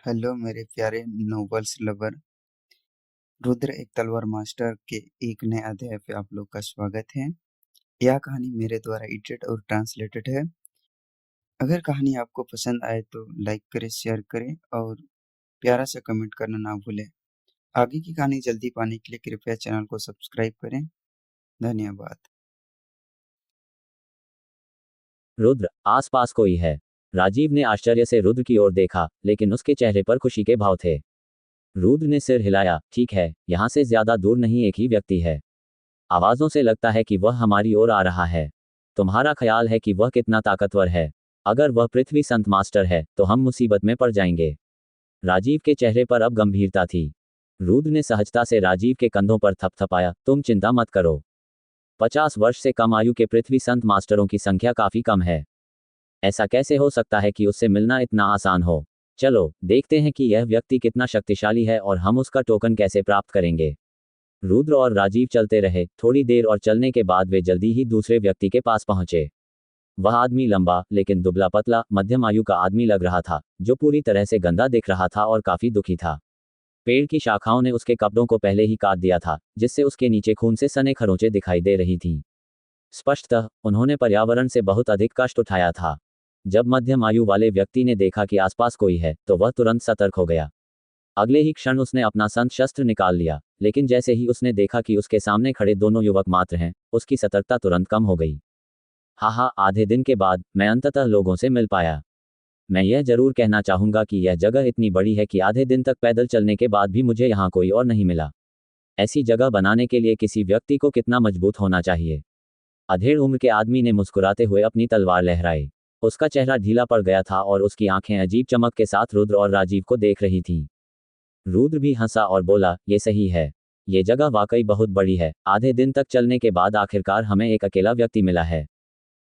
Hello मेरे प्यारे novels lover. Rudra एक तलवार मास्टर के एक नए अध्याय पे आप लोग का स्वागत है। यह कहानी मेरे द्वारा एडिटेड और ट्रांसलेटेड है। अगर कहानी आपको पसंद आए तो लाइक करें, शेयर करें और प्यारा सा कमेंट करना ना भूलें। आगे की कहानी जल्दी पाने के लिए कृपया चैनल को सब्सक्राइब करें। धन्यवाद। रुद्र, आसपास कोई है? राजीव ने आश्चर्य से रुद्र की ओर देखा, लेकिन उसके चेहरे पर खुशी के भाव थे। रुद्र ने सिर हिलाया, ठीक है, यहाँ से ज्यादा दूर नहीं एक ही व्यक्ति है। आवाजों से लगता है कि वह हमारी ओर आ रहा है। तुम्हारा ख्याल है कि वह कितना ताकतवर है? अगर वह पृथ्वी संत मास्टर है तो हम मुसीबत में पड़ जाएंगे। राजीव के चेहरे पर अब गंभीरता थी। रुद्र ने सहजता से राजीव के कंधों पर थपथपाया, तुम चिंता मत करो। 50 वर्ष से कम आयु के पृथ्वी संत मास्टरों की संख्या काफी कम है। ऐसा कैसे हो सकता है कि उससे मिलना इतना आसान हो? चलो देखते हैं कि यह व्यक्ति कितना शक्तिशाली है और हम उसका टोकन कैसे प्राप्त करेंगे। रुद्र और राजीव चलते रहे। थोड़ी देर और चलने के बाद वे जल्दी ही दूसरे व्यक्ति के पास पहुंचे। वह आदमी लंबा लेकिन दुबला पतला मध्यम आयु का आदमी लग रहा था, जो पूरी तरह से गंदा दिख रहा था और काफी दुखी था। पेड़ की शाखाओं ने उसके कपड़ों को पहले ही काट दिया था, जिससे उसके नीचे खून से सने खरोंचे दिखाई दे रही थीं। स्पष्टतः उन्होंने पर्यावरण से बहुत अधिक कष्ट उठाया था। जब मध्यम आयु वाले व्यक्ति ने देखा कि आसपास कोई है तो वह तुरंत सतर्क हो गया। अगले ही क्षण उसने अपना संत शस्त्र निकाल लिया, लेकिन जैसे ही उसने देखा कि उसके सामने खड़े दोनों युवक मात्र हैं, उसकी सतर्कता तुरंत कम हो गई। हाँ, आधे दिन के बाद मैं अंततः लोगों से मिल पाया। मैं यह जरूर कहना चाहूंगा कि यह जगह इतनी बड़ी है कि आधे दिन तक पैदल चलने के बाद भी मुझे यहाँ कोई और नहीं मिला। ऐसी जगह बनाने के लिए किसी व्यक्ति को कितना मजबूत होना चाहिए। अधेड़ उम्र के आदमी ने मुस्कुराते हुए अपनी तलवार लहराई। उसका चेहरा ढीला पड़ गया था और उसकी आंखें अजीब चमक के साथ रुद्र और राजीव को देख रही थीं। रुद्र भी हंसा और बोला, ये सही है। ये जगह वाकई बहुत बड़ी है। आधे दिन तक चलने के बाद आखिरकार हमें एक अकेला व्यक्ति मिला है।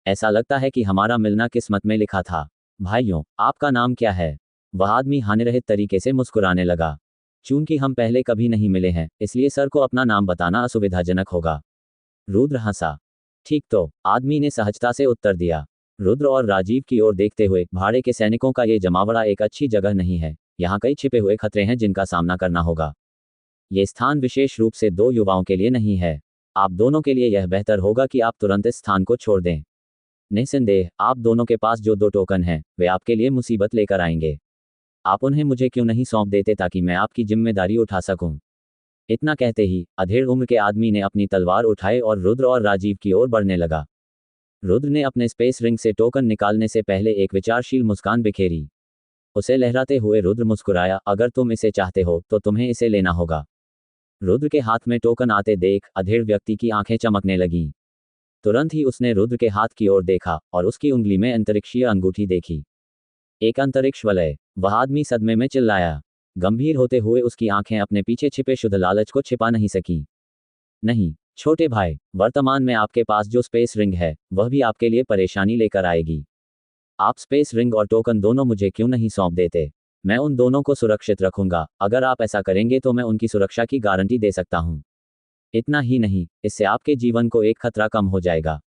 ऐसा लगता है कि हमारा मिलना किस्मत में लिखा था। भाइयों, आपका नाम क्या है? वह आदमी हानिरहित तरीके से मुस्कुराने लगा। चूंकि हम पहले कभी नहीं मिले हैं, इसलिए सर को अपना नाम बताना असुविधाजनक होगा। रुद्र हंसा। ठीक तो, आदमी ने सहजता से उत्तर दिया। रुद्र और राजीव की ओर देखते हुए, भाड़े के सैनिकों का ये जमावड़ा एक अच्छी जगह नहीं है। यहाँ कई छिपे हुए खतरे हैं जिनका सामना करना होगा। ये स्थान विशेष रूप से दो युवाओं के लिए नहीं है। आप दोनों के लिए यह बेहतर होगा कि आप तुरंत इस स्थान को छोड़ दें। निस्संदेह आप दोनों के पास जो 2 टोकन हैं, वे आपके लिए मुसीबत लेकर आएंगे। आप उन्हें मुझे क्यों नहीं सौंप देते ताकि मैं आपकी जिम्मेदारी उठा सकूं? इतना कहते ही अधेड़ उम्र के आदमी ने अपनी तलवार उठाई और रुद्र और राजीव की ओर बढ़ने लगा। रुद्र ने अपने स्पेस रिंग से टोकन निकालने से पहले एक विचारशील मुस्कान बिखेरी। उसे लहराते हुए रुद्र मुस्कुराया, अगर तुम इसे चाहते हो तो तुम्हें इसे लेना होगा। रुद्र के हाथ में टोकन आते देख अधेड़ व्यक्ति की आंखें चमकने लगीं। तुरंत ही उसने रुद्र के हाथ की ओर देखा और उसकी उंगली में अंतरिक्षीय अंगूठी देखी। एक अंतरिक्ष वलय। वह आदमी सदमे में चिल्लाया। गंभीर होते हुए उसकी आंखें अपने पीछे छिपे शुद्ध लालच को छिपा नहीं सकीं। नहीं, छोटे भाई, वर्तमान में आपके पास जो स्पेस रिंग है, वह भी आपके लिए परेशानी लेकर आएगी। आप स्पेस रिंग और टोकन दोनों मुझे क्यों नहीं सौंप देते? मैं उन दोनों को सुरक्षित रखूंगा। अगर आप ऐसा करेंगे तो मैं उनकी सुरक्षा की गारंटी दे सकता हूं। इतना ही नहीं, इससे आपके जीवन को एक खतरा कम हो जाएगा।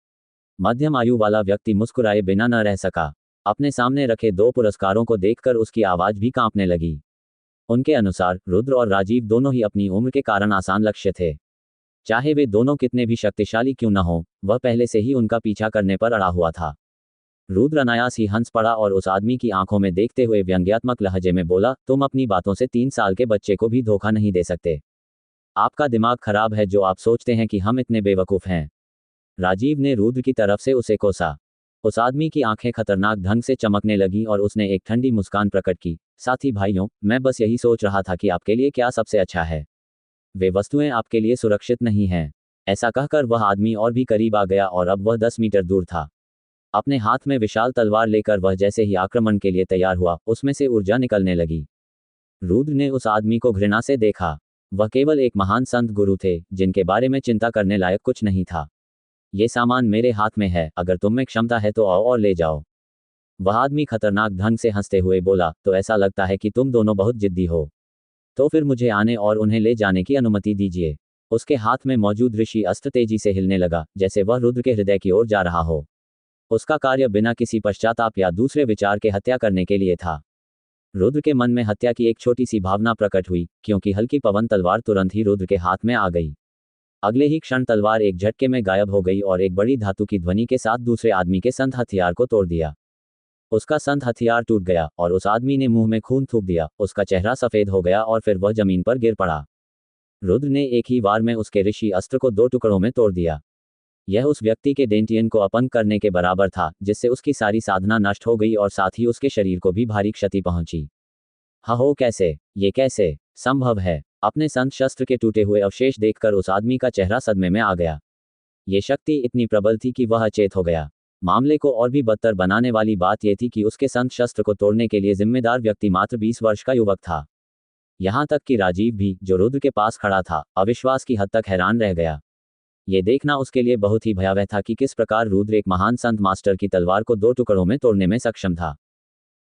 मध्यम आयु वाला व्यक्ति मुस्कुराए बिना न रह सका। अपने सामने रखे 2 पुरस्कारों को देखकर उसकी आवाज भी कांपने लगी। उनके अनुसार रुद्र और राजीव दोनों ही अपनी उम्र के कारण आसान लक्ष्य थे। चाहे वे दोनों कितने भी शक्तिशाली क्यों न हो, वह पहले से ही उनका पीछा करने पर अड़ा हुआ था। रुद्र अनायास ही हंस पड़ा और उस आदमी की आंखों में देखते हुए व्यंग्यात्मक लहजे में बोला, तुम अपनी बातों से 3 साल के बच्चे को भी धोखा नहीं दे सकते। आपका दिमाग खराब है जो आप सोचते हैं कि हम इतने बेवकूफ हैं। राजीव ने रुद्र की तरफ से उसे कोसा। उस आदमी की आंखें खतरनाक ढंग से चमकने लगीं और उसने एक ठंडी मुस्कान प्रकट की। साथी भाइयों, मैं बस यही सोच रहा था कि आपके लिए क्या सबसे अच्छा है। वे वस्तुएं आपके लिए सुरक्षित नहीं हैं। ऐसा कहकर वह आदमी और भी करीब आ गया और अब वह 10 मीटर दूर था। अपने हाथ में विशाल तलवार लेकर वह जैसे ही आक्रमण के लिए तैयार हुआ, उसमें से ऊर्जा निकलने लगी। रुद्र ने उस आदमी को घृणा से देखा। वह केवल एक महान संत गुरु थे, जिनके बारे में चिंता करने लायक कुछ नहीं था। ये सामान मेरे हाथ में है, अगर तुम में क्षमता है तो आओ और ले जाओ। वह आदमी खतरनाक ढंग से हंसते हुए बोला, तो ऐसा लगता है कि तुम दोनों बहुत जिद्दी हो। तो फिर मुझे आने और उन्हें ले जाने की अनुमति दीजिए। उसके हाथ में मौजूद ऋषि अस्त्र तेजी से हिलने लगा, जैसे वह रुद्र के हृदय की ओर जा रहा हो। उसका कार्य बिना किसी पश्चाताप या दूसरे विचार के हत्या करने के लिए था। रुद्र के मन में हत्या की एक छोटी सी भावना प्रकट हुई, क्योंकि हल्की पवन तलवार तुरंत ही रुद्र के हाथ में आ गई। अगले ही क्षण तलवार एक झटके में गायब हो गई और एक बड़ी धातु की ध्वनि के साथ दूसरे आदमी के संत हथियार को तोड़ दिया। उसका संत हथियार टूट गया और उस आदमी ने मुंह में खून थूक दिया। उसका चेहरा सफेद हो गया और फिर वह जमीन पर गिर पड़ा। रुद्र ने एक ही वार में उसके ऋषि अस्त्र को 2 टुकड़ों में तोड़ दिया। यह उस व्यक्ति के डेंटियन को अपंग करने के बराबर था, जिससे उसकी सारी साधना नष्ट हो गई और साथ ही उसके शरीर को भी भारी क्षति पहुंची। हो कैसे? ये कैसे संभव है? अपने संत शस्त्र के टूटे हुए अवशेष देखकर उस आदमी का चेहरा सदमे में आ गया। ये शक्ति इतनी प्रबल थी कि वह अचेत हो गया। मामले को और भी बदतर बनाने वाली बात यह थी कि उसके संत शस्त्र को तोड़ने के लिए जिम्मेदार व्यक्ति मात्र 20 वर्ष का युवक था। यहां तक कि राजीव भी, जो रुद्र के पास खड़ा था, अविश्वास की हद तक हैरान रह गया। ये देखना उसके लिए बहुत ही भयावह था कि किस प्रकार रुद्र एक महान संत मास्टर की तलवार को 2 टुकड़ों में तोड़ने में सक्षम था।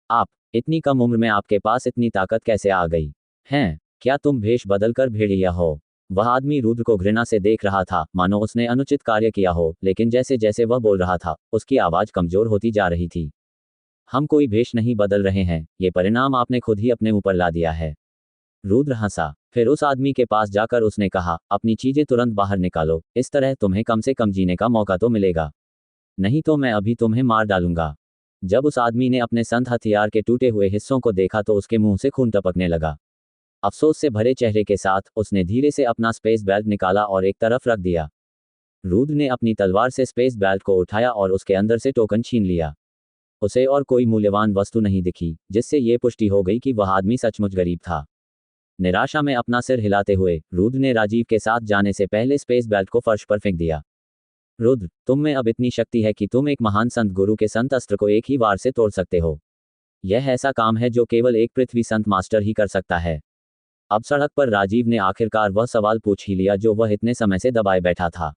आप, इतनी कम उम्र में आपके पास इतनी ताकत कैसे आ गई? हैं? क्या तुम भेष बदलकर भेड़िया हो? वह आदमी रुद्र को घृणा से देख रहा था, मानो उसने अनुचित कार्य किया हो, लेकिन जैसे जैसे वह बोल रहा था, उसकी आवाज कमजोर होती जा रही थी। हम कोई भेष नहीं बदल रहे हैं, ये परिणाम आपने खुद ही अपने ऊपर ला दिया है। रुद्र हंसा। फिर उस आदमी के पास जाकर उसने कहा, अपनी चीजें तुरंत बाहर निकालो, इस तरह तुम्हें कम से कम जीने का मौका तो मिलेगा, नहीं तो मैं अभी तुम्हें मार डालूंगा। जब उस आदमी ने अपने संत हथियार के टूटे हुए हिस्सों को देखा तो उसके मुंह से खून टपकने लगा। अफसोस से भरे चेहरे के साथ उसने धीरे से अपना स्पेस बेल्ट निकाला और एक तरफ रख दिया। रुद्र ने अपनी तलवार से स्पेस बेल्ट को उठाया और उसके अंदर से टोकन छीन लिया। उसे और कोई मूल्यवान वस्तु नहीं दिखी, जिससे ये पुष्टि हो गई कि वह आदमी सचमुच गरीब था। निराशा में अपना सिर हिलाते हुए रुद्र ने राजीव के साथ जाने से पहले स्पेस बेल्ट को फर्श पर फेंक दिया। रुद्र, तुम में अब इतनी शक्ति है कि तुम एक महान संत गुरु के संत अस्त्र को एक ही वार से तोड़ सकते हो। यह ऐसा काम है जो केवल एक पृथ्वी संत मास्टर ही कर सकता है। अब सड़क पर राजीव ने आखिरकार वह सवाल पूछ ही लिया जो वह इतने समय से दबाए बैठा था।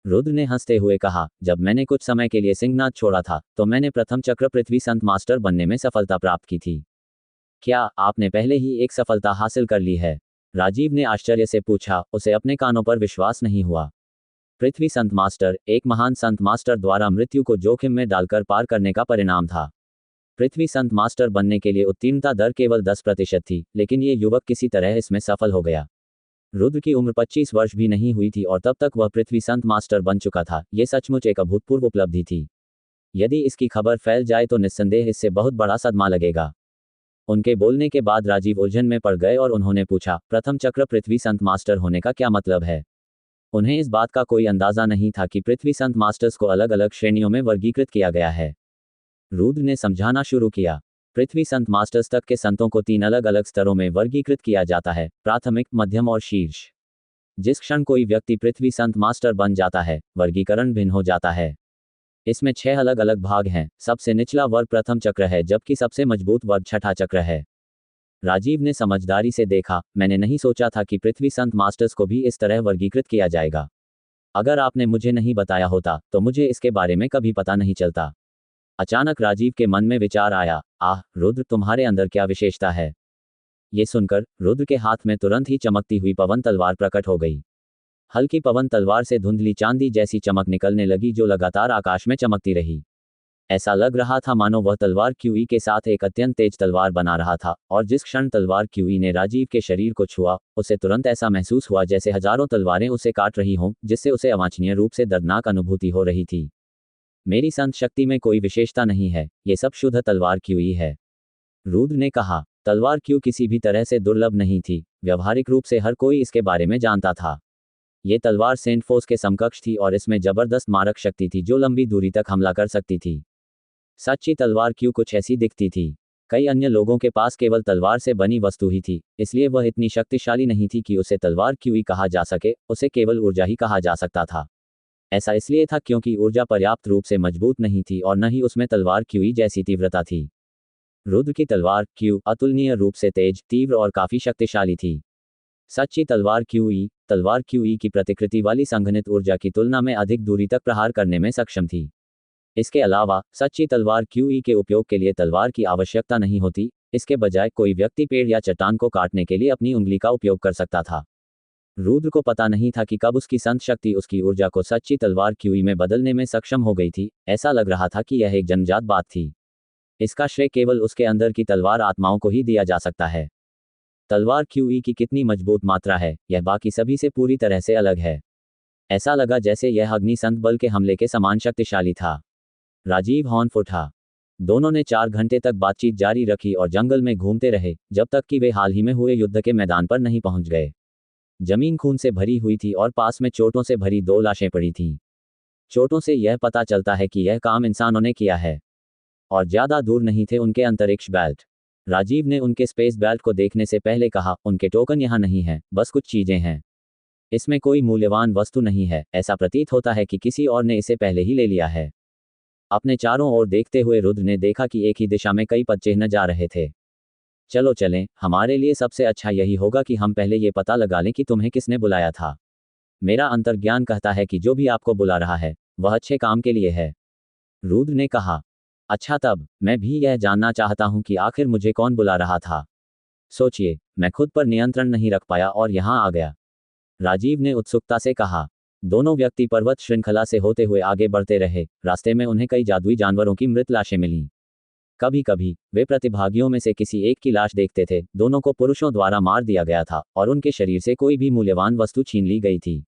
रुद्र ने हंसते हुए कहा, जब मैंने कुछ समय के लिए सिंहनाद छोड़ा था, तो मैंने प्रथम चक्र पृथ्वी संत मास्टर बनने में सफलता प्राप्त की थी। क्या आपने पहले ही एक सफलता हासिल कर ली है? राजीव ने आश्चर्य से पूछा, उसे अपने कानों पर विश्वास नहीं हुआ। पृथ्वी संत मास्टर, एक महान संत मास्टर द्वारा मृत्यु को जोखिम में डालकर पार करने का परिणाम था। पृथ्वी संत मास्टर बनने के लिए उत्तीर्णता दर केवल 10% थी, लेकिन ये युवक किसी तरह इसमें सफल हो गया। रुद्र की उम्र 25 वर्ष भी नहीं हुई थी और तब तक वह पृथ्वी संत मास्टर बन चुका था। ये सचमुच एक अभूतपूर्व उपलब्धि थी। यदि इसकी खबर फैल जाए तो निस्संदेह इससे बहुत बड़ा सदमा लगेगा। उनके बोलने के बाद राजीव उलझन में पड़ गए और उन्होंने पूछा, प्रथम चक्र पृथ्वी संत मास्टर होने का क्या मतलब है? उन्हें इस बात का कोई अंदाजा नहीं था कि पृथ्वी संत मास्टर्स को अलग अलग श्रेणियों में वर्गीकृत किया गया है। रुद्र ने समझाना शुरू किया। पृथ्वी संत मास्टर्स तक के संतों को 3 अलग अलग स्तरों में वर्गीकृत किया जाता है, प्राथमिक, मध्यम और शीर्ष। जिस क्षण कोई व्यक्ति पृथ्वी संत मास्टर बन जाता है, वर्गीकरण भिन्न हो जाता है। इसमें 6 अलग अलग भाग हैं। सबसे निचला वर्ग प्रथम चक्र है, जबकि सबसे मजबूत वर्ग छठा चक्र है। राजीव ने समझदारी से देखा, मैंने नहीं सोचा था कि पृथ्वी संत मास्टर्स को भी इस तरह वर्गीकृत किया जाएगा। अगर आपने मुझे नहीं बताया होता तो मुझे इसके बारे में कभी पता नहीं चलता। अचानक राजीव के मन में विचार आया, आह रुद्र, तुम्हारे अंदर क्या विशेषता है? ये सुनकर रुद्र के हाथ में तुरंत ही चमकती हुई पवन तलवार प्रकट हो गई। हल्की पवन तलवार से धुंधली चांदी जैसी चमक निकलने लगी जो लगातार आकाश में चमकती रही। ऐसा लग रहा था मानो वह तलवार क्यूई के साथ एक अत्यंत तेज तलवार बना रहा था, और जिस क्षण तलवार क्यूई ने राजीव के शरीर को छुआ, उसे तुरंत ऐसा महसूस हुआ जैसे हजारों तलवारें उसे काट रही हों, जिससे उसे अवांछनीय रूप से दर्दनाक अनुभूति हो रही थी। मेरी संत शक्ति में कोई विशेषता नहीं है, ये सब शुद्ध तलवार क्यूई है, रुद्र ने कहा। तलवार क्यू किसी भी तरह से दुर्लभ नहीं थी, व्यावहारिक रूप से हर कोई इसके बारे में जानता था। ये तलवार सेंट फोर्स के समकक्ष थी और इसमें जबरदस्त मारक शक्ति थी जो लंबी दूरी तक हमला कर सकती थी। सच्ची तलवार क्यू कुछ ऐसी दिखती थी। कई अन्य लोगों के पास केवल तलवार से बनी वस्तु ही थी, इसलिए वह इतनी शक्तिशाली नहीं थी कि उसे तलवार क्यू ही कहा जा सके, उसे केवल ऊर्जा ही कहा जा सकता था। ऐसा इसलिए था क्योंकि ऊर्जा पर्याप्त रूप से मजबूत नहीं थी और न ही उसमें तलवार क्यूई जैसी तीव्रता थी। रुद्र की तलवार क्यू अतुलनीय रूप से तेज, तीव्र और काफी शक्तिशाली थी। सच्ची तलवार क्यूई की प्रतिकृति वाली संघनित ऊर्जा की तुलना में अधिक दूरी तक प्रहार करने में सक्षम थी। इसके अलावा सच्ची तलवार क्यूई के उपयोग के लिए तलवार की आवश्यकता नहीं होती, इसके बजाय कोई व्यक्ति पेड़ या चट्टान को काटने के लिए अपनी उंगली का उपयोग कर सकता था। रुद्र को पता नहीं था कि कब उसकी संत शक्ति उसकी ऊर्जा को सच्ची तलवार क्यूई में बदलने में सक्षम हो गई थी। ऐसा लग रहा था कि यह एक जन्मजात बात थी। इसका श्रेय केवल उसके अंदर की तलवार आत्माओं को ही दिया जा सकता है। तलवार QE की कितनी मजबूत मात्रा है, यह बाकी सभी से पूरी तरह से अलग है। ऐसा लगा जैसे यह अग्नि संत बल के हमले के समान शक्तिशाली था। राजीव हॉर्न उठा। दोनों ने 4 घंटे तक बातचीत जारी रखी और जंगल में घूमते रहे, जब तक कि वे हाल ही में हुए युद्ध के मैदान पर नहीं पहुंच गए। जमीन खून से भरी हुई थी और पास में चोटों से भरी 2 लाशें पड़ी थीं। चोटों से यह पता चलता है कि यह काम इंसानों ने किया है। और ज्यादा दूर नहीं थे उनके अंतरिक्ष बेल्ट। राजीव ने उनके स्पेस बेल्ट को देखने से पहले कहा, उनके टोकन यहाँ नहीं हैं, बस कुछ चीजें हैं। इसमें कोई मूल्यवान वस्तु नहीं है, ऐसा प्रतीत होता है कि किसी और ने इसे पहले ही ले लिया है। अपने चारों ओर देखते हुए रुद्र ने देखा कि एक ही दिशा में कई पदचिह्न जा रहे थे। चलो चलें, हमारे लिए सबसे अच्छा यही होगा कि हम पहले ये पता लगा लें कि तुम्हें किसने बुलाया था। मेरा अंतर्ज्ञान कहता है कि जो भी आपको बुला रहा है वह अच्छे काम के लिए है। रुद्र ने कहा। अच्छा, तब मैं भी यह जानना चाहता हूं कि आखिर मुझे कौन बुला रहा था। सोचिए, मैं खुद पर नियंत्रण नहीं रख पाया और यहां आ गया, राजीव ने उत्सुकता से कहा। दोनों व्यक्ति पर्वत श्रृंखला से होते हुए आगे बढ़ते रहे। रास्ते में उन्हें कई जादुई जानवरों की मृत लाशें मिलीं। कभी कभी वे प्रतिभागियों में से किसी एक की लाश देखते थे। दोनों को पुरुषों द्वारा मार दिया गया था और उनके शरीर से कोई भी मूल्यवान वस्तु छीन ली गई थी।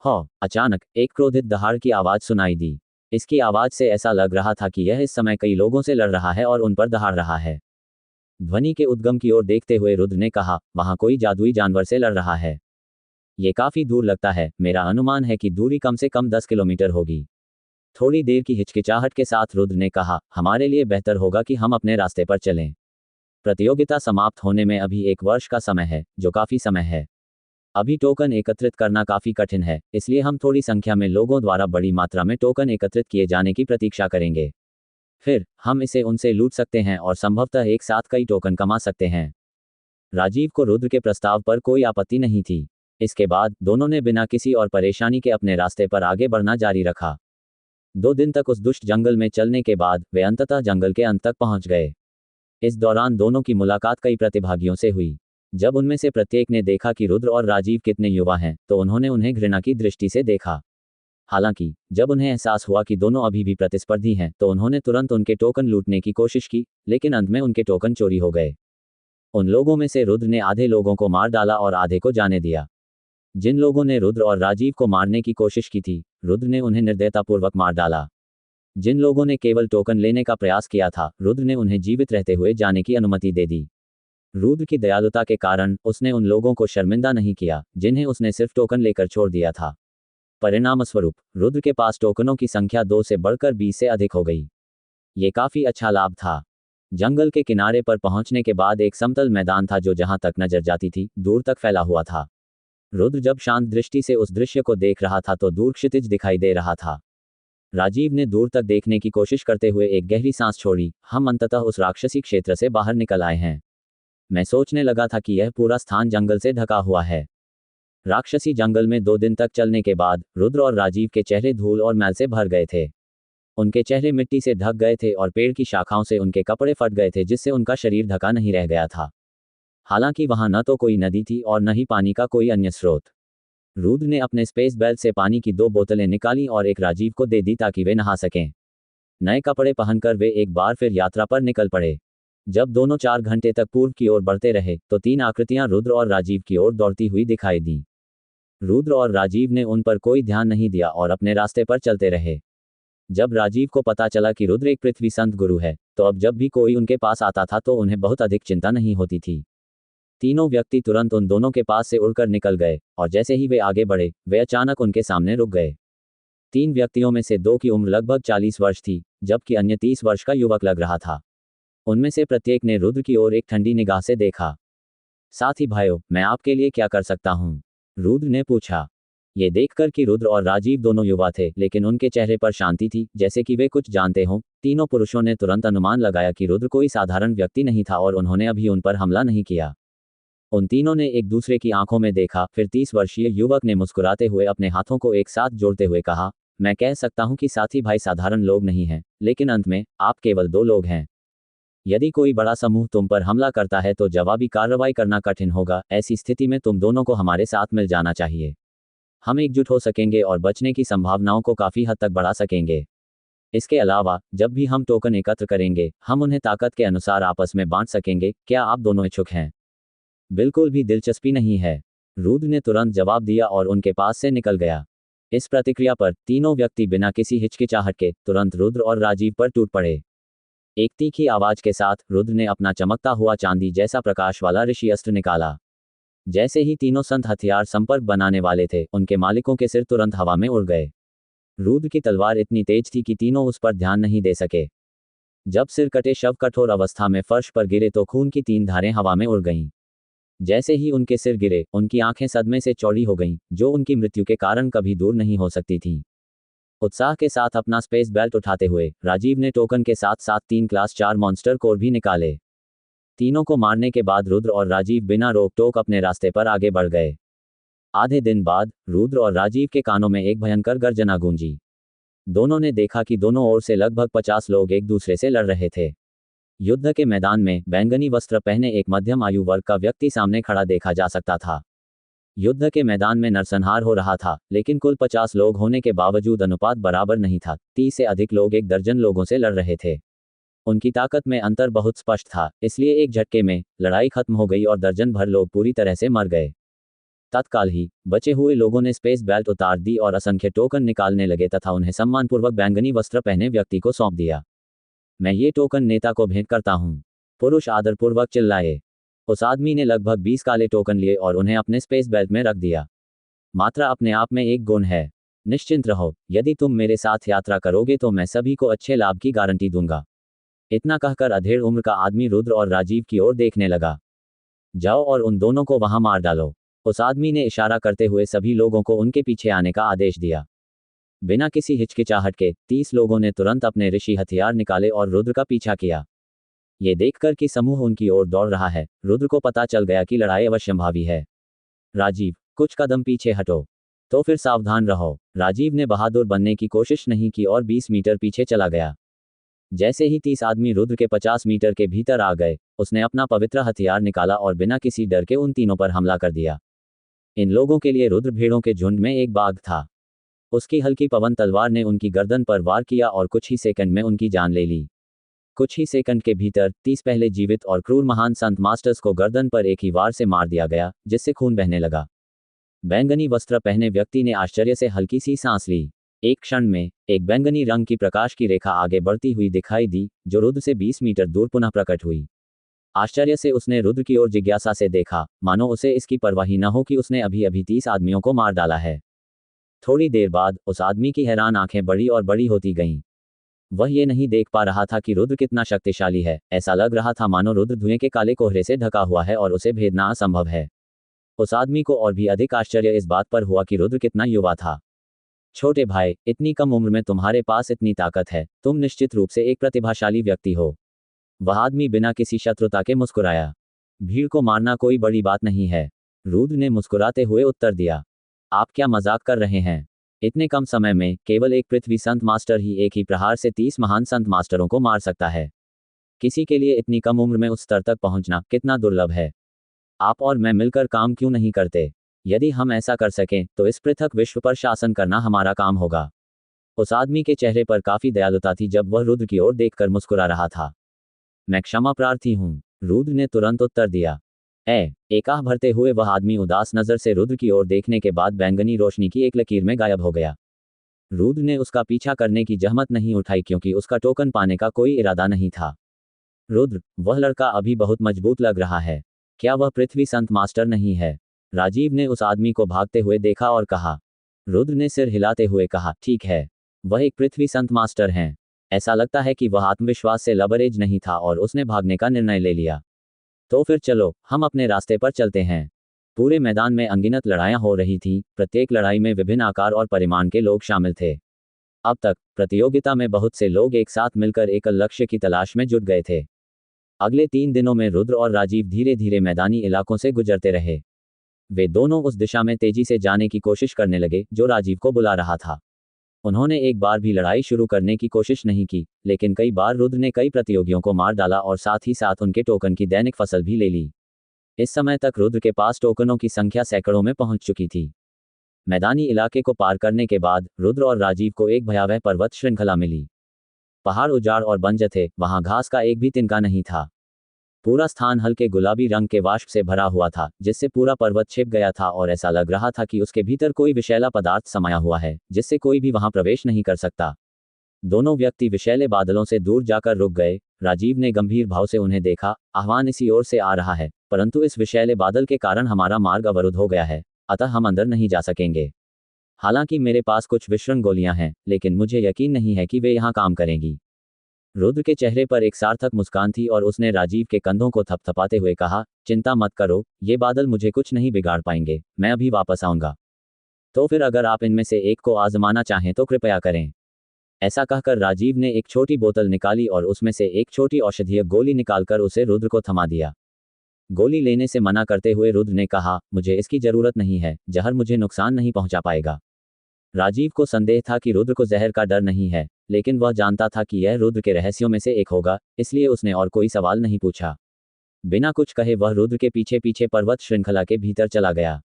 अचानक एक क्रोधित दहाड़ की आवाज सुनाई दी। इसकी आवाज से ऐसा लग रहा था कि यह इस समय कई लोगों से लड़ रहा है और उन पर दहाड़ रहा है। ध्वनि के उद्गम की ओर देखते हुए रुद्र ने कहा, वहां कोई जादुई जानवर से लड़ रहा है। ये काफी दूर लगता है, मेरा अनुमान है कि दूरी कम से कम 10 किलोमीटर होगी। थोड़ी देर की हिचकिचाहट के साथ रुद्र ने कहा, हमारे लिए बेहतर होगा कि हम अपने रास्ते पर चलें। प्रतियोगिता समाप्त होने में अभी 1 वर्ष का समय है, जो काफी समय है। अभी टोकन एकत्रित करना काफी कठिन है, इसलिए हम थोड़ी संख्या में लोगों द्वारा बड़ी मात्रा में टोकन एकत्रित किए जाने की प्रतीक्षा करेंगे। फिर हम इसे उनसे लूट सकते हैं और संभवतः एक साथ कई टोकन कमा सकते हैं। राजीव को रुद्र के प्रस्ताव पर कोई आपत्ति नहीं थी। इसके बाद दोनों ने बिना किसी और परेशानी के अपने रास्ते पर आगे बढ़ना जारी रखा। 2 दिन तक उस दुष्ट जंगल में चलने के बाद वे अंततः जंगल के अंत तक पहुंच गए। इस दौरान दोनों की मुलाकात कई प्रतिभागियों से हुई। जब उनमें से प्रत्येक ने देखा कि रुद्र और राजीव कितने युवा हैं, तो उन्होंने उन्हें घृणा की दृष्टि से देखा। हालांकि जब उन्हें एहसास हुआ कि दोनों अभी भी प्रतिस्पर्धी हैं, तो उन्होंने तुरंत उनके टोकन लूटने की कोशिश की, लेकिन अंत में उनके टोकन चोरी हो गए। उन लोगों में से रुद्र ने आधे लोगों को मार डाला और आधे को जाने दिया। जिन लोगों ने रुद्र और राजीव को मारने की कोशिश की थी, रुद्र ने उन्हें निर्दयतापूर्वक मार डाला। जिन लोगों ने केवल टोकन लेने का प्रयास किया था, रुद्र ने उन्हें जीवित रहते हुए जाने की अनुमति दे दी। रुद्र की दयालुता के कारण उसने उन लोगों को शर्मिंदा नहीं किया, जिन्हें उसने सिर्फ टोकन लेकर छोड़ दिया था। परिणामस्वरूप रुद्र के पास टोकनों की संख्या 2 से बढ़कर 20 से अधिक हो गई। ये काफी अच्छा लाभ था। जंगल के किनारे पर पहुंचने के बाद एक समतल मैदान था जो जहां तक नजर जाती थी, दूर तक फैला हुआ था। रुद्र जब शांत दृष्टि से उस दृश्य को देख रहा था तो दूर क्षितिज दिखाई दे रहा था। राजीव ने दूर तक देखने की कोशिश करते हुए एक गहरी सांस छोड़ी। हम अंततः उस राक्षसी क्षेत्र से बाहर निकल आए हैं। मैं सोचने लगा था कि यह पूरा स्थान जंगल से ढका हुआ है। राक्षसी जंगल में 2 दिन तक चलने के बाद रुद्र और राजीव के चेहरे धूल और मैल से भर गए थे। उनके चेहरे मिट्टी से ढक गए थे और पेड़ की शाखाओं से उनके कपड़े फट गए थे, जिससे उनका शरीर ढका नहीं रह गया था। हालांकि वहां न तो कोई नदी थी और न ही पानी का कोई अन्य स्रोत। रुद्र ने अपने स्पेस बेल्ट से पानी की 2 बोतलें निकाली और एक राजीव को दे दी ताकि वे नहा सकें। नए कपड़े पहनकर वे एक बार फिर यात्रा पर निकल पड़े। जब दोनों 4 घंटे तक पूर्व की ओर बढ़ते रहे, तो 3 आकृतियां रुद्र और राजीव की ओर दौड़ती हुई दिखाई दी। रुद्र और राजीव ने उन पर कोई ध्यान नहीं दिया और अपने रास्ते पर चलते रहे। जब राजीव को पता चला कि रुद्र एक पृथ्वी संत गुरु है, तो अब जब भी कोई उनके पास आता था तो उन्हें बहुत अधिक चिंता नहीं होती थी। तीनों व्यक्ति तुरंत उन दोनों के पास से उड़कर निकल गए और जैसे ही वे आगे बढ़े, वे अचानक उनके सामने रुक गए। 3 व्यक्तियों में से 2 की उम्र लगभग 40 वर्ष थी, जबकि अन्य 30 वर्ष का युवक लग रहा था। उनमें से प्रत्येक ने रुद्र की ओर एक ठंडी निगाह से देखा। साथ ही भाइयों, मैं आपके लिए क्या कर सकता हूं? रुद्र ने पूछा। ये देखकर कि रुद्र और राजीव दोनों युवा थे, लेकिन उनके चेहरे पर शांति थी, जैसे कि वे कुछ जानते हों, तीनों पुरुषों ने तुरंत अनुमान लगाया कि रुद्र कोई साधारण व्यक्ति नहीं था और उन्होंने अभी उन पर हमला नहीं किया। उन तीनों ने एक दूसरे की आंखों में देखा। फिर 30 वर्षीय युवक ने मुस्कुराते हुए अपने हाथों को एक साथ जोड़ते हुए कहा, मैं कह सकता हूं कि साथी भाई साधारण लोग नहीं हैं, लेकिन अंत में आप केवल 2 लोग हैं। यदि कोई बड़ा समूह तुम पर हमला करता है तो जवाबी कार्रवाई करना कठिन होगा। ऐसी स्थिति में तुम दोनों को हमारे साथ मिल जाना चाहिए। हम एकजुट हो सकेंगे और बचने की संभावनाओं को काफी हद तक बढ़ा सकेंगे। इसके अलावा जब भी हम टोकन एकत्र करेंगे हम उन्हें ताकत के अनुसार आपस में बांट सकेंगे। क्या आप दोनों इच्छुक हैं? बिल्कुल भी दिलचस्पी नहीं है, रुद्र ने तुरंत जवाब दिया और उनके पास से निकल गया। इस प्रतिक्रिया पर तीनों व्यक्ति बिना किसी हिचकिचाहट के तुरंत रुद्र और राजीव पर टूट पड़े। एक तीखी आवाज के साथ रुद्र ने अपना चमकता हुआ चांदी जैसा प्रकाश वाला ऋषि अस्त्र निकाला। जैसे ही तीनों संत हथियार संपर्क बनाने वाले थे उनके मालिकों के सिर तुरंत हवा में उड़ गए। रुद्र की तलवार इतनी तेज थी कि तीनों उस पर ध्यान नहीं दे सके। जब सिर कटे शव कठोर अवस्था में फर्श पर गिरे तो खून की 3 धारें हवा में उड़ गईं। जैसे ही उनके सिर गिरे उनकी आंखें सदमे से चौड़ी हो गईं, जो उनकी मृत्यु के कारण कभी दूर नहीं हो सकती थीं। उत्साह के साथ अपना स्पेस बेल्ट उठाते हुए राजीव ने टोकन के साथ साथ 3 क्लास 4 मॉन्स्टर कोर भी निकाले। तीनों को मारने के बाद रुद्र और राजीव बिना रोक टोक अपने रास्ते पर आगे बढ़ गए। आधे दिन बाद रुद्र और राजीव के कानों में एक भयंकर गर्जना गूंजी। दोनों ने देखा कि दोनों ओर से लगभग 50 लोग एक दूसरे से लड़ रहे थे। युद्ध के मैदान में बैंगनी वस्त्र पहने एक मध्यम आयु वर्ग का व्यक्ति सामने खड़ा देखा जा सकता था। युद्ध के मैदान में नरसंहार हो रहा था, लेकिन कुल 50 लोग होने के बावजूद अनुपात बराबर नहीं था। 30 से अधिक लोग एक दर्जन लोगों से लड़ रहे थे। उनकी ताकत में अंतर बहुत स्पष्ट था, इसलिए एक झटके में लड़ाई खत्म हो गई और दर्जन भर लोग पूरी तरह से मर गए। तत्काल ही बचे हुए लोगों ने स्पेस बेल्ट उतार दी और असंख्य टोकन निकालने लगे तथा उन्हें सम्मानपूर्वक बैंगनी वस्त्र पहने व्यक्ति को सौंप दिया। मैं ये टोकन नेता को भेंट करता हूँ, पुरुष आदरपूर्वक चिल्लाए। उस आदमी ने लगभग 20 काले टोकन लिए और उन्हें अपने स्पेस बेल्ट में रख दिया। मात्रा अपने आप में एक गुण है। निश्चिंत रहो, यदि तुम मेरे साथ यात्रा करोगे तो मैं सभी को अच्छे लाभ की गारंटी दूंगा। इतना कहकर अधेड़ उम्र का आदमी रुद्र और राजीव की ओर देखने लगा। जाओ और उन दोनों को वहां मार डालो, उस आदमी ने इशारा करते हुए सभी लोगों को उनके पीछे आने का आदेश दिया। बिना किसी हिचकिचाहट के 30 लोगों ने तुरंत अपने ऋषि हथियार निकाले और रुद्र का पीछा किया। ये देखकर कि समूह उनकी ओर दौड़ रहा है, रुद्र को पता चल गया कि लड़ाई अवश्यंभावी है। राजीव, कुछ कदम पीछे हटो। तो फिर सावधान रहो। राजीव ने बहादुर बनने की कोशिश नहीं की और 20 मीटर पीछे चला गया। जैसे ही 30 आदमी रुद्र के 50 मीटर के भीतर आ गए, उसने अपना पवित्र हथियार निकाला और बिना किसी डर के उन तीनों पर हमला कर दिया। इन लोगों के लिए रुद्र भेड़ों के झुंड में एक बाघ था। उसकी हल्की पवन तलवार ने उनकी गर्दन पर वार किया और कुछ ही सेकंड में उनकी जान ले ली। कुछ ही सेकंड के भीतर 30 पहले जीवित और क्रूर महान संत मास्टर्स को गर्दन पर एक ही वार से मार दिया गया, जिससे खून बहने लगा। बैंगनी वस्त्र पहने व्यक्ति ने आश्चर्य से हल्की सी सांस ली। एक क्षण में एक बैंगनी रंग की प्रकाश की रेखा आगे बढ़ती हुई दिखाई दी, जो रुद्र से 20 मीटर दूर पुनः प्रकट हुई। आश्चर्य से उसने रुद्र की ओर जिज्ञासा से देखा, मानो उसे इसकी परवाह ही न हो कि उसने अभी अभी 30 आदमियों को मार डाला है। थोड़ी देर बाद उस आदमी की हैरान आंखें बड़ी और बड़ी होती गईं। वह ये नहीं देख पा रहा था कि रुद्र कितना शक्तिशाली है। ऐसा लग रहा था मानो रुद्र धुएं के काले कोहरे से ढका हुआ है और उसे भेदना असंभव है। उस आदमी को और भी अधिक आश्चर्य इस बात पर हुआ कि रुद्र कितना युवा था। छोटे भाई, इतनी कम उम्र में तुम्हारे पास इतनी ताकत है, तुम निश्चित रूप से एक प्रतिभाशाली व्यक्ति हो। वह आदमी बिना किसी शत्रुता के मुस्कुराया। भीड़ को मारना कोई बड़ी बात नहीं है, रुद्र ने मुस्कुराते हुए उत्तर दिया। आप क्या मजाक कर रहे हैं? इतने कम समय में केवल एक पृथ्वी संत मास्टर ही एक ही प्रहार से 30 महान संत मास्टरों को मार सकता है। किसी के लिए इतनी कम उम्र में उस स्तर तक पहुंचना कितना दुर्लभ है। आप और मैं मिलकर काम क्यों नहीं करते? यदि हम ऐसा कर सकें तो इस पृथक विश्व पर शासन करना हमारा काम होगा। उस आदमी के चेहरे पर काफी दयालुता थी जब वह रुद्र की ओर देखकर मुस्कुरा रहा था। मैं क्षमा प्रार्थी हूँ, रुद्र ने तुरंत उत्तर दिया। एक आह भरते हुए वह आदमी उदास नजर से रुद्र की ओर देखने के बाद बैंगनी रोशनी की एक लकीर में गायब हो गया। रुद्र ने उसका पीछा करने की जहमत नहीं उठाई क्योंकि उसका टोकन पाने का कोई इरादा नहीं था। रुद्र, वह लड़का अभी बहुत मजबूत लग रहा है। क्या वह पृथ्वी संत मास्टर नहीं है? राजीव ने उस आदमी को भागते हुए देखा और कहा। रुद्र ने सिर हिलाते हुए कहा, ठीक है, वह एक पृथ्वी संत मास्टर हैं। ऐसा लगता है कि वह आत्मविश्वास से लबरेज नहीं था और उसने भागने का निर्णय ले लिया। तो फिर चलो, हम अपने रास्ते पर चलते हैं। पूरे मैदान में अनगिनत लड़ाइयां हो रही थीं, प्रत्येक लड़ाई में विभिन्न आकार और परिमाण के लोग शामिल थे। अब तक प्रतियोगिता में बहुत से लोग एक साथ मिलकर एकल लक्ष्य की तलाश में जुट गए थे। अगले 3 दिनों में रुद्र और राजीव धीरे धीरे मैदानी इलाकों से गुजरते रहे। वे दोनों उस दिशा में तेजी से जाने की कोशिश करने लगे जो राजीव को बुला रहा था। उन्होंने एक बार भी लड़ाई शुरू करने की कोशिश नहीं की, लेकिन कई बार रुद्र ने कई प्रतियोगियों को मार डाला और साथ ही साथ उनके टोकन की दैनिक फसल भी ले ली। इस समय तक रुद्र के पास टोकनों की संख्या सैकड़ों में पहुंच चुकी थी। मैदानी इलाके को पार करने के बाद रुद्र और राजीव को एक भयावह पर्वत श्रृंखला मिली। पहाड़ उजाड़ और बंजर थे, वहां घास का एक भी तिनका नहीं था। पूरा स्थान हल्के गुलाबी रंग के वाष्प से भरा हुआ था, जिससे पूरा पर्वत छिप गया था और ऐसा लग रहा था कि उसके भीतर कोई विषैला पदार्थ समाया हुआ है, जिससे कोई भी वहां प्रवेश नहीं कर सकता। दोनों व्यक्ति विषैले बादलों से दूर जाकर रुक गए। राजीव ने गंभीर भाव से उन्हें देखा। आह्वान इसी ओर से आ रहा है, परंतु इस विषैले बादल के कारण हमारा मार्ग अवरुद्ध हो गया है, अतः हम अंदर नहीं जा सकेंगे। हालांकि मेरे पास कुछ विषण गोलियां हैं, लेकिन मुझे यकीन नहीं है कि वे यहाँ काम करेंगी। रुद्र के चेहरे पर एक सार्थक मुस्कान थी और उसने राजीव के कंधों को थपथपाते हुए कहा, चिंता मत करो, ये बादल मुझे कुछ नहीं बिगाड़ पाएंगे, मैं अभी वापस आऊंगा। तो फिर अगर आप इनमें से एक को आजमाना चाहें तो कृपया करें। ऐसा कहकर राजीव ने एक छोटी बोतल निकाली और उसमें से एक छोटी औषधीय गोली निकालकर उसे रुद्र को थमा दिया। गोली लेने से मना करते हुए रुद्र ने कहा, मुझे इसकी जरूरत नहीं है, जहर मुझे नुकसान नहीं पहुंचा पाएगा। राजीव को संदेह था कि रुद्र को जहर का डर नहीं है, लेकिन वह जानता था कि यह रुद्र के रहस्यों में से एक होगा, इसलिए उसने और कोई सवाल नहीं पूछा। बिना कुछ कहे वह रुद्र के पीछे पीछे पर्वत श्रृंखला के भीतर चला गया।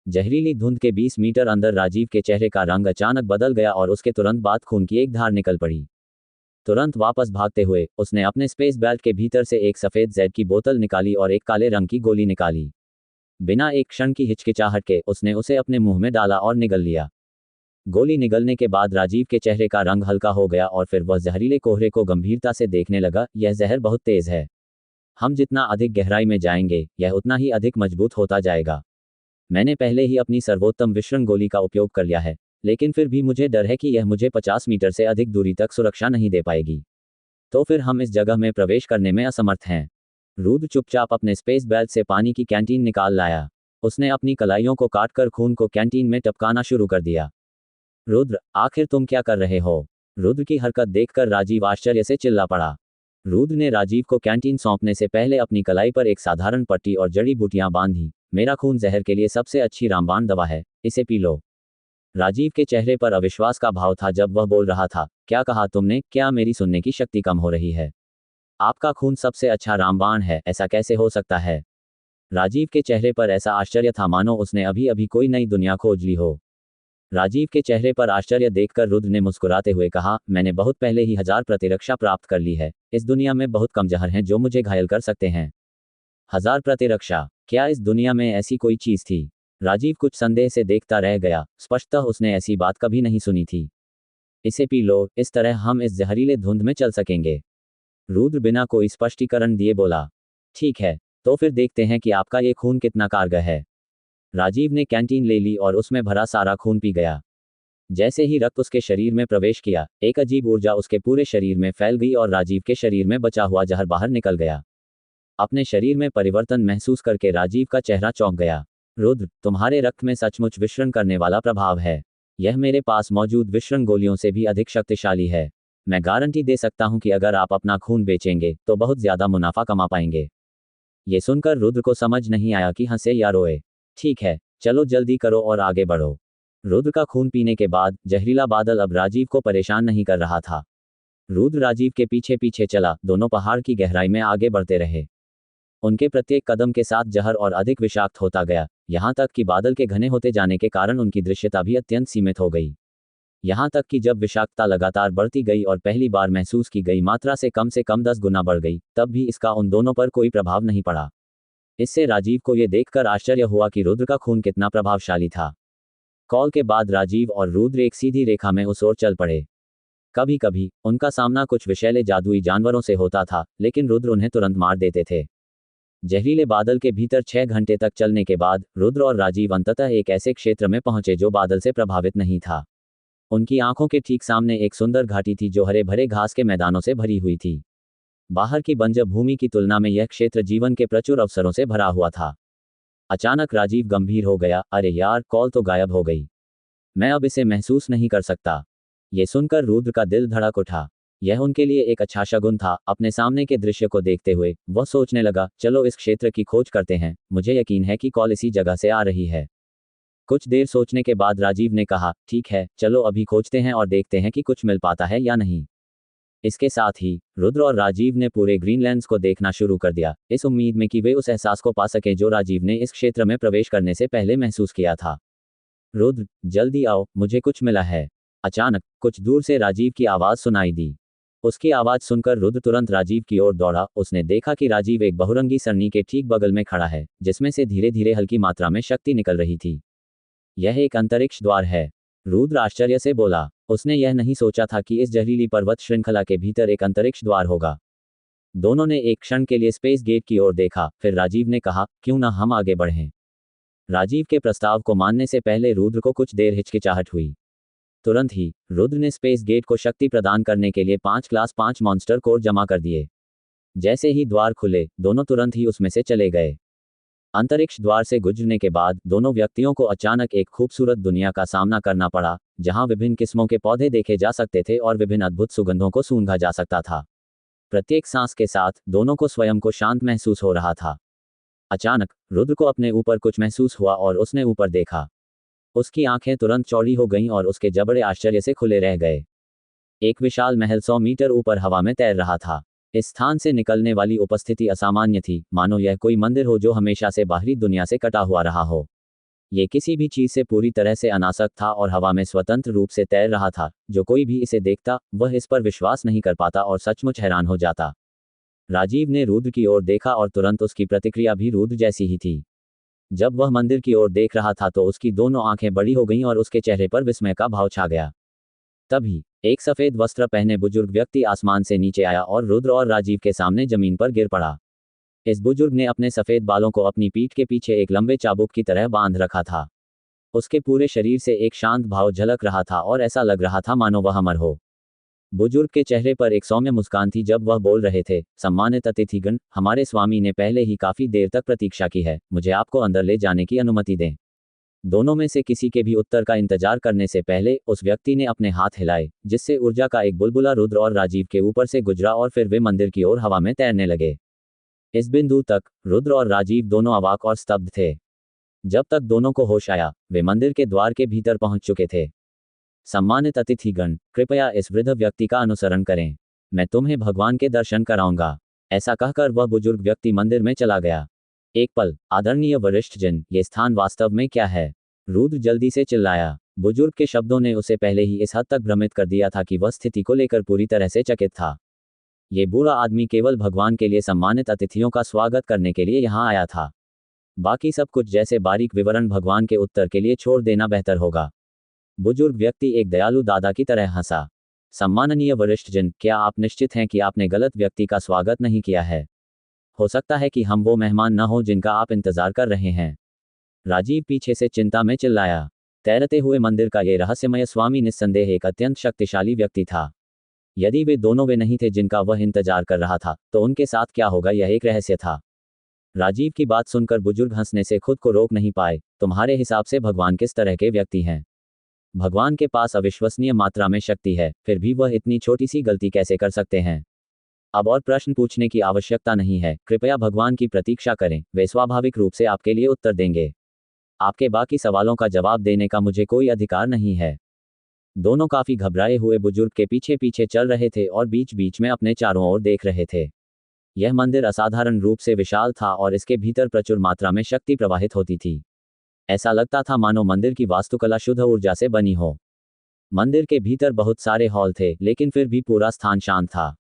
जहरीली धुंध के 20 मीटर अंदर राजीव के चेहरे का रंग अचानक बदल गया और उसके तुरंत बाद खून की एक धार निकल पड़ी। तुरंत वापस भागते हुए उसने अपने स्पेस बेल्ट के भीतर से एक सफेद जेड की बोतल निकाली और एक काले रंग की गोली निकाली। बिना एक क्षण की हिचकिचाहट के उसने उसे अपने मुंह में डाला और निगल लिया। गोली निगलने के बाद राजीव के चेहरे का रंग हल्का हो गया और फिर वह जहरीले कोहरे को गंभीरता से देखने लगा। यह जहर बहुत तेज है। हम जितना अधिक गहराई में जाएंगे, यह उतना ही अधिक मजबूत होता जाएगा। मैंने पहले ही अपनी सर्वोत्तम विषण गोली का उपयोग कर लिया है, लेकिन फिर भी मुझे डर है कि यह मुझे 50 मीटर से अधिक दूरी तक सुरक्षा नहीं दे पाएगी। तो फिर हम इस जगह में प्रवेश करने में असमर्थ हैं। रुद्र चुपचाप अपने स्पेस बेल्ट से पानी की कैंटीन निकाल लाया। उसने अपनी कलाइयों को काटकर खून को कैंटीन में टपकाना शुरू कर दिया। रुद्र, आखिर तुम क्या कर रहे हो? रुद्र की हरकत देखकर राजीव आश्चर्य से चिल्ला पड़ा। रुद्र ने राजीव को कैंटीन सौंपने से पहले अपनी कलाई पर एक साधारण पट्टी और जड़ी बूटियां बांधी। मेरा खून जहर के लिए सबसे अच्छी रामबाण दवा है, इसे पी लो। राजीव के चेहरे पर अविश्वास का भाव था जब वह बोल रहा था। क्या कहा तुमने? क्या मेरी सुनने की शक्ति कम हो रही है? आपका खून सबसे अच्छा रामबाण है, ऐसा कैसे हो सकता है? राजीव के चेहरे पर ऐसा आश्चर्य था मानो उसने अभी अभी कोई नई दुनिया खोज ली हो। राजीव के चेहरे पर आश्चर्य देखकर रुद्र ने मुस्कुराते हुए कहा, मैंने बहुत पहले ही 1000 प्रतिरक्षा प्राप्त कर ली है। इस दुनिया में बहुत कम जहर हैं जो मुझे घायल कर सकते हैं। 1000 प्रतिरक्षा? क्या इस दुनिया में ऐसी कोई चीज थी? राजीव कुछ संदेह से देखता रह गया। स्पष्टतः उसने ऐसी बात कभी नहीं सुनी थी। इसे पी लो, इस तरह हम इस जहरीले धुंध में चल सकेंगे। रुद्र बिना कोई स्पष्टीकरण दिए बोला। ठीक है, तो फिर देखते हैं कि आपका ये खून कितना कारगर है। राजीव ने कैंटीन ले ली और उसमें भरा सारा खून पी गया। जैसे ही रक्त उसके शरीर में प्रवेश किया, एक अजीब ऊर्जा उसके पूरे शरीर में फैल गई और राजीव के शरीर में बचा हुआ जहर बाहर निकल गया। अपने शरीर में परिवर्तन महसूस करके राजीव का चेहरा चौंक गया। रुद्र, तुम्हारे रक्त में सचमुच विषण करने वाला प्रभाव है। यह मेरे पास मौजूद विषण गोलियों से भी अधिक शक्तिशाली है। मैं गारंटी दे सकता हूं कि अगर आप अपना खून बेचेंगे तो बहुत ज्यादा मुनाफा कमा पाएंगे। ये सुनकर रुद्र को समझ नहीं आया कि हंसे या रोए। ठीक है, चलो जल्दी करो और आगे बढ़ो। रुद्र का खून पीने के बाद जहरीला बादल अब राजीव को परेशान नहीं कर रहा था। रुद्र राजीव के पीछे पीछे चला। दोनों पहाड़ की गहराई में आगे बढ़ते रहे। उनके प्रत्येक कदम के साथ जहर और अधिक विषाक्त होता गया, यहाँ तक कि बादल के घने होते जाने के कारण उनकी दृश्यता भी अत्यंत सीमित हो गई। यहाँ तक कि जब विषाक्तता लगातार बढ़ती गई और पहली बार महसूस की गई मात्रा से कम 10 गुना बढ़ गई, तब भी इसका उन दोनों पर कोई प्रभाव नहीं पड़ा। इससे राजीव को यह देखकर आश्चर्य हुआ कि रुद्र का खून कितना प्रभावशाली था। कॉल के बाद राजीव और रुद्र एक सीधी रेखा में उस ओर चल पड़े। कभी कभी उनका सामना कुछ विषैले जादुई जानवरों से होता था, लेकिन रुद्र उन्हें तुरंत मार देते थे। जहरीले बादल के भीतर 6 घंटे तक चलने के बाद रुद्र और राजीव अंततः एक ऐसे क्षेत्र में पहुंचे जो बादल से प्रभावित नहीं था। उनकी आंखों के ठीक सामने एक सुंदर घाटी थी जो हरे भरे घास के मैदानों से भरी हुई थी। बाहर की बंजर भूमि की तुलना में यह क्षेत्र जीवन के प्रचुर अवसरों से भरा हुआ था। अचानक राजीव गंभीर हो गया। अरे यार, कॉल तो गायब हो गई। मैं अब इसे महसूस नहीं कर सकता। ये सुनकर रुद्र का दिल धड़क उठा। यह उनके लिए एक अच्छा शगुन था। अपने सामने के दृश्य को देखते हुए वह सोचने लगा, चलो इस क्षेत्र की खोज करते हैं। मुझे यकीन है कि कॉल इसी जगह से आ रही है। कुछ देर सोचने के बाद राजीव ने कहा, ठीक है, चलो अभी खोजते हैं और देखते हैं कि कुछ मिल पाता है या नहीं। इसके साथ ही रुद्र और राजीव ने पूरे ग्रीनलैंड्स को देखना शुरू कर दिया, इस उम्मीद में कि वे उस एहसास को पा सकें जो राजीव ने इस क्षेत्र में प्रवेश करने से पहले महसूस किया था। रुद्र, जल्दी आओ, मुझे कुछ मिला है। अचानक कुछ दूर से राजीव की आवाज सुनाई दी। उसकी आवाज सुनकर रुद्र तुरंत राजीव की ओर दौड़ा। उसने देखा कि राजीव एक बहुरंगी सरनी के ठीक बगल में खड़ा है, जिसमें से धीरे धीरे हल्की मात्रा में शक्ति निकल रही थी। यह एक अंतरिक्ष द्वार है, रुद्र आश्चर्य से बोला। उसने यह नहीं सोचा था कि इस जहरीली पर्वत श्रृंखला के भीतर एक अंतरिक्ष द्वार होगा। दोनों ने एक क्षण के लिए स्पेस गेट की ओर देखा, फिर राजीव ने कहा, क्यों न हम आगे बढ़ें। राजीव के प्रस्ताव को मानने से पहले रुद्र को कुछ देर हिचकिचाहट हुई। तुरंत ही रुद्र ने स्पेस गेट को शक्ति प्रदान करने के लिए 5 क्लास 5 मॉन्स्टर कोर जमा कर दिए। जैसे ही द्वार खुले, दोनों तुरंत ही उसमें से चले गए। अंतरिक्ष द्वार से गुजरने के बाद दोनों व्यक्तियों को अचानक एक खूबसूरत दुनिया का सामना करना पड़ा, जहां विभिन्न किस्मों के पौधे देखे जा सकते थे और विभिन्न अद्भुत सुगंधों को सूंघा जा सकता था। प्रत्येक सांस के साथ दोनों को स्वयं को शांत महसूस हो रहा था। अचानक रुद्र को अपने ऊपर कुछ महसूस हुआ और उसने ऊपर देखा। उसकी आंखें तुरंत चौड़ी हो गईं और उसके जबड़े आश्चर्य से खुले रह गए। एक विशाल महल 100 मीटर ऊपर हवा में तैर रहा था। इस स्थान से निकलने वाली उपस्थिति असामान्य थी, मानो यह कोई मंदिर हो जो हमेशा से बाहरी दुनिया से कटा हुआ रहा हो। ये किसी भी चीज से पूरी तरह से अनासक्त था और हवा में स्वतंत्र रूप से तैर रहा था। जो कोई भी इसे देखता, वह इस पर विश्वास नहीं कर पाता और सचमुच हैरान हो जाता। राजीव ने रुद्र की ओर देखा और तुरंत उसकी प्रतिक्रिया भी रुद्र जैसी ही थी। जब वह मंदिर की ओर देख रहा था तो उसकी दोनों आंखें बड़ी हो गईं और उसके चेहरे पर विस्मय का भाव छा गया। तभी एक सफेद वस्त्र पहने बुजुर्ग व्यक्ति आसमान से नीचे आया और रुद्र और राजीव के सामने जमीन पर गिर पड़ा। इस बुजुर्ग ने अपने सफेद बालों को अपनी पीठ के पीछे एक लंबे चाबुक की तरह बांध रखा था। उसके पूरे शरीर से एक शांत भाव झलक रहा था और ऐसा लग रहा था मानो वह अमर हो। बुजुर्ग के चेहरे पर एक सौम्य मुस्कान थी जब वह बोल रहे थे, सम्मानित अतिथिगण, हमारे स्वामी ने पहले ही काफी देर तक प्रतीक्षा की है, मुझे आपको अंदर ले जाने की अनुमति दें। दोनों में से किसी के भी उत्तर का इंतजार करने से पहले उस व्यक्ति ने अपने हाथ हिलाए, जिससे ऊर्जा का एक बुलबुला रुद्र और राजीव के ऊपर से गुजरा और फिर वे मंदिर की ओर हवा में तैरने लगे। इस बिंदु तक रुद्र और राजीव दोनों अवाक और स्तब्ध थे। जब तक दोनों को होश आया, वे मंदिर के द्वार के भीतर पहुंच चुके थे। सम्मानित अतिथिगण, कृपया इस वृद्ध व्यक्ति का अनुसरण करें, मैं तुम्हें भगवान के दर्शन कराऊंगा। ऐसा कहकर वह बुजुर्ग व्यक्ति मंदिर में चला गया। एक पल, आदरणीय वरिष्ठ जन, ये स्थान वास्तव में क्या है? रुद्र जल्दी से चिल्लाया। बुजुर्ग के शब्दों ने उसे पहले ही इस हद तक भ्रमित कर दिया था कि वह स्थिति को लेकर पूरी तरह से चकित था। ये बूढ़ा आदमी केवल भगवान के लिए सम्मानित अतिथियों का स्वागत करने के लिए यहाँ आया था। बाकी सब कुछ जैसे बारीक विवरण भगवान के उत्तर के लिए छोड़ देना बेहतर होगा। बुजुर्ग व्यक्ति एक दयालु दादा की तरह हंसा। सम्माननीय वरिष्ठ जन, क्या आप निश्चित हैं कि आपने गलत व्यक्ति का स्वागत नहीं किया है? हो सकता है कि हम वो मेहमान न हो जिनका आप इंतजार कर रहे हैं। राजीव पीछे से चिंता में चिल्लाया। तैरते हुए मंदिर का ये रहस्यमय स्वामी निस्संदेह एक अत्यंत शक्तिशाली व्यक्ति था। यदि वे दोनों वे नहीं थे जिनका वह इंतजार कर रहा था, तो उनके साथ क्या होगा यह एक रहस्य था। राजीव की बात सुनकर बुजुर्ग हंसने से खुद को रोक नहीं पाए। तुम्हारे हिसाब से भगवान किस तरह के व्यक्ति हैं? भगवान के पास अविश्वसनीय मात्रा में शक्ति है, फिर भी वह इतनी छोटी सी गलती कैसे कर सकते हैं? अब और प्रश्न पूछने की आवश्यकता नहीं है, कृपया भगवान की प्रतीक्षा करें, वे स्वाभाविक रूप से आपके लिए उत्तर देंगे। आपके बाकी सवालों का जवाब देने का मुझे कोई अधिकार नहीं है। दोनों काफी घबराए हुए बुजुर्ग के पीछे पीछे चल रहे थे और बीच बीच में अपने चारों ओर देख रहे थे। यह मंदिर असाधारण रूप से विशाल था और इसके भीतर प्रचुर मात्रा में शक्ति प्रवाहित होती थी। ऐसा लगता था मानो मंदिर की वास्तुकला शुद्ध ऊर्जा से बनी हो। मंदिर के भीतर बहुत सारे हॉल थे, लेकिन फिर भी पूरा स्थान शांत था।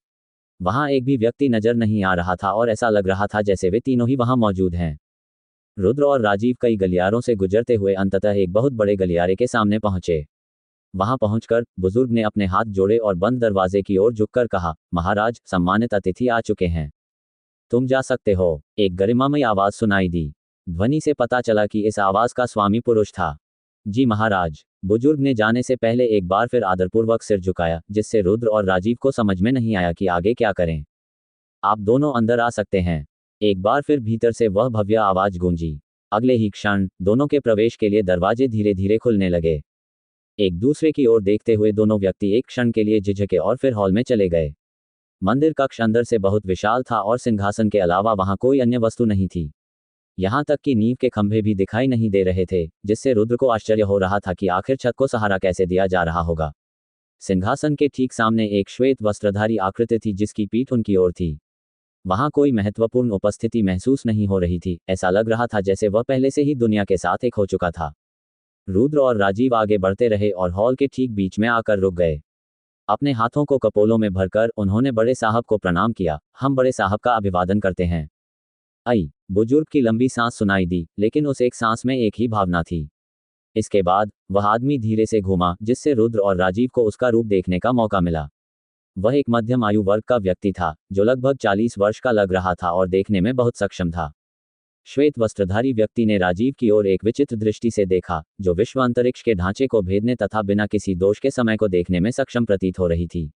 वहां एक भी व्यक्ति नजर नहीं आ रहा था और ऐसा लग रहा था जैसे वे तीनों ही वहां मौजूद हैं। रुद्र और राजीव कई गलियारों से गुजरते हुए अंततः एक बहुत बड़े गलियारे के सामने पहुंचे। वहां पहुंचकर बुजुर्ग ने अपने हाथ जोड़े और बंद दरवाजे की ओर झुककर कहा, महाराज, सम्मानित अतिथि आ चुके हैं, तुम जा सकते हो। एक गरिमामय आवाज सुनाई दी। ध्वनि से पता चला कि इस आवाज का स्वामी पुरुष था। जी महाराज। बुजुर्ग ने जाने से पहले एक बार फिर आदरपूर्वक सिर झुकाया, जिससे रुद्र और राजीव को समझ में नहीं आया कि आगे क्या करें। आप दोनों अंदर आ सकते हैं। एक बार फिर भीतर से वह भव्य आवाज गूंजी। अगले ही क्षण दोनों के प्रवेश के लिए दरवाजे धीरे धीरे खुलने लगे। एक दूसरे की ओर देखते हुए दोनों व्यक्ति एक क्षण के लिए झिझके और फिर हॉल में चले गए। मंदिर कक्ष अंदर से बहुत विशाल था और सिंहासन के अलावा वहां कोई अन्य वस्तु नहीं थी। यहां तक कि नींव के खंभे भी दिखाई नहीं दे रहे थे, जिससे रुद्र को आश्चर्य हो रहा था कि आखिर छत को सहारा कैसे दिया जा रहा होगा। सिंहासन के ठीक सामने एक श्वेत वस्त्रधारी आकृति थी जिसकी पीठ उनकी ओर थी। वहां कोई महत्वपूर्ण उपस्थिति महसूस नहीं हो रही थी। ऐसा लग रहा था जैसे वह पहले से ही दुनिया के साथ एक हो चुका था। रुद्र और राजीव आगे बढ़ते रहे और हॉल के ठीक बीच में आकर रुक गए। अपने हाथों को कपोलों में भरकर उन्होंने बड़े साहब को प्रणाम किया। हम बड़े साहब का अभिवादन करते हैं। आई बुजुर्ग की लंबी सांस सुनाई दी, लेकिन उस एक सांस में एक ही भावना थी। इसके बाद वह आदमी धीरे से घूमा, जिससे रुद्र और राजीव को उसका रूप देखने का मौका मिला। वह एक मध्यम आयु वर्ग का व्यक्ति था, जो लगभग 40 वर्ष का लग रहा था और देखने में बहुत सक्षम था। श्वेत वस्त्रधारी व्यक्ति ने राजीव की ओर एक विचित्र दृष्टि से देखा, जो विश्व अंतरिक्ष के ढांचे को भेदने तथा बिना किसी दोष के समय को देखने में सक्षम प्रतीत हो रही थी।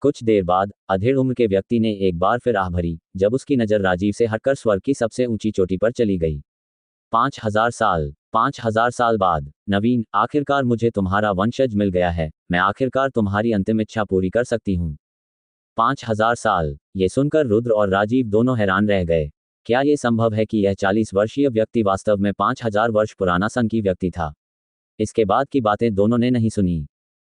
कुछ देर बाद अधेड़ उम्र के व्यक्ति ने एक बार फिर आह भरी, जब उसकी नजर राजीव से हटकर स्वर्ग की सबसे ऊंची चोटी पर चली गई। 5000 साल बाद, नवीन, आखिरकार मुझे तुम्हारा वंशज मिल गया है। मैं आखिरकार तुम्हारी अंतिम इच्छा पूरी कर सकती हूँ। 5000 साल। ये सुनकर रुद्र और राजीव दोनों हैरान रह गए। क्या ये संभव है कि यह 40 वर्षीय व्यक्ति वास्तव में 5000 वर्ष पुराना संकी व्यक्ति था? इसके बाद की बातें दोनों ने नहीं सुनी।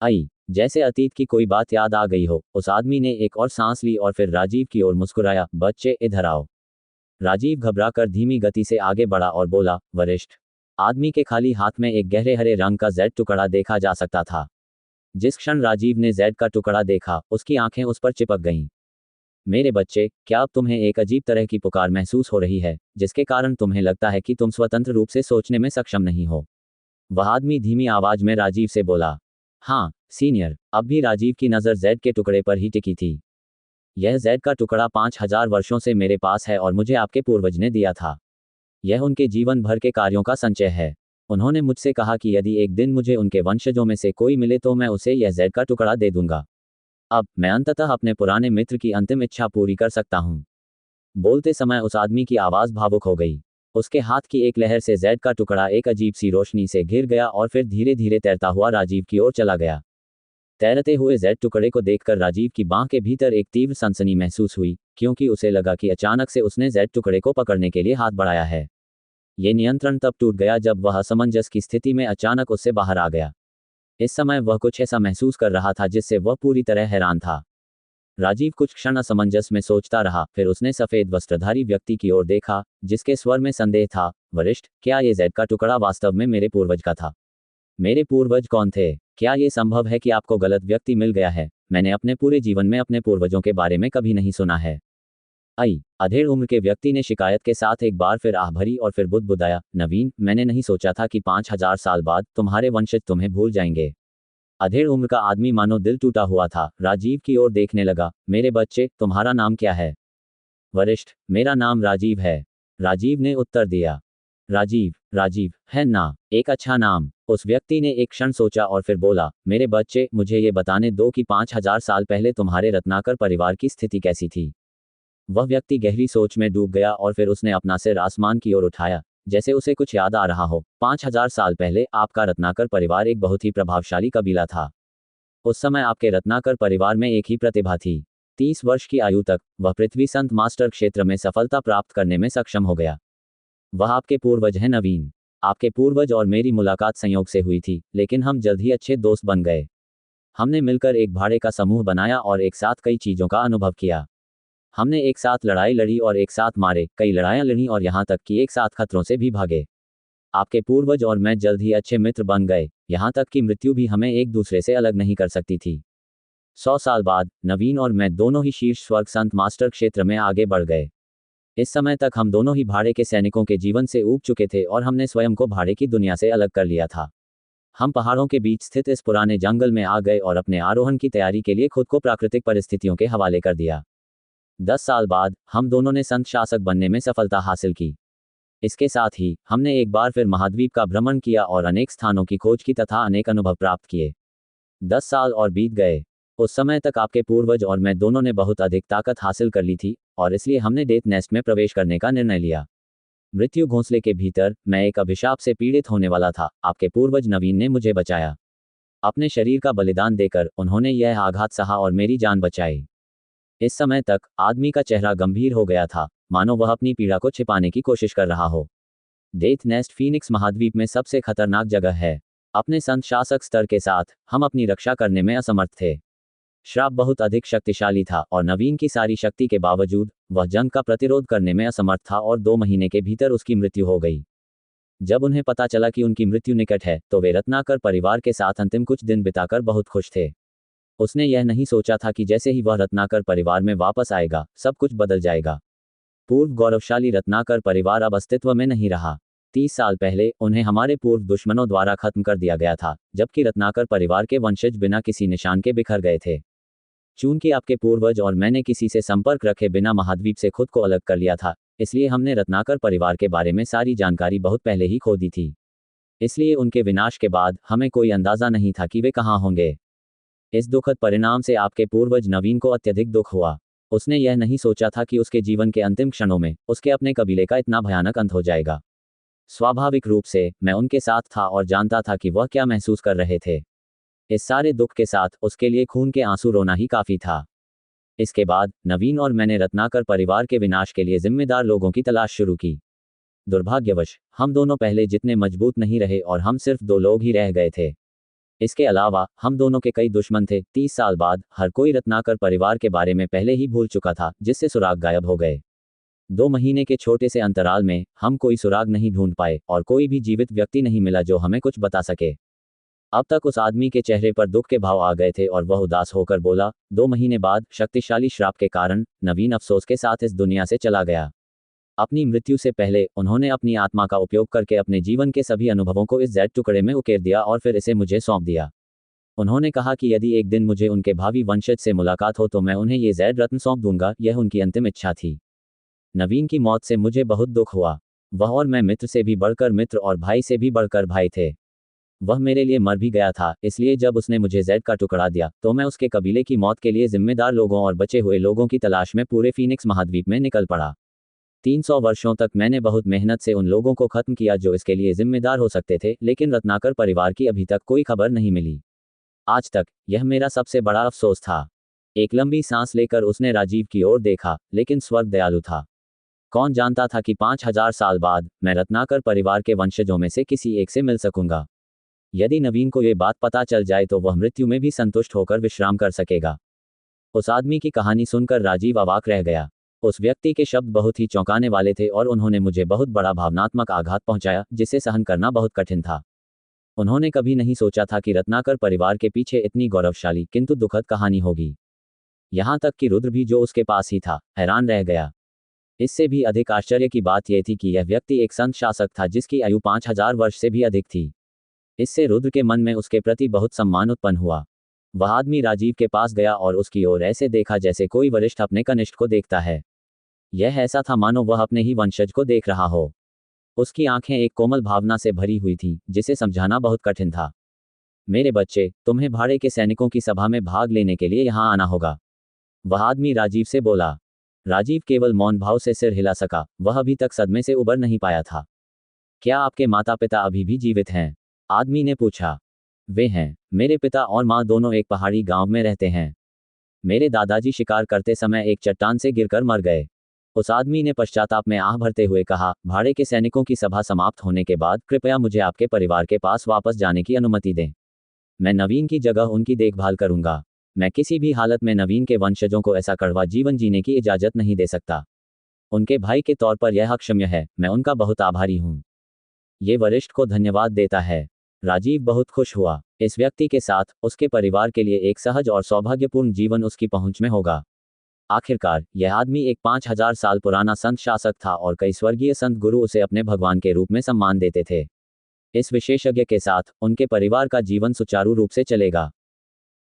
आई जैसे अतीत की कोई बात याद आ गई हो, उस आदमी ने एक और सांस ली और फिर राजीव की ओर मुस्कुराया। बच्चे, इधर आओ। राजीव घबराकर धीमी गति से आगे बढ़ा और बोला, वरिष्ठ। आदमी के खाली हाथ में एक गहरे हरे रंग का जेड टुकड़ा देखा जा सकता था। जिस क्षण राजीव ने जेड का टुकड़ा देखा, उसकी आंखें उस पर चिपक गईं। मेरे बच्चे, क्या अब तुम्हें एक अजीब तरह की पुकार महसूस हो रही है, जिसके कारण तुम्हें लगता है कि तुम स्वतंत्र रूप से सोचने में सक्षम नहीं हो? वह आदमी धीमी आवाज में राजीव से बोला। हाँ सीनियर। अब भी राजीव की नज़र जेड के टुकड़े पर ही टिकी थी। यह जेड का टुकड़ा 5000 वर्षों से मेरे पास है और मुझे आपके पूर्वज ने दिया था। यह उनके जीवन भर के कार्यों का संचय है। उन्होंने मुझसे कहा कि यदि एक दिन मुझे उनके वंशजों में से कोई मिले तो मैं उसे यह जेड का टुकड़ा दे दूंगा। अब मैं अंततः अपने पुराने मित्र की अंतिम इच्छा पूरी कर सकता हूँ। बोलते समय उस आदमी की आवाज़ भावुक हो गई। उसके हाथ की एक लहर से जेड का टुकड़ा एक अजीब सी रोशनी से घिर गया और फिर धीरे धीरे तैरता हुआ राजीव की ओर चला गया। तैरते हुए जेड टुकड़े को देखकर राजीव की बांह के भीतर एक तीव्र सनसनी महसूस हुई, क्योंकि उसे लगा कि अचानक से उसने जेड टुकड़े को पकड़ने के लिए हाथ बढ़ाया है। ये नियंत्रण तब टूट गया जब वह असमंजस की स्थिति में अचानक उससे बाहर आ गया। इस समय वह कुछ ऐसा महसूस कर रहा था जिससे वह पूरी तरह हैरान था। राजीव कुछ क्षण असमंजस में सोचता रहा, फिर उसने सफेद वस्त्रधारी व्यक्ति की ओर देखा, जिसके स्वर में संदेह था। वरिष्ठ, क्या ये जेड का टुकड़ा वास्तव में मेरे पूर्वज का था? मेरे पूर्वज कौन थे? क्या ये संभव है कि आपको गलत व्यक्ति मिल गया है? मैंने अपने पूरे जीवन में अपने पूर्वजों के बारे में कभी नहीं सुना है। आई अधेड़ उम्र के व्यक्ति ने शिकायत के साथ एक बार फिर आह भरी और फिर बुदबुदाया। नवीन, मैंने नहीं सोचा था कि 5000 साल बाद तुम्हारे वंशज तुम्हें भूल जाएंगे। अधेड़ उम्र का आदमी मानो दिल टूटा हुआ था, राजीव की ओर देखने लगा। मेरे बच्चे, तुम्हारा नाम क्या है? वरिष्ठ, मेरा नाम राजीव है। राजीव ने उत्तर दिया। राजीव, राजीव है ना? एक अच्छा नाम। उस व्यक्ति ने एक क्षण सोचा और फिर बोला, मेरे बच्चे, मुझे ये बताने दो कि 5000 साल पहले तुम्हारे रत्नाकर परिवार की स्थिति कैसी थी। वह व्यक्ति गहरी सोच में डूब गया और फिर उसने अपना सिर आसमान की ओर उठाया, जैसे उसे कुछ याद आ रहा हो। 5000 साल पहले आपका रत्नाकर परिवार एक बहुत ही प्रभावशाली कबीला था। उस समय आपके रत्नाकर परिवार में एक ही प्रतिभा थी। 30 वर्ष की आयु तक वह पृथ्वी संत मास्टर क्षेत्र में सफलता प्राप्त करने में सक्षम हो गया। वह आपके पूर्वज हैं नवीन। आपके पूर्वज और मेरी मुलाकात संयोग से हुई थी, लेकिन हम जल्द ही अच्छे दोस्त बन गए। हमने मिलकर एक भाड़े का समूह बनाया और एक साथ कई चीज़ों का अनुभव किया। हमने एक साथ लड़ाई लड़ी और एक साथ मारे, कई लड़ाइयाँ लड़ी और यहाँ तक कि एक साथ खतरों से भी भागे। आपके पूर्वज और मैं जल्द ही अच्छे मित्र बन गए, यहाँ तक कि मृत्यु भी हमें एक दूसरे से अलग नहीं कर सकती थी। 100 साल बाद नवीन और मैं दोनों ही शीर्ष स्वर्ग संत मास्टर क्षेत्र में आगे बढ़ गए। इस समय तक हम दोनों ही भाड़े के सैनिकों के जीवन से ऊब चुके थे और हमने स्वयं को भाड़े की दुनिया से अलग कर लिया था। हम पहाड़ों के बीच स्थित इस पुराने जंगल में आ गए और अपने आरोहण की तैयारी के लिए खुद को प्राकृतिक परिस्थितियों के हवाले कर दिया। 10 साल बाद हम दोनों ने संत शासक बनने में सफलता हासिल की। इसके साथ ही हमने एक बार फिर महाद्वीप का भ्रमण किया और अनेक स्थानों की खोज की तथा अनेक अनुभव प्राप्त किए। 10 साल और बीत गए। उस समय तक आपके पूर्वज और मैं दोनों ने बहुत अधिक ताकत हासिल कर ली थी और इसलिए हमने डेथ नेस्ट में प्रवेश करने का निर्णय लिया। मृत्यु घोंसले के भीतर मैं एक अभिशाप से पीड़ित होने वाला था। आपके पूर्वज नवीन ने मुझे बचाया। अपने शरीर का बलिदान देकर उन्होंने यह आघात सहा और मेरी जान बचाई। इस समय तक आदमी का चेहरा गंभीर हो गया था, मानो वह अपनी पीड़ा को छिपाने की कोशिश कर रहा हो। डेथ नेस्ट फीनिक्स महाद्वीप में सबसे खतरनाक जगह है। अपने संत शासक स्तर के साथ हम अपनी रक्षा करने में असमर्थ थे। श्राप बहुत अधिक शक्तिशाली था और नवीन की सारी शक्ति के बावजूद वह जंग का प्रतिरोध करने में असमर्थ था और 2 महीने के भीतर उसकी मृत्यु हो गई। जब उन्हें पता चला कि उनकी मृत्यु निकट है तो वे रत्नाकर परिवार के साथ अंतिम कुछ दिन बिताकर बहुत खुश थे। उसने यह नहीं सोचा था कि जैसे ही वह रत्नाकर परिवार में वापस आएगा, सब कुछ बदल जाएगा। पूर्व गौरवशाली रत्नाकर परिवार अब अस्तित्व में नहीं रहा। 30 साल पहले उन्हें हमारे पूर्व दुश्मनों द्वारा खत्म कर दिया गया था, जबकि रत्नाकर परिवार के वंशज बिना किसी निशान के बिखर गए थे। चूंकि आपके पूर्वज और मैंने किसी से संपर्क रखे बिना महाद्वीप से खुद को अलग कर लिया था, इसलिए हमने रत्नाकर परिवार के बारे में सारी जानकारी बहुत पहले ही खो दी थी। इसलिए उनके विनाश के बाद हमें कोई अंदाजा नहीं था कि वे कहाँ होंगे। इस दुखद परिणाम से आपके पूर्वज नवीन को अत्यधिक दुख हुआ। उसने यह नहीं सोचा था कि उसके जीवन के अंतिम क्षणों में उसके अपने कबीले का इतना भयानक अंत हो जाएगा। स्वाभाविक रूप से मैं उनके साथ था और जानता था कि वह क्या महसूस कर रहे थे। इस सारे दुख के साथ उसके लिए खून के आंसू रोना ही काफी था। इसके बाद नवीन और मैंने रत्नाकर परिवार के विनाश के लिए जिम्मेदार लोगों की तलाश शुरू की। दुर्भाग्यवश हम दोनों पहले जितने मजबूत नहीं रहे और हम सिर्फ 2 लोग ही रह गए थे। इसके अलावा हम दोनों के कई दुश्मन थे। 30 साल बाद हर कोई रत्नाकर परिवार के बारे में पहले ही भूल चुका था, जिससे सुराग गायब हो गए। 2 महीने के छोटे से अंतराल में हम कोई सुराग नहीं ढूंढ पाए और कोई भी जीवित व्यक्ति नहीं मिला जो हमें कुछ बता सके। अब तक उस आदमी के चेहरे पर दुख के भाव आ गए थे और वह उदास होकर बोला, 2 महीने बाद शक्तिशाली श्राप के कारण नवीन अफसोस के साथ इस दुनिया से चला गया। अपनी मृत्यु से पहले उन्होंने अपनी आत्मा का उपयोग करके अपने जीवन के सभी अनुभवों को इस जेड टुकड़े में उकेर दिया और फिर इसे मुझे सौंप दिया। उन्होंने कहा कि यदि एक दिन मुझे उनके भावी वंशज से मुलाकात हो तो मैं उन्हें ये जेड रत्न सौंप दूंगा। यह उनकी अंतिम इच्छा थी। नवीन की मौत से मुझे बहुत दुख हुआ। वह और मैं मित्र से भी बढ़कर मित्र और भाई से भी बढ़कर भाई थे। वह मेरे लिए मर भी गया था, इसलिए जब उसने मुझे जेड का टुकड़ा दिया तो मैं उसके कबीले की मौत के लिए जिम्मेदार लोगों और बचे हुए लोगों की तलाश में पूरे फीनिक्स महाद्वीप में निकल पड़ा। 300 वर्षों तक मैंने बहुत मेहनत से उन लोगों को खत्म किया जो इसके लिए जिम्मेदार हो सकते थे, लेकिन रत्नाकर परिवार की अभी तक कोई खबर नहीं मिली। आज तक यह मेरा सबसे बड़ा अफसोस था। एक लंबी सांस लेकर उसने राजीव की ओर देखा, लेकिन स्वर्ग दयालु था। कौन जानता था कि 5000 साल बाद मैं रत्नाकर परिवार के वंशजों में से किसी एक से मिल सकूंगा। यदि नवीन को यह बात पता चल जाए तो वह मृत्यु में भी संतुष्ट होकर विश्राम कर सकेगा। उस आदमी की कहानी सुनकर राजीव अवाक रह गया। उस व्यक्ति के शब्द बहुत ही चौंकाने वाले थे और उन्होंने मुझे बहुत बड़ा भावनात्मक आघात पहुंचाया, जिसे सहन करना बहुत कठिन था। उन्होंने कभी नहीं सोचा था कि रत्नाकर परिवार के पीछे इतनी गौरवशाली किंतु दुखद कहानी होगी। यहां तक कि रुद्र भी जो उसके पास ही था, हैरान रह गया। इससे भी अधिक आश्चर्य की बात यह थी कि यह व्यक्ति एक संत शासक था जिसकी आयु 5000 वर्ष से भी अधिक थी। इससे रुद्र के मन में उसके प्रति बहुत सम्मान उत्पन्न हुआ। वह आदमी राजीव के पास गया और उसकी ओर ऐसे देखा जैसे कोई वरिष्ठ अपने कनिष्ठ को देखता है। यह ऐसा था मानो वह अपने ही वंशज को देख रहा हो। उसकी आंखें एक कोमल भावना से भरी हुई थीं, जिसे समझाना बहुत कठिन था। मेरे बच्चे, तुम्हें भाड़े के सैनिकों की सभा में भाग लेने के लिए यहां आना होगा। वह आदमी राजीव से बोला। राजीव केवल मौन भाव से सिर हिला सका। वह अभी तक सदमे से उबर नहीं पाया था। क्या आपके माता पिता अभी भी जीवित हैं? आदमी ने पूछा। वे हैं। मेरे पिता और माँ दोनों एक पहाड़ी गांव में रहते हैं। मेरे दादाजी शिकार करते समय एक चट्टान से गिरकर मर गए। उस आदमी ने पश्चाताप में आह भरते हुए कहा, भाड़े के सैनिकों की सभा समाप्त होने के बाद कृपया मुझे आपके परिवार के पास वापस जाने की अनुमति दें। मैं नवीन की जगह उनकी देखभाल करूंगा। मैं किसी भी हालत में नवीन के वंशजों को ऐसा कड़वा जीवन जीने की इजाजत नहीं दे सकता। उनके भाई के तौर पर यह अक्षम्य है। मैं उनका बहुत आभारी हूं। ये वरिष्ठ को धन्यवाद देता है। राजीव बहुत खुश हुआ। इस व्यक्ति के साथ उसके परिवार के लिए एक सहज और सौभाग्यपूर्ण जीवन उसकी पहुंच में होगा। आखिरकार यह आदमी एक 5000 साल पुराना संत शासक था और कई स्वर्गीय संत गुरु उसे अपने भगवान के रूप में सम्मान देते थे। इस विशेषज्ञ के साथ उनके परिवार का जीवन सुचारू रूप से चलेगा।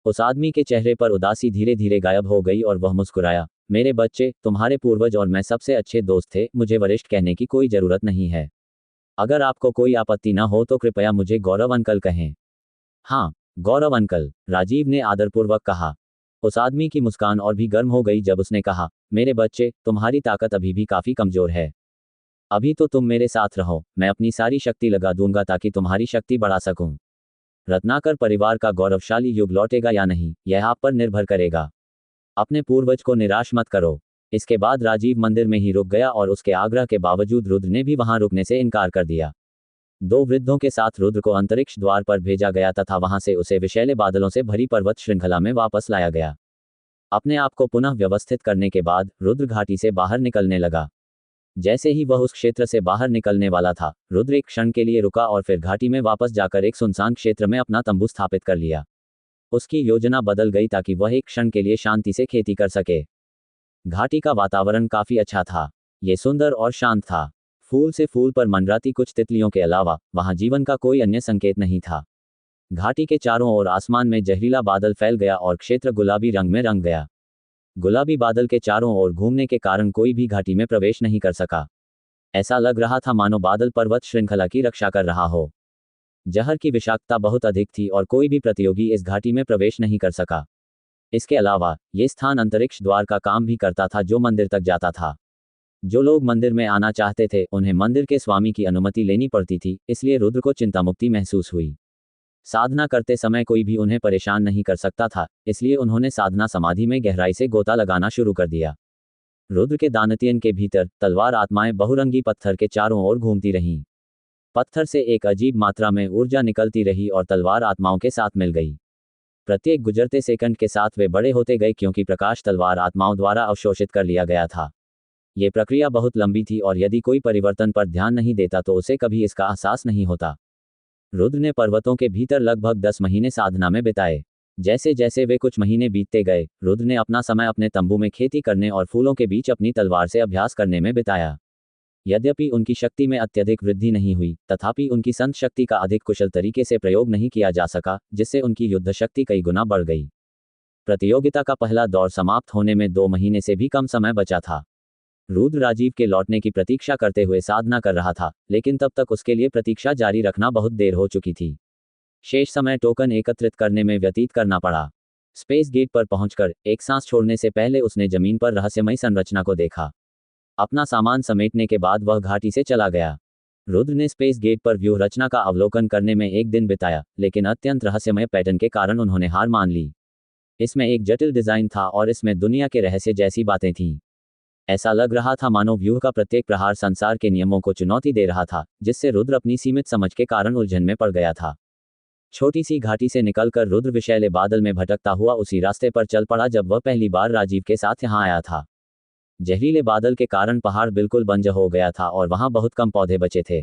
उस आदमी के चेहरे पर उदासी धीरे धीरे गायब हो गई और वह मुस्कुराया। मेरे बच्चे, तुम्हारे पूर्वज और मैं सबसे अच्छे दोस्त थे। मुझे वरिष्ठ कहने की कोई जरूरत नहीं है। अगर आपको कोई आपत्ति न हो तो कृपया मुझे गौरव अंकल कहें। हाँ, गौरव अंकल, राजीव ने आदरपूर्वक कहा। उस आदमी की मुस्कान और भी गर्म हो गई जब उसने कहा, मेरे बच्चे, तुम्हारी ताकत अभी भी काफी कमजोर है। अभी तो तुम मेरे साथ रहो। मैं अपनी सारी शक्ति लगा दूंगा ताकि तुम्हारी शक्ति बढ़ा सकूं। रत्नाकर परिवार का गौरवशाली युग लौटेगा या नहीं, यह आप पर निर्भर करेगा। अपने पूर्वज को निराश मत करो। इसके बाद राजीव मंदिर में ही रुक गया और उसके आग्रह के बावजूद रुद्र ने भी वहां रुकने से इनकार कर दिया। 2 वृद्धों के साथ रुद्र को अंतरिक्ष द्वार पर भेजा गया तथा वहां से उसे विषैले बादलों से भरी पर्वत श्रृंखला में वापस लाया गया। अपने आप को पुनः व्यवस्थित करने के बाद रुद्र घाटी से बाहर निकलने लगा। जैसे ही वह उस क्षेत्र से बाहर निकलने वाला था, रुद्र एक क्षण के लिए रुका और फिर घाटी में वापस जाकर एक सुनसान क्षेत्र में अपना तंबू स्थापित कर लिया। उसकी योजना बदल गई ताकि वह एक क्षण के लिए शांति से खेती कर सके। घाटी का वातावरण काफी अच्छा था। ये सुंदर और शांत था। फूल से फूल पर मंडराती कुछ तितलियों के अलावा वहां जीवन का कोई अन्य संकेत नहीं था। घाटी के चारों ओर आसमान में जहरीला बादल फैल गया और क्षेत्र गुलाबी रंग में रंग गया। गुलाबी बादल के चारों ओर घूमने के कारण कोई भी घाटी में प्रवेश नहीं कर सका। ऐसा लग रहा था मानो बादल पर्वत श्रृंखला की रक्षा कर रहा हो। जहर की विषाक्तता बहुत अधिक थी और कोई भी प्रतियोगी इस घाटी में प्रवेश नहीं कर सका। इसके अलावा ये स्थान अंतरिक्ष द्वार का काम भी करता था जो मंदिर तक जाता था। जो लोग मंदिर में आना चाहते थे उन्हें मंदिर के स्वामी की अनुमति लेनी पड़ती थी, इसलिए रुद्र को चिंतामुक्ति महसूस हुई। साधना करते समय कोई भी उन्हें परेशान नहीं कर सकता था, इसलिए उन्होंने साधना समाधि में गहराई से गोता लगाना शुरू कर दिया। रुद्र के दानतियन के भीतर तलवार आत्माएं बहुरंगी पत्थर के चारों ओर घूमती रहीं। पत्थर से एक अजीब मात्रा में ऊर्जा निकलती रही और तलवार आत्माओं के साथ मिल गई। प्रत्येक गुजरते सेकंड के साथ वे बड़े होते गए क्योंकि प्रकाश तलवार आत्माओं द्वारा अवशोषित कर लिया गया था। ये प्रक्रिया बहुत लंबी थी और यदि कोई परिवर्तन पर ध्यान नहीं देता तो उसे कभी इसका एहसास नहीं होता। रुद्र ने पर्वतों के भीतर लगभग 10 महीने साधना में बिताए। जैसे जैसे वे कुछ महीने बीतते गए, रुद्र ने अपना समय अपने तंबू में खेती करने और फूलों के बीच अपनी तलवार से अभ्यास करने में बिताया। यद्यपि उनकी शक्ति में अत्यधिक वृद्धि नहीं हुई, तथापि उनकी संत शक्ति का अधिक कुशल तरीके से प्रयोग नहीं किया जा सका, जिससे उनकी युद्ध शक्ति कई गुना बढ़ गई। प्रतियोगिता का पहला दौर समाप्त होने में 2 महीने से भी कम समय बचा था। रुद्र राजीव के लौटने की प्रतीक्षा करते हुए साधना कर रहा था, लेकिन तब तक उसके लिए प्रतीक्षा जारी रखना बहुत देर हो चुकी थी। शेष समय टोकन एकत्रित करने में व्यतीत करना पड़ा। स्पेस गेट पर पहुंचकर एक सांस छोड़ने से पहले उसने जमीन पर रहस्यमय संरचना को देखा। अपना सामान समेटने के बाद वह घाटी से चला गया। रुद्र ने स्पेस गेट पर व्यूह रचना का अवलोकन करने में एक दिन बिताया, लेकिन अत्यंत रहस्यमय पैटर्न के कारण उन्होंने हार मान ली। इसमें एक जटिल डिजाइन था और इसमें दुनिया के रहस्य जैसी बातें थीं। ऐसा लग रहा था मानो व्यूह का प्रत्येक प्रहार संसार के नियमों को चुनौती दे रहा था, जिससे रुद्र अपनी सीमित समझ के कारण उलझन में पड़ गया था। छोटी सी घाटी से निकलकर रुद्र विषैले बादल में भटकता हुआ उसी रास्ते पर चल पड़ा जब वह पहली बार राजीव के साथ यहाँ आया था। जहरीले बादल के कारण पहाड़ बिल्कुल बंजर हो गया था और वहां बहुत कम पौधे बचे थे।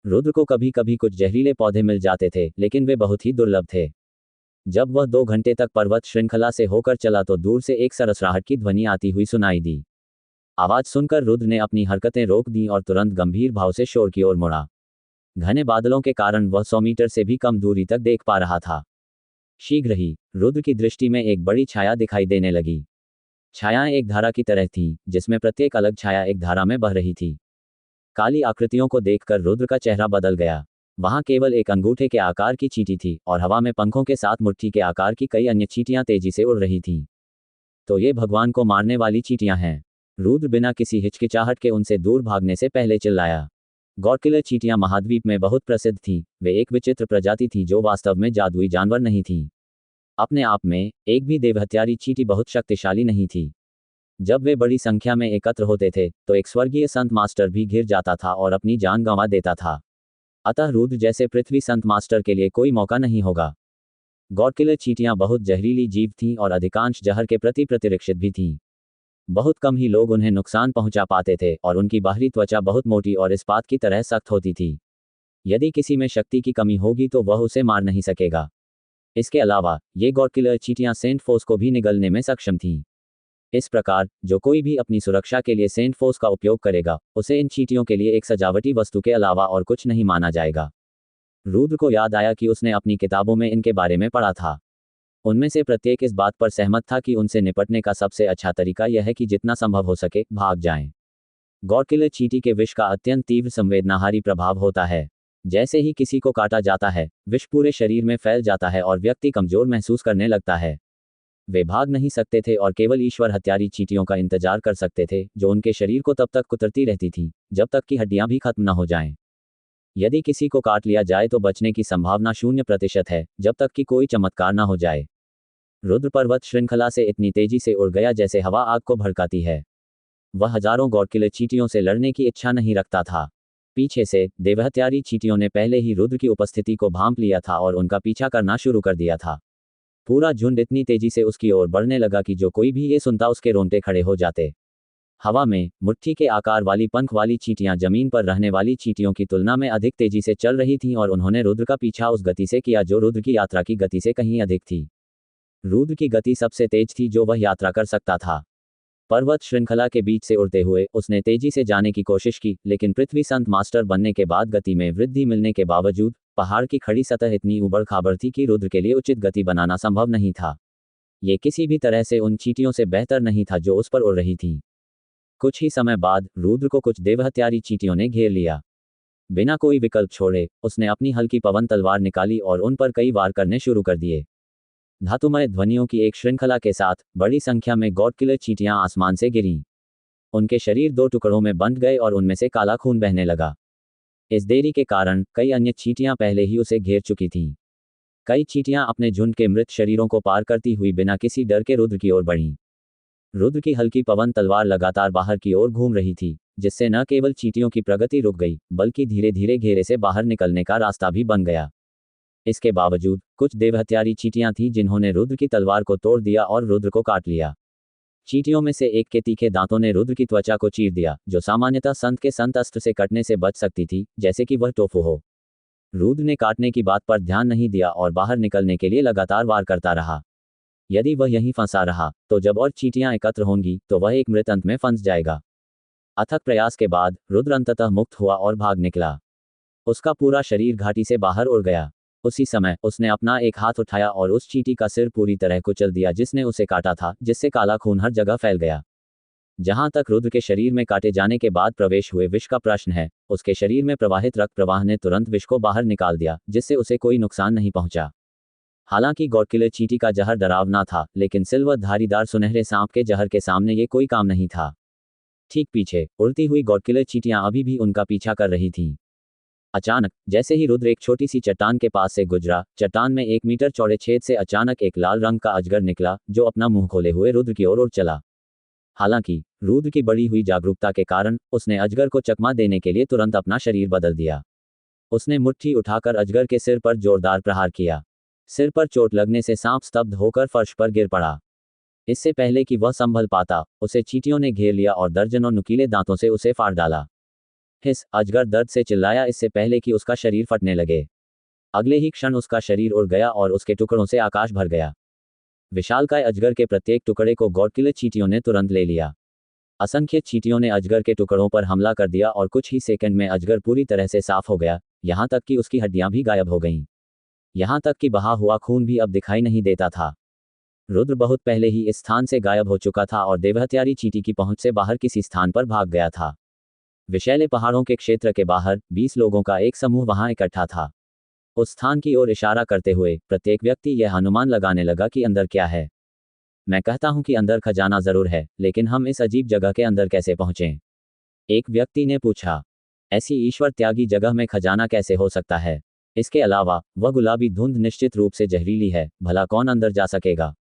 रुद्र को कभी कभी कुछ जहरीले पौधे मिल जाते थे, लेकिन वे बहुत ही दुर्लभ थे। जब वह 2 घंटे तक पर्वत श्रृंखला से होकर चला तो दूर से एक सरसराहट की ध्वनि आती हुई सुनाई दी। आवाज सुनकर रुद्र ने अपनी हरकतें रोक दी और तुरंत गंभीर भाव से शोर की ओर मुड़ा। घने बादलों के कारण वह 100 मीटर से भी कम दूरी तक देख पा रहा था। शीघ्र ही रुद्र की दृष्टि में एक बड़ी छाया दिखाई देने लगी। छायाएं एक धारा की तरह थीं, जिसमें प्रत्येक अलग छाया एक धारा में बह रही थी। काली आकृतियों को देखकर रुद्र का चेहरा बदल गया। वहां केवल एक अंगूठे के आकार की चींटी थी और हवा में पंखों के साथ मुट्ठी के आकार की कई अन्य चींटियां तेजी से उड़ रही थीं। तो ये भगवान को मारने वाली चींटियां हैं। रुद्र बिना किसी हिचकिचाहट के उनसे दूर भागने से पहले चिल्लाया। गॉडकिलर चींटियां महाद्वीप में बहुत प्रसिद्ध थीं। वे एक विचित्र प्रजाति थी जो वास्तव में जादुई जानवर नहीं थी। अपने आप में एक भी देवहत्यारी चींटी बहुत शक्तिशाली नहीं थी। जब वे बड़ी संख्या में एकत्र होते थे तो एक स्वर्गीय संत मास्टर भी घिर जाता था और अपनी जान गंवा देता था। अतः रुद्र जैसे पृथ्वी संत मास्टर के लिए कोई मौका नहीं होगा। गॉडकिलर चींटियां बहुत जहरीली जीव थीं और अधिकांश जहर के प्रति प्रतिरक्षित भी थीं। बहुत कम ही लोग उन्हें नुकसान पहुंचा पाते थे और उनकी बाहरी त्वचा बहुत मोटी और इस्पात की तरह सख्त होती थी। यदि किसी में शक्ति की कमी होगी तो वह उसे मार नहीं सकेगा। इसके अलावा ये गॉडकिलर चींटियां सेंट फोर्स को भी निगलने में सक्षम थीं। इस प्रकार जो कोई भी अपनी सुरक्षा के लिए सेंट फोर्स का उपयोग करेगा उसे इन चींटियों के लिए एक सजावटी वस्तु के अलावा और कुछ नहीं माना जाएगा। रुद्र को याद आया कि उसने अपनी किताबों में इनके बारे में पढ़ा था। उनमें से प्रत्येक इस बात पर सहमत था कि उनसे निपटने का सबसे अच्छा तरीका यह है कि जितना संभव हो सके भाग जाएं। गॉडकिलर चींटी के विष का अत्यंत तीव्र संवेदनाहारी प्रभाव होता है। जैसे ही किसी को काटा जाता है विष पूरे शरीर में फैल जाता है और व्यक्ति कमजोर महसूस करने लगता है। वे भाग नहीं सकते थे और केवल ईश्वर हत्यारी चींटियों का इंतजार कर सकते थे जो उनके शरीर को तब तक कुतरती रहती थीं जब तक कि हड्डियां भी खत्म न हो जाएं। यदि किसी को काट लिया जाए तो बचने की संभावना 0% है जब तक कि कोई चमत्कार न हो जाए। रुद्र पर्वत श्रृंखला से इतनी तेजी से उड़ गया जैसे हवा आग को भड़काती है। वह हजारों गॉडकिलर चींटियों से लड़ने की इच्छा नहीं रखता था। पीछे से देवहत्यारी चींटियों ने पहले ही रुद्र की उपस्थिति को भांप लिया था और उनका पीछा करना शुरू कर दिया था। पूरा झुंड इतनी तेजी से उसकी ओर बढ़ने लगा कि जो कोई भी ये सुनता उसके रोंगटे खड़े हो जाते। हवा में मुट्ठी के आकार वाली पंख वाली चींटियां जमीन पर रहने वाली चींटियों की तुलना में अधिक तेजी से चल रही थीं और उन्होंने रुद्र का पीछा उस गति से किया जो रुद्र की यात्रा की गति से कहीं अधिक थी। रुद्र की गति सबसे तेज थी जो वह यात्रा कर सकता था। पर्वत श्रृंखला के बीच से उड़ते हुए उसने तेजी से जाने की कोशिश की, लेकिन पृथ्वी संत मास्टर बनने के बाद गति में वृद्धि मिलने के बावजूद पहाड़ की खड़ी सतह इतनी उबड़ खाबड़ थी कि रुद्र के लिए उचित गति बनाना संभव नहीं था। ये किसी भी तरह से उन चींटियों से बेहतर नहीं था जो उस पर उड़ रही थीं। कुछ ही समय बाद रुद्र को कुछ देवहत्यारी चींटियों ने घेर लिया। बिना कोई विकल्प छोड़े उसने अपनी हल्की पवन तलवार निकाली और उन पर कई वार करने शुरू कर दिए। धातुमय ध्वनियों की एक श्रृंखला के साथ बड़ी संख्या में गॉड किलर चींटियां आसमान से गिरीं। उनके शरीर दो टुकड़ों में बंट गए और उनमें से काला खून बहने लगा। इस देरी के कारण कई अन्य चींटियां पहले ही उसे घेर चुकी थीं। कई चींटियां अपने झुंड के मृत शरीरों को पार करती हुई बिना किसी डर के रुद्र की ओर बढ़ीं। रुद्र की हल्की पवन तलवार लगातार बाहर की ओर घूम रही थी, जिससे न केवल चींटियों की प्रगति रुक गई, बल्कि धीरे धीरे घेरे से बाहर निकलने का रास्ता भी बन गया। इसके बावजूद कुछ देवहत्यारी चींटियां थीं जिन्होंने रुद्र की तलवार को तोड़ दिया और रुद्र को काट लिया। चींटियों में से एक के तीखे दांतों ने रुद्र की त्वचा को चीर दिया, जो सामान्यतः संत के संत अस्त्र से कटने से बच सकती थी, जैसे कि वह टोफू हो। रुद्र ने काटने की बात पर ध्यान नहीं दिया और बाहर निकलने के लिए लगातार वार करता रहा। यदि वह यहीं फंसा रहा तो जब और चींटियां एकत्र होंगी तो वह एक मृत अंत में फंस जाएगा। अथक प्रयास के बाद रुद्र अंततः मुक्त हुआ और भाग निकला। उसका पूरा शरीर घाटी से बाहर उड़ गया। उसी समय उसने अपना एक हाथ उठाया और उस चींटी का सिर पूरी तरह कुचल दिया जिसने उसे काटा था, जिससे काला खून हर जगह फैल गया। जहां तक रुद्र के शरीर में काटे जाने के बाद प्रवेश हुए विष का प्रश्न है, उसके शरीर में प्रवाहित रक्त प्रवाह ने तुरंत विष को बाहर निकाल दिया, जिससे उसे कोई नुकसान नहीं पहुंचा। हालांकि गॉडकिलर चींटी का जहर डरावना था, लेकिन सिल्वर धारीदार सुनहरे सांप के जहर के सामने ये कोई काम नहीं था। ठीक पीछे उड़ती हुई गॉडकिलर चींटियां अभी भी उनका पीछा कर रही थीं। अचानक जैसे ही रुद्र एक छोटी सी चट्टान के पास से गुजरा, चट्टान में 1 मीटर चौड़े छेद से अचानक एक लाल रंग का अजगर निकला, जो अपना मुंह खोले हुए रुद्र की ओर उड़ चला। हालांकि रुद्र की बढ़ी हुई जागरूकता के कारण उसने अजगर को चकमा देने के लिए तुरंत अपना शरीर बदल दिया। उसने मुट्ठी उठाकर अजगर के सिर पर जोरदार प्रहार किया। सिर पर चोट लगने से सांप स्तब्ध होकर फर्श पर गिर पड़ा। इससे पहले कि वह संभल पाता, उसे चींटियों ने घेर लिया और दर्जनों नुकीले दांतों से उसे फाड़ डाला। हिस अजगर दर्द से चिल्लाया, इससे पहले कि उसका शरीर फटने लगे। अगले ही क्षण उसका शरीर उड़ गया और उसके टुकड़ों से आकाश भर गया। विशालकाय अजगर के प्रत्येक टुकड़े को गॉडकिलर चींटियों ने तुरंत ले लिया। असंख्य चींटियों ने अजगर के टुकड़ों पर हमला कर दिया और कुछ ही सेकंड में अजगर पूरी तरह से साफ हो गया, यहां तक कि उसकी हड्डियां भी गायब हो गईं। यहां तक कि बहा हुआ खून भी अब दिखाई नहीं देता था। रुद्र बहुत पहले ही इस स्थान से गायब हो चुका था और देवहत्यारी चींटी की पहुंच से बाहर किसी स्थान पर भाग गया था। विषैले पहाड़ों के क्षेत्र के बाहर 20 लोगों का एक समूह वहां इकट्ठा था। उस स्थान की ओर इशारा करते हुए प्रत्येक व्यक्ति यह अनुमान लगाने लगा कि अंदर क्या है। मैं कहता हूं कि अंदर खजाना जरूर है, लेकिन हम इस अजीब जगह के अंदर कैसे पहुंचें? एक व्यक्ति ने पूछा। ऐसी ईश्वर त्यागी जगह में खजाना कैसे हो सकता है? इसके अलावा वह गुलाबी धुंध निश्चित रूप से जहरीली है, भला कौन अंदर जा सकेगा?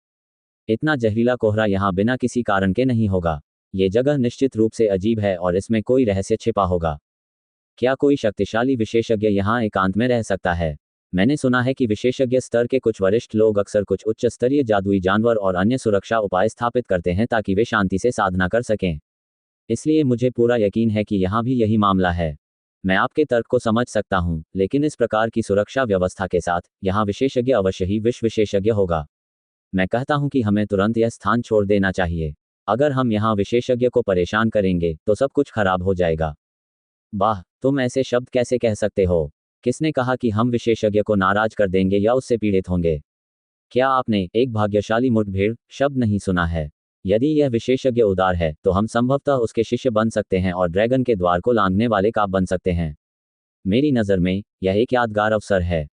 इतना जहरीला कोहरा यहाँ बिना किसी कारण के नहीं होगा। ये जगह निश्चित रूप से अजीब है और इसमें कोई रहस्य छिपा होगा। क्या कोई शक्तिशाली विशेषज्ञ यहाँ एकांत में रह सकता है? मैंने सुना है कि विशेषज्ञ स्तर के कुछ वरिष्ठ लोग अक्सर कुछ उच्च स्तरीय जादुई जानवर और अन्य सुरक्षा उपाय स्थापित करते हैं ताकि वे शांति से साधना कर सकें। इसलिए मुझे पूरा यकीन है कि यहाँ भी यही मामला है। मैं आपके तर्क को समझ सकता हूँ, लेकिन इस प्रकार की सुरक्षा व्यवस्था के साथ यहाँ विशेषज्ञ अवश्य ही विश्व विशेषज्ञ होगा। मैं कहता हूँ कि हमें तुरंत यह स्थान छोड़ देना चाहिए। अगर हम यहाँ विशेषज्ञ को परेशान करेंगे तो सब कुछ खराब हो जाएगा। वाह, तुम ऐसे शब्द कैसे कह सकते हो? किसने कहा कि हम विशेषज्ञ को नाराज कर देंगे या उससे पीड़ित होंगे? क्या आपने एक भाग्यशाली मुठभेड़ शब्द नहीं सुना है? यदि यह विशेषज्ञ उदार है तो हम संभवतः उसके शिष्य बन सकते हैं और ड्रैगन के द्वार को लांघने वाले काप बन सकते हैं। मेरी नज़र में यह एक यादगार अवसर है।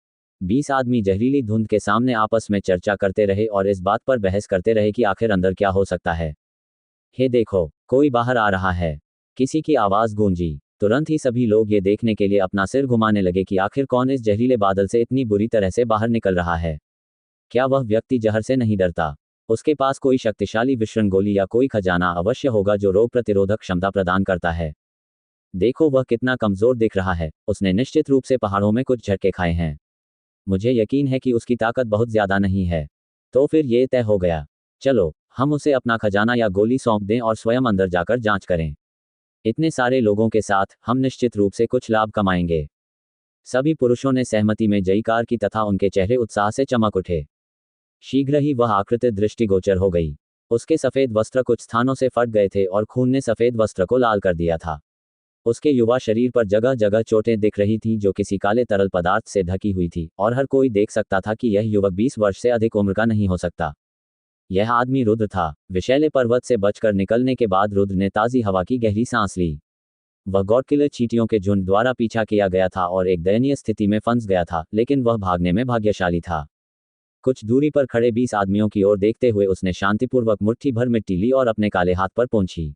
20 आदमी जहरीली धुंध के सामने आपस में चर्चा करते रहे और इस बात पर बहस करते रहे कि आखिर अंदर क्या हो सकता है। हे देखो, कोई बाहर आ रहा है, किसी की आवाज़ गूंजी। तुरंत ही सभी लोग ये देखने के लिए अपना सिर घुमाने लगे कि आखिर कौन इस जहरीले बादल से इतनी बुरी तरह से बाहर निकल रहा है। क्या वह व्यक्ति जहर से नहीं डरता? उसके पास कोई शक्तिशाली विषण गोली या कोई खजाना अवश्य होगा जो रोग प्रतिरोधक क्षमता प्रदान करता है। देखो वह कितना कमजोर दिख रहा है। उसने निश्चित रूप से पहाड़ों में कुछ झटके खाए हैं। मुझे यकीन है कि उसकी ताकत बहुत ज्यादा नहीं है। तो फिर ये तय हो गया, चलो हम उसे अपना खजाना या गोली सौंप दें और स्वयं अंदर जाकर जांच करें। इतने सारे लोगों के साथ हम निश्चित रूप से कुछ लाभ कमाएंगे। सभी पुरुषों ने सहमति में जयकार की तथा उनके चेहरे उत्साह से चमक उठे। शीघ्र ही वह आकृति दृष्टिगोचर हो गई। उसके सफेद वस्त्र कुछ स्थानों से फट गए थे और खून ने सफेद वस्त्र को लाल कर दिया था। उसके युवा शरीर पर जगह जगह चोटें दिख रही थीं जो किसी काले तरल पदार्थ से ढकी हुई थी, और हर कोई देख सकता था कि यह युवक 20 वर्ष से अधिक उम्र का नहीं हो सकता। यह आदमी रुद्र था। विषैले पर्वत से बचकर निकलने के बाद रुद्र ने ताज़ी हवा की गहरी सांस ली। वह गॉडकिलर चींटियों के झुंड द्वारा पीछा किया गया था और एक दयनीय स्थिति में फंस गया था, लेकिन वह भागने में भाग्यशाली था। कुछ दूरी पर खड़े 20 आदमियों की ओर देखते हुए उसने शांतिपूर्वक मुट्ठी भर मिट्टी ली और अपने काले हाथ पर पोंछी।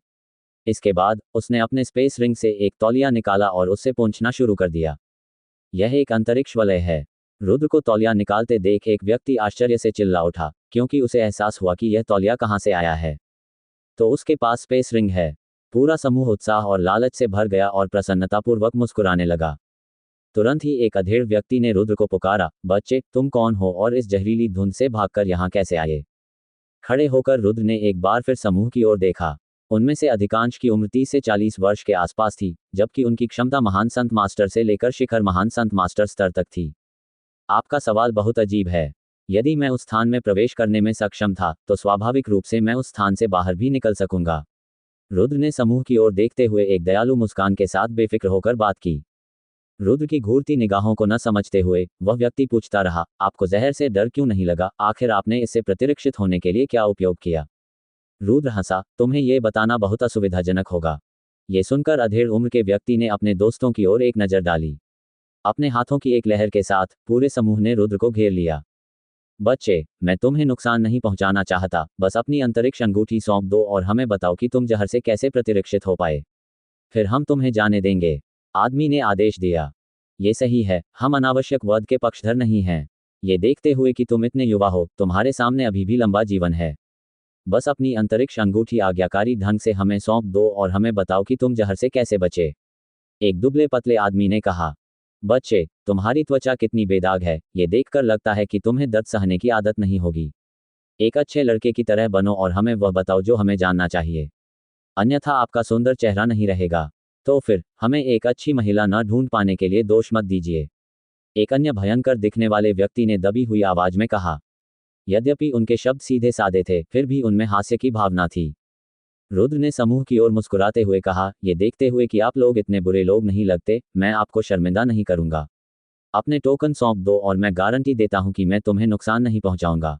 इसके बाद उसने अपने स्पेस रिंग से एक तौलिया निकाला और उससे पोंछना शुरू कर दिया। यह एक अंतरिक्ष वलय है। रुद्र को तौलिया निकालते देख एक व्यक्ति आश्चर्य से चिल्ला उठा, क्योंकि उसे एहसास हुआ कि यह तौलिया कहां से आया है। तो उसके पास स्पेस रिंग है। पूरा समूह उत्साह और लालच से भर गया और प्रसन्नतापूर्वक मुस्कुराने लगा। तुरंत ही एक अधेड़ व्यक्ति ने रुद्र को पुकारा, बच्चे, तुम कौन हो और इस जहरीली धुंध से भागकर यहाँ कैसे आए? खड़े होकर रुद्र ने एक बार फिर समूह की ओर देखा। उनमें से अधिकांश की उम्र 30 से 40 वर्ष के आसपास थी, जबकि उनकी क्षमता महान संत मास्टर से लेकर शिखर महान संत मास्टर स्तर तक थी। आपका सवाल बहुत अजीब है। यदि मैं उस स्थान में प्रवेश करने में सक्षम था, तो स्वाभाविक रूप से मैं उस स्थान से बाहर भी निकल सकूंगा। रुद्र ने समूह की ओर देखते हुए एक दयालु मुस्कान के साथ बेफिक्र होकर बात की। रुद्र की घूरती निगाहों को न समझते हुए वह व्यक्ति पूछता रहा, आपको जहर से डर क्यों नहीं लगा? आखिर आपने इससे प्रतिरक्षित होने के लिए क्या उपयोग किया? रुद्र हंसा, तुम्हें यह बताना बहुत असुविधाजनक होगा। ये सुनकर अधेड़ उम्र के व्यक्ति ने अपने दोस्तों की ओर एक नजर डाली। अपने हाथों की एक लहर के साथ पूरे समूह ने रुद्र को घेर लिया। बच्चे, मैं तुम्हें नुकसान नहीं पहुंचाना चाहता, बस अपनी अंतरिक्ष अंगूठी सौंप दो और हमें बताओ कि तुम जहर से कैसे प्रतिरक्षित हो पाए। फिर हम तुम्हें जाने देंगे। आदमी ने आदेश दिया। ये सही है, हम अनावश्यक वध के पक्षधर नहीं हैं। ये देखते हुए कि तुम इतने युवा हो, तुम्हारे सामने अभी भी लंबा जीवन है। बस अपनी अंतरिक्ष अंगूठी आज्ञाकारी ढंग से हमें सौंप दो और हमें बताओ कि तुम जहर से कैसे बचे। एक दुबले पतले आदमी ने कहा। बच्चे, तुम्हारी त्वचा कितनी बेदाग है, ये देखकर लगता है कि तुम्हें दर्द सहने की आदत नहीं होगी। एक अच्छे लड़के की तरह बनो और हमें वह बताओ जो हमें जानना चाहिए, अन्यथा आपका सुंदर चेहरा नहीं रहेगा। तो फिर हमें एक अच्छी महिला न ढूंढ पाने के लिए दोष मत दीजिए। एक अन्य भयंकर दिखने वाले व्यक्ति ने दबी हुई आवाज में कहा। यद्यपि उनके शब्द सीधे साधे थे, फिर भी उनमें हास्य की भावना थी। रुद्र ने समूह की ओर मुस्कुराते हुए कहा, ये देखते हुए कि आप लोग इतने बुरे लोग नहीं लगते, मैं आपको शर्मिंदा नहीं करूंगा। अपने टोकन सौंप दो और मैं गारंटी देता हूं कि मैं तुम्हें नुकसान नहीं पहुंचाऊंगा।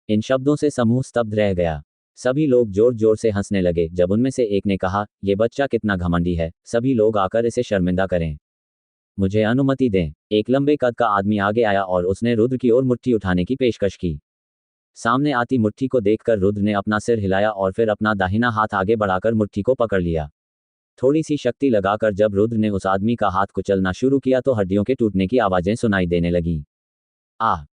इन शब्दों से समूह स्तब्ध रह गया। सभी लोग जोर जोर से हंसने लगे जब उनमें से एक ने कहा, ये बच्चा कितना घमंडी है, सभी लोग आकर इसे शर्मिंदा करें। मुझे अनुमति दें। एक लंबे कद का आदमी आगे आया और उसने रुद्र की ओर मुट्ठी उठाने की पेशकश की। सामने आती मुट्ठी को देखकर रुद्र ने अपना सिर हिलाया और फिर अपना दाहिना हाथ आगे बढ़ाकर मुट्ठी को पकड़ लिया। थोड़ी सी शक्ति लगाकर जब रुद्र ने उस आदमी का हाथ कुचलना शुरू किया तो हड्डियों के टूटने की आवाजें सुनाई देने लगीं।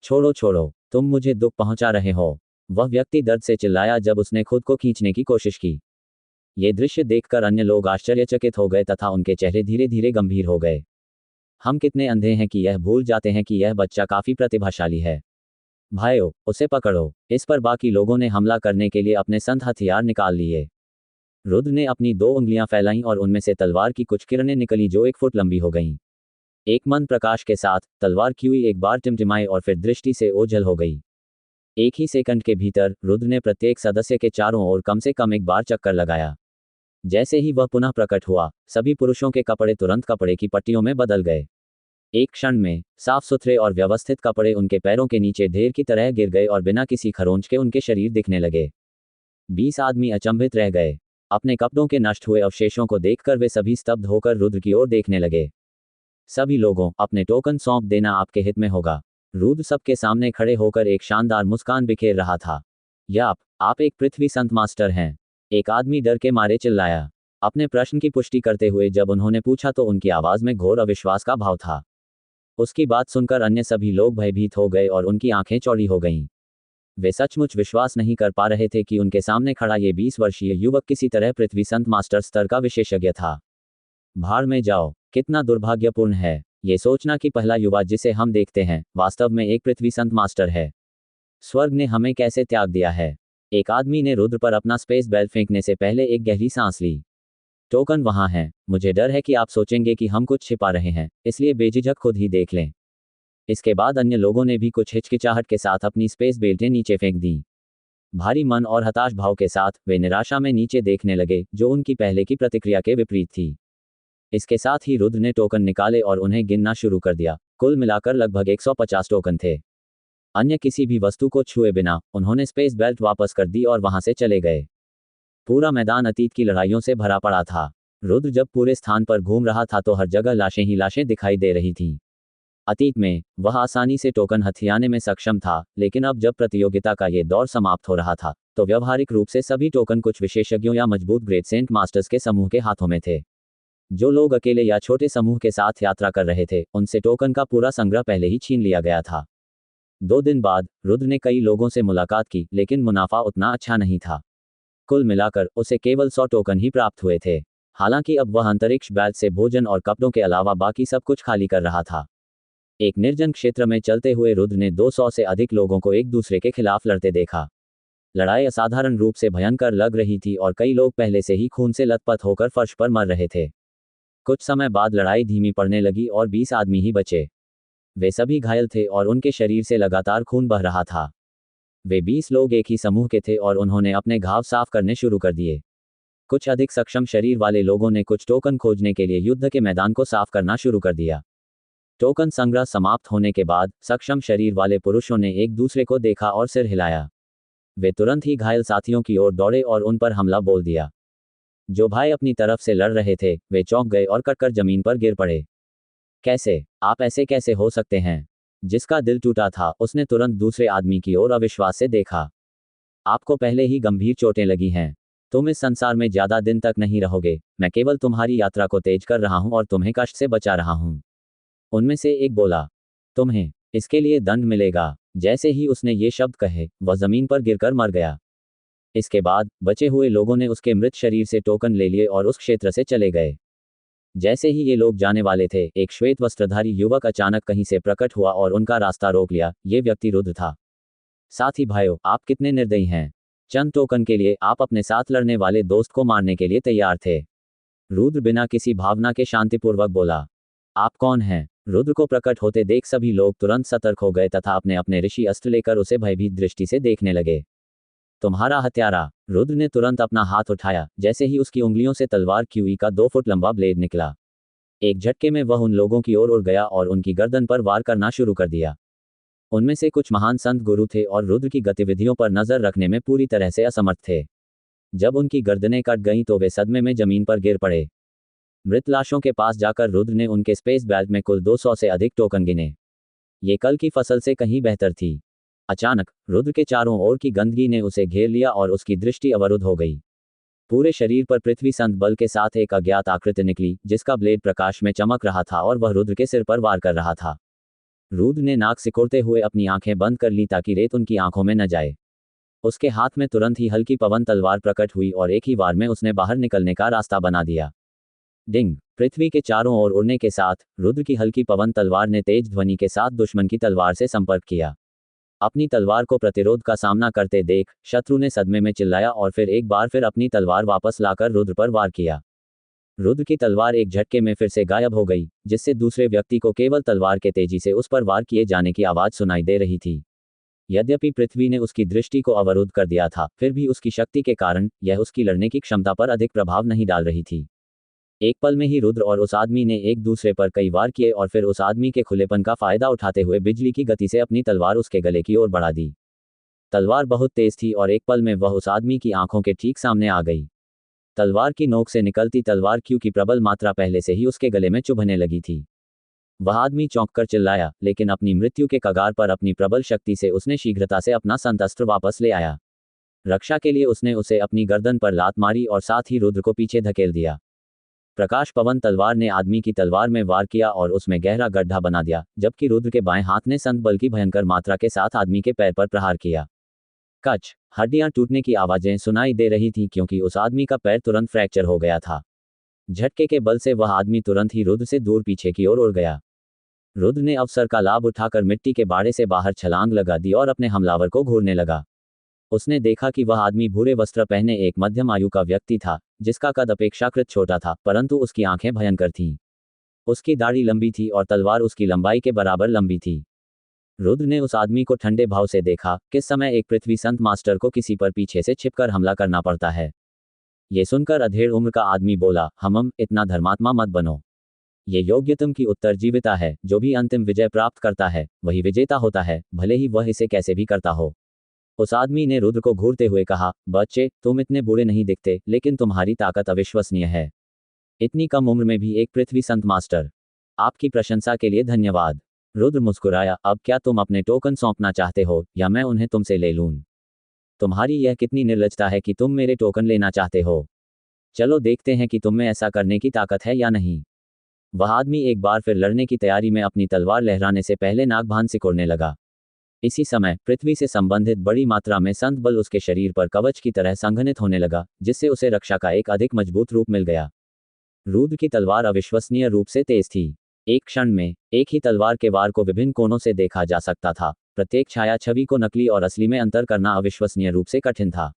छोड़ो छोड़ो, तुम मुझे दुख पहुंचा रहे हो, वह व्यक्ति दर्द से चिल्लाया जब उसने खुद को खींचने की कोशिश की। ये दृश्य देखकर अन्य लोग आश्चर्यचकित हो गए तथा उनके चेहरे धीरे धीरे गंभीर हो गए। हम कितने अंधे हैं कि यह भूल जाते हैं कि यह बच्चा काफी प्रतिभाशाली है। भाइयों, उसे पकड़ो। इस पर बाकी लोगों ने हमला करने के लिए अपने संत हथियार निकाल लिए। रुद्र ने अपनी 2 उंगलियां फैलाईं और उनमें से तलवार की कुछ किरणें निकली जो 1 फुट लंबी हो गईं। एक मंद प्रकाश के साथ तलवार की हुई एक बार टिमटिमाई और फिर दृष्टि से ओझल हो गई। एक ही सेकंड के भीतर रुद्र ने प्रत्येक सदस्य के चारों ओर कम से कम एक बार चक्कर लगाया। जैसे ही वह पुनः प्रकट हुआ, सभी पुरुषों के कपड़े तुरंत कपड़े की पट्टियों में बदल गए। एक क्षण में साफ सुथरे और व्यवस्थित कपड़े उनके पैरों के नीचे ढेर की तरह गिर गए और बिना किसी खरोंच के उनके शरीर दिखने लगे। 20 आदमी अचंभित रह गए। अपने कपड़ों के नष्ट हुए अवशेषों को देखकर वे सभी स्तब्ध होकर रुद्र की ओर देखने लगे। सभी लोगों, अपने टोकन सौंप देना आपके हित में होगा। रुद्र सबके सामने खड़े होकर एक शानदार मुस्कान बिखेर रहा था। याप, आप एक पृथ्वी संत मास्टर हैं। एक आदमी डर के मारे चिल्लाया। अपने प्रश्न की पुष्टि करते हुए जब उन्होंने पूछा तो उनकी आवाज में घोर अविश्वास का भाव था। उसकी बात सुनकर अन्य सभी लोग भयभीत हो गए और उनकी आंखें चौड़ी हो गईं। वे सचमुच विश्वास नहीं कर पा रहे थे कि उनके सामने खड़ा ये 20 वर्षीय युवक किसी तरह पृथ्वी संत मास्टर स्तर का विशेषज्ञ था। भाड़ में जाओ, कितना दुर्भाग्यपूर्ण है ये सोचना कि पहला युवा जिसे हम देखते हैं वास्तव में एक पृथ्वी संत मास्टर है। स्वर्ग ने हमें कैसे त्याग दिया है। एक आदमी ने रुद्र पर अपना स्पेस बेल फेंकने से पहले एक गहरी सांस ली। टोकन वहां है। मुझे डर है कि आप सोचेंगे कि हम कुछ छिपा रहे हैं, इसलिए बेझिझक खुद ही देख लें। इसके बाद अन्य लोगों ने भी कुछ हिचकिचाहट के साथ अपनी स्पेस बेल्टें नीचे फेंक दी। भारी मन और हताश भाव के साथ वे निराशा में नीचे देखने लगे, जो उनकी पहले की प्रतिक्रिया के विपरीत थी। इसके साथ ही रुद्र ने टोकन निकाले और उन्हें गिनना शुरू कर दिया। कुल मिलाकर लगभग 150 टोकन थे। अन्य किसी भी वस्तु को छुए बिना उन्होंने स्पेस बेल्ट वापस कर दी और वहां से चले गए। पूरा मैदान अतीत की लड़ाइयों से भरा पड़ा था। रुद्र जब पूरे स्थान पर घूम रहा था तो हर जगह लाशें ही लाशें दिखाई दे रही थीं। अतीत में वह आसानी से टोकन हथियाने में सक्षम था, लेकिन अब जब प्रतियोगिता का ये दौर समाप्त हो रहा था तो व्यवहारिक रूप से सभी टोकन कुछ विशेषज्ञों या मजबूत ग्रेट सेंट मास्टर्स के समूह के हाथों में थे। जो लोग अकेले या छोटे समूह के साथ यात्रा कर रहे थे उनसे टोकन का पूरा संग्रह पहले ही छीन लिया गया था। 2 दिन बाद रुद्र ने कई लोगों से मुलाकात की, लेकिन मुनाफा उतना अच्छा नहीं था। कुल मिलाकर उसे केवल 100 टोकन ही प्राप्त हुए थे। हालांकि अब वह अंतरिक्ष बैच से भोजन और कपड़ों के अलावा बाकी सब कुछ खाली कर रहा था। एक निर्जन क्षेत्र में चलते हुए रुद्र ने 200 से अधिक लोगों को एक दूसरे के खिलाफ लड़ते देखा। लड़ाई असाधारण रूप से भयंकर लग रही थी और कई लोग पहले से ही खून से लथपथ होकर फर्श पर मर रहे थे। कुछ समय बाद लड़ाई धीमी पड़ने लगी और 20 आदमी ही बचे। वे सभी घायल थे और उनके शरीर से लगातार खून बह रहा था। वे 20 लोग एक ही समूह के थे और उन्होंने अपने घाव साफ करने शुरू कर दिए। कुछ अधिक सक्षम शरीर वाले लोगों ने कुछ टोकन खोजने के लिए युद्ध के मैदान को साफ करना शुरू कर दिया। टोकन संग्रह समाप्त होने के बाद सक्षम शरीर वाले पुरुषों ने एक दूसरे को देखा और सिर हिलाया। वे तुरंत ही घायल साथियों की ओर दौड़े और उन पर हमला बोल दिया। जो भाई अपनी तरफ से लड़ रहे थे वे चौंक गए और कटकर जमीन पर गिर पड़े। कैसे? आप ऐसे कैसे हो सकते हैं? जिसका दिल टूटा था उसने तुरंत दूसरे आदमी की ओर अविश्वास से देखा। आपको पहले ही गंभीर चोटें लगी हैं। तुम इस संसार में ज्यादा दिन तक नहीं रहोगे। मैं केवल तुम्हारी यात्रा को तेज कर रहा हूं और तुम्हें कष्ट से बचा रहा हूं। उनमें से एक बोला, तुम्हें इसके लिए दंड मिलेगा। जैसे ही उसने ये शब्द कहे वह जमीन पर गिरकर मर गया। इसके बाद बचे हुए लोगों ने उसके मृत शरीर से टोकन ले लिए और उस क्षेत्र से चले गए। जैसे ही ये लोग जाने वाले थे एक श्वेत वस्त्रधारी युवक अचानक कहीं से प्रकट हुआ और उनका रास्ता रोक लिया। ये व्यक्ति रुद्र था। साथ ही भाइयों, आप कितने निर्दयी हैं। चंद टोकन के लिए आप अपने साथ लड़ने वाले दोस्त को मारने के लिए तैयार थे। रुद्र बिना किसी भावना के शांतिपूर्वक बोला, आप कौन हैं? रुद्र को प्रकट होते देख सभी लोग तुरंत सतर्क हो गए तथा अपने अपने ऋषि अस्त्र लेकर उसे भयभीत दृष्टि से देखने लगे। तुम्हारा हत्यारा। रुद्र ने तुरंत अपना हाथ उठाया। जैसे ही उसकी उंगलियों से तलवार क्यूई का 2 फुट लंबा ब्लेड निकला। एक झटके में वह उन लोगों की ओर उड़ गया और उनकी गर्दन पर वार करना शुरू कर दिया। उनमें से कुछ महान संत गुरु थे और रुद्र की गतिविधियों पर नजर रखने में पूरी तरह से असमर्थ थे। जब उनकी गर्दनें कट गईं तो वे सदमे में जमीन पर गिर पड़े। मृत लाशों के पास जाकर रुद्र ने उनके स्पेस बेल्ट में कुल 200 से अधिक टोकन गिने। ये कल की फसल से कहीं बेहतर थी। अचानक रुद्र के चारों ओर की गंदगी ने उसे घेर लिया और उसकी दृष्टि अवरुद्ध हो गई। पूरे शरीर पर पृथ्वी संत बल के साथ एक अज्ञात आकृति निकली, जिसका ब्लेड प्रकाश में चमक रहा था और वह रुद्र के सिर पर वार कर रहा था। रुद्र ने नाक सिकोड़ते हुए अपनी आंखें बंद कर ली ताकि रेत उनकी आंखों में न जाए। उसके हाथ में तुरंत ही हल्की पवन तलवार प्रकट हुई और एक ही वार में उसने बाहर निकलने का रास्ता बना दिया। डिंग! पृथ्वी के चारों ओर उड़ने के साथ रुद्र की हल्की पवन तलवार ने तेज ध्वनि के साथ दुश्मन की तलवार से संपर्क किया। अपनी तलवार को प्रतिरोध का सामना करते देख शत्रु ने सदमे में चिल्लाया और फिर एक बार फिर अपनी तलवार वापस लाकर रुद्र पर वार किया। रुद्र की तलवार एक झटके में फिर से गायब हो गई, जिससे दूसरे व्यक्ति को केवल तलवार के तेजी से उस पर वार किए जाने की आवाज सुनाई दे रही थी। यद्यपि पृथ्वी ने उसकी दृष्टि को अवरुद्ध कर दिया था, फिर भी उसकी शक्ति के कारण यह उसकी लड़ने की क्षमता पर अधिक प्रभाव नहीं डाल रही थी। एक पल में ही रुद्र और उस आदमी ने एक दूसरे पर कई वार किए और फिर उस आदमी के खुलेपन का फायदा उठाते हुए बिजली की गति से अपनी तलवार उसके गले की ओर बढ़ा दी। तलवार बहुत तेज थी और एक पल में वह उस आदमी की आंखों के ठीक सामने आ गई। तलवार की नोक से निकलती तलवार क्यू की प्रबल मात्रा पहले से ही उसके गले में चुभने लगी थी। वह आदमी चौंककर चिल्लाया, लेकिन अपनी मृत्यु के कगार पर अपनी प्रबल शक्ति से उसने शीघ्रता से अपना संतस्त्र वापस ले आया। रक्षा के लिए उसने उसे अपनी गर्दन पर लात मारी और साथ ही रुद्र को पीछे धकेल दिया। प्रकाश पवन तलवार ने आदमी की तलवार में वार किया और उसमें गहरा गड्ढा बना दिया, जबकि रुद्र के बाएं हाथ ने संत बल की भयंकर मात्रा के साथ आदमी के पैर पर प्रहार किया। कच! हड्डियां टूटने की आवाजें सुनाई दे रही थी क्योंकि उस आदमी का पैर तुरंत फ्रैक्चर हो गया था। झटके के बल से वह आदमी तुरंत ही रुद्र से दूर पीछे की ओर उड़ गया। रुद्र ने अवसर का लाभ उठाकर मिट्टी के बाड़े से बाहर छलांग लगा दी और अपने हमलावर को घूरने लगा। उसने देखा कि वह आदमी भूरे वस्त्र पहने एक मध्यम आयु का व्यक्ति था, जिसका कद अपेक्षाकृत छोटा था, परंतु उसकी आंखें भयंकर थीं। उसकी दाढ़ी लंबी थी और तलवार उसकी लंबाई के बराबर लंबी थी। रुद्र ने उस आदमी को ठंडे भाव से देखा। किस समय एक पृथ्वी संत मास्टर को किसी पर पीछे से छिपकर हमला करना पड़ता है। ये सुनकर अधेड़ उम्र का आदमी बोला, इतना धर्मात्मा मत बनो। ये योग्यतम की उत्तरजीविता है। जो भी अंतिम विजय प्राप्त करता है वही विजेता होता है, भले ही वह इसे कैसे भी करता हो। उस आदमी ने रुद्र को घूरते हुए कहा, बच्चे, तुम इतने बुरे नहीं दिखते, लेकिन तुम्हारी ताकत अविश्वसनीय है। इतनी कम उम्र में भी एक पृथ्वी संत मास्टर। आपकी प्रशंसा के लिए धन्यवाद। रुद्र मुस्कुराया, अब क्या तुम अपने टोकन सौंपना चाहते हो या मैं उन्हें तुमसे ले लूं? तुम्हारी यह कितनी निर्लजता है कि तुम मेरे टोकन लेना चाहते हो। चलो देखते हैं कि तुम में ऐसा करने की ताकत है या नहीं। वह आदमी एक बार फिर लड़ने की तैयारी में अपनी तलवार लहराने से पहले नागभान सिकोड़ने लगा। इसी समय पृथ्वी से संबंधित बड़ी मात्रा में संत बल उसके शरीर पर कवच की तरह संघनित होने लगा, जिससे उसे रक्षा का एक अधिक मजबूत रूप मिल गया। रुद्र की तलवार अविश्वसनीय रूप से तेज थी। एक क्षण में एक ही तलवार के वार को विभिन्न कोणों से देखा जा सकता था। प्रत्येक छाया छवि को नकली और असली में अंतर करना अविश्वसनीय रूप से कठिन था।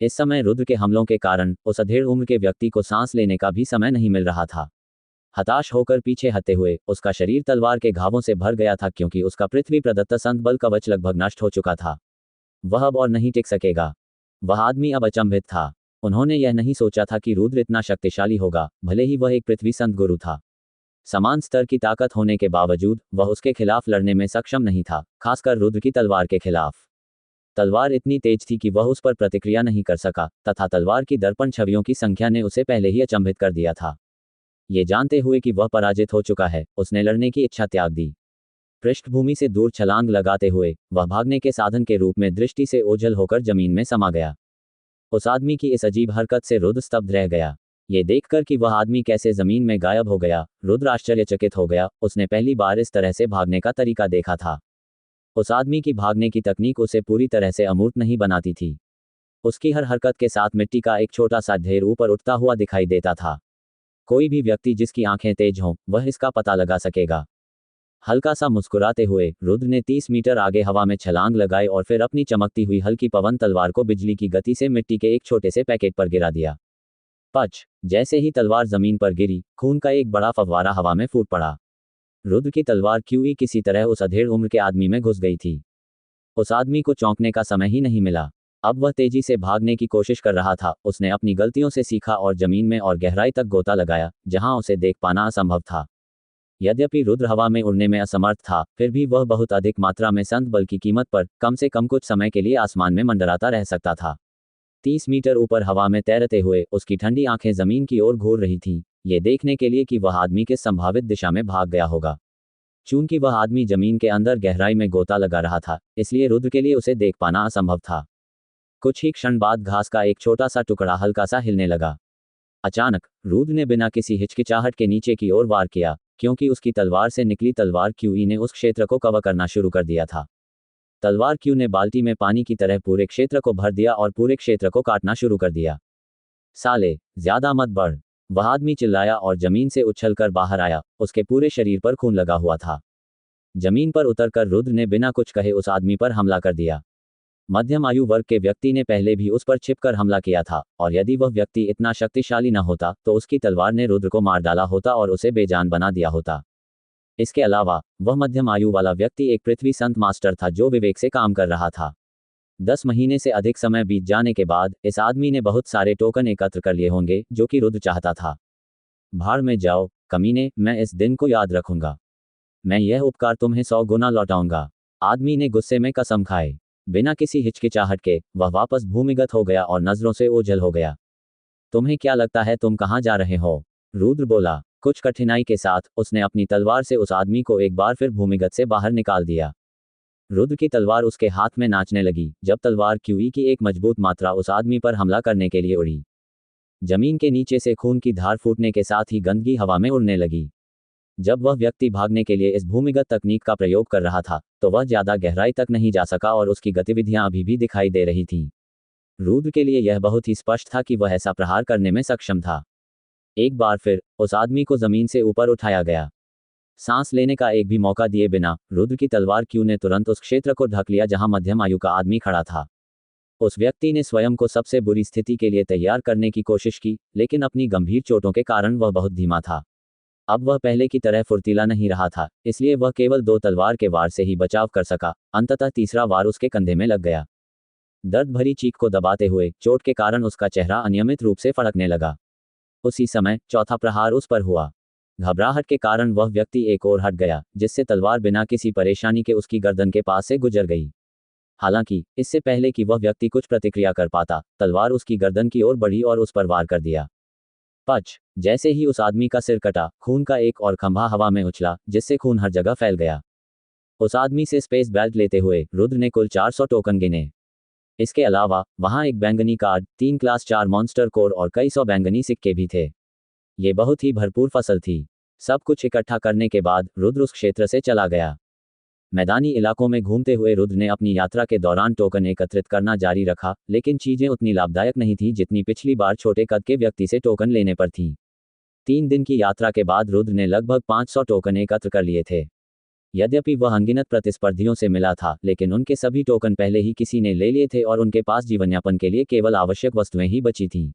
इस समय रुद्र के हमलों के कारण उस अधेड़ उम्र के व्यक्ति को सांस लेने का भी समय नहीं मिल रहा था। हताश होकर पीछे हटते हुए उसका शरीर तलवार के घावों से भर गया था, क्योंकि उसका पृथ्वी प्रदत्त संत बल कवच लगभग नष्ट हो चुका था। वह अब और नहीं टिक सकेगा। वह आदमी अब अचंभित था। उन्होंने यह नहीं सोचा था कि रुद्र इतना शक्तिशाली होगा, भले ही वह एक पृथ्वी संत गुरु था। समान स्तर की ताकत होने के बावजूद वह उसके खिलाफ लड़ने में सक्षम नहीं था, खासकर रुद्र की तलवार के खिलाफ। तलवार इतनी तेज थी कि वह उस पर प्रतिक्रिया नहीं कर सका, तथा तलवार की दर्पण छवियों की संख्या ने उसे पहले ही अचंभित कर दिया था। ये जानते हुए कि वह पराजित हो चुका है, उसने लड़ने की इच्छा त्याग दी। पृष्ठभूमि से दूर छलांग लगाते हुए वह भागने के साधन के रूप में दृष्टि से ओझल होकर जमीन में समा गया। उस आदमी की इस अजीब हरकत से रुद्र स्तब्ध रह गया। ये देखकर कि वह आदमी कैसे जमीन में गायब हो गया, रुद्र आश्चर्यचकित हो गया। उसने पहली बार इस तरह से भागने का तरीका देखा था। उस आदमी की भागने की तकनीक उसे पूरी तरह से अमूर्त नहीं बनाती थी। उसकी हर हरकत के साथ मिट्टी का एक छोटा सा ढेर ऊपर उठता हुआ दिखाई देता था। कोई भी व्यक्ति जिसकी आंखें तेज हों वह इसका पता लगा सकेगा। हल्का सा मुस्कुराते हुए रुद्र ने 30 मीटर आगे हवा में छलांग लगाई और फिर अपनी चमकती हुई हल्की पवन तलवार को बिजली की गति से मिट्टी के एक छोटे से पैकेट पर गिरा दिया। पच! जैसे ही तलवार जमीन पर गिरी, खून का एक बड़ा फव्वारा हवा में फूट पड़ा। रुद्र की तलवार क्यूई किसी तरह उस अधेड़ उम्र के आदमी में घुस गई थी। उस आदमी को चौंकने का समय ही नहीं मिला। अब वह तेजी से भागने की कोशिश कर रहा था। उसने अपनी गलतियों से सीखा और जमीन में और गहराई तक गोता लगाया, जहां उसे देख पाना असंभव था। यद्यपि रुद्र हवा में उड़ने में असमर्थ था, फिर भी वह बहुत अधिक मात्रा में संत बल की कीमत पर कम से कम कुछ समय के लिए आसमान में मंडराता रह सकता था। 30 मीटर ऊपर हवा में तैरते हुए उसकी ठंडी आंखें जमीन की ओर घूर रही थीं, ये देखने के लिए कि वह आदमी किस संभावित दिशा में भाग गया होगा। चूंकि वह आदमी जमीन के अंदर गहराई में गोता लगा रहा था, इसलिए रुद्र के लिए उसे देख पाना असंभव था। कुछ ही क्षण बाद घास का एक छोटा सा टुकड़ा हल्का सा हिलने लगा। अचानक रुद्र ने बिना किसी हिचकिचाहट के नीचे की ओर वार किया, क्योंकि उसकी तलवार से निकली तलवार क्यूई ने उस क्षेत्र को कवर करना शुरू कर दिया था। तलवार क्यू ने बाल्टी में पानी की तरह पूरे क्षेत्र को भर दिया और पूरे क्षेत्र को काटना शुरू कर दिया। साले, ज्यादा मत बढ़! वह आदमी चिल्लाया और जमीन से उछलकर बाहर आया। उसके पूरे शरीर पर खून लगा हुआ था। जमीन पर उतरकर रुद्र ने बिना कुछ कहे उस आदमी पर हमला कर दिया। मध्यम आयु वर्ग के व्यक्ति ने पहले भी उस पर छिपकर हमला किया था, और यदि वह व्यक्ति इतना शक्तिशाली न होता तो उसकी तलवार ने रुद्र को मार डाला होता और उसे बेजान बना दिया होता। इसके अलावा वह मध्यम आयु वाला व्यक्ति एक पृथ्वी संत मास्टर था जो विवेक से काम कर रहा था। 10 महीने से अधिक समय बीत जाने के बाद इस आदमी ने बहुत सारे टोकन एकत्र कर लिए होंगे, जो कि रुद्र चाहता था। भाड़ में जाओ कमीने, मैं इस दिन को याद रखूंगा। मैं यह उपकार तुम्हें 100 गुना लौटाऊंगा। आदमी ने गुस्से में कसम खाए। बिना किसी हिचकिचाहट के वह वापस भूमिगत हो गया और नजरों से ओझल हो गया। तुम्हें क्या लगता है तुम कहाँ जा रहे हो? रुद्र बोला। कुछ कठिनाई के साथ उसने अपनी तलवार से उस आदमी को एक बार फिर भूमिगत से बाहर निकाल दिया। रुद्र की तलवार उसके हाथ में नाचने लगी जब तलवार क्यूई की एक मजबूत मात्रा उस आदमी पर हमला करने के लिए उड़ी। जमीन के नीचे से खून की धार फूटने के साथ ही गंदगी हवा में उड़ने लगी। जब वह व्यक्ति भागने के लिए इस भूमिगत तकनीक का प्रयोग कर रहा था तो वह ज्यादा गहराई तक नहीं जा सका और उसकी गतिविधियां अभी भी दिखाई दे रही थीं। रुद्र के लिए यह बहुत ही स्पष्ट था कि वह ऐसा प्रहार करने में सक्षम था। एक बार फिर उस आदमी को जमीन से ऊपर उठाया गया। सांस लेने का एक भी मौका दिए बिना रुद्र की तलवार क्यू ने तुरंत उस क्षेत्र को ढक लिया जहां मध्यम आयु का आदमी खड़ा था। उस व्यक्ति ने स्वयं को सबसे बुरी स्थिति के लिए तैयार करने की कोशिश की, लेकिन अपनी गंभीर चोटों के कारण वह बहुत धीमा था। अब वह पहले की तरह फुर्तीला नहीं रहा था, इसलिए वह केवल 2 तलवार के वार से ही बचाव कर सका। अंततः तीसरा वार उसके कंधे में लग गया। दर्द भरी चीख को दबाते हुए चोट के कारण उसका चेहरा अनियमित रूप से फड़कने लगा। उसी समय चौथा प्रहार उस पर हुआ। घबराहट के कारण वह व्यक्ति एक ओर हट गया, जिससे तलवार बिना किसी परेशानी के उसकी गर्दन के पास से गुजर गई। हालांकि इससे पहले कि वह व्यक्ति कुछ प्रतिक्रिया कर पाता, तलवार उसकी गर्दन की ओर बढ़ी और उस पर वार कर दिया। पच! जैसे ही उस आदमी का सिर कटा, खून का एक और खंभा हवा में उछला, जिससे खून हर जगह फैल गया। उस आदमी से स्पेस बेल्ट लेते हुए रुद्र ने कुल 400 टोकन गिने। इसके अलावा वहां एक बैंगनी कार्ड, 3 क्लास 4 मॉन्स्टर कोर और कई सौ बैंगनी सिक्के भी थे। ये बहुत ही भरपूर फसल थी। सब कुछ इकट्ठा करने के बाद रुद्र उस क्षेत्र से चला गया। मैदानी इलाकों में घूमते हुए रुद्र ने अपनी यात्रा के दौरान टोकन एकत्रित करना जारी रखा, लेकिन चीजें उतनी लाभदायक नहीं थी जितनी पिछली बार छोटे कद के व्यक्ति से टोकन लेने पर थीं। 3 दिन की यात्रा के बाद रुद्र ने लगभग 500 टोकन एकत्र कर लिए थे। यद्यपि वह अनगिनत प्रतिस्पर्धियों से मिला था, लेकिन उनके सभी टोकन पहले ही किसी ने ले लिए थे और उनके पास जीवनयापन के लिए केवल आवश्यक वस्तुएं ही बची थीं।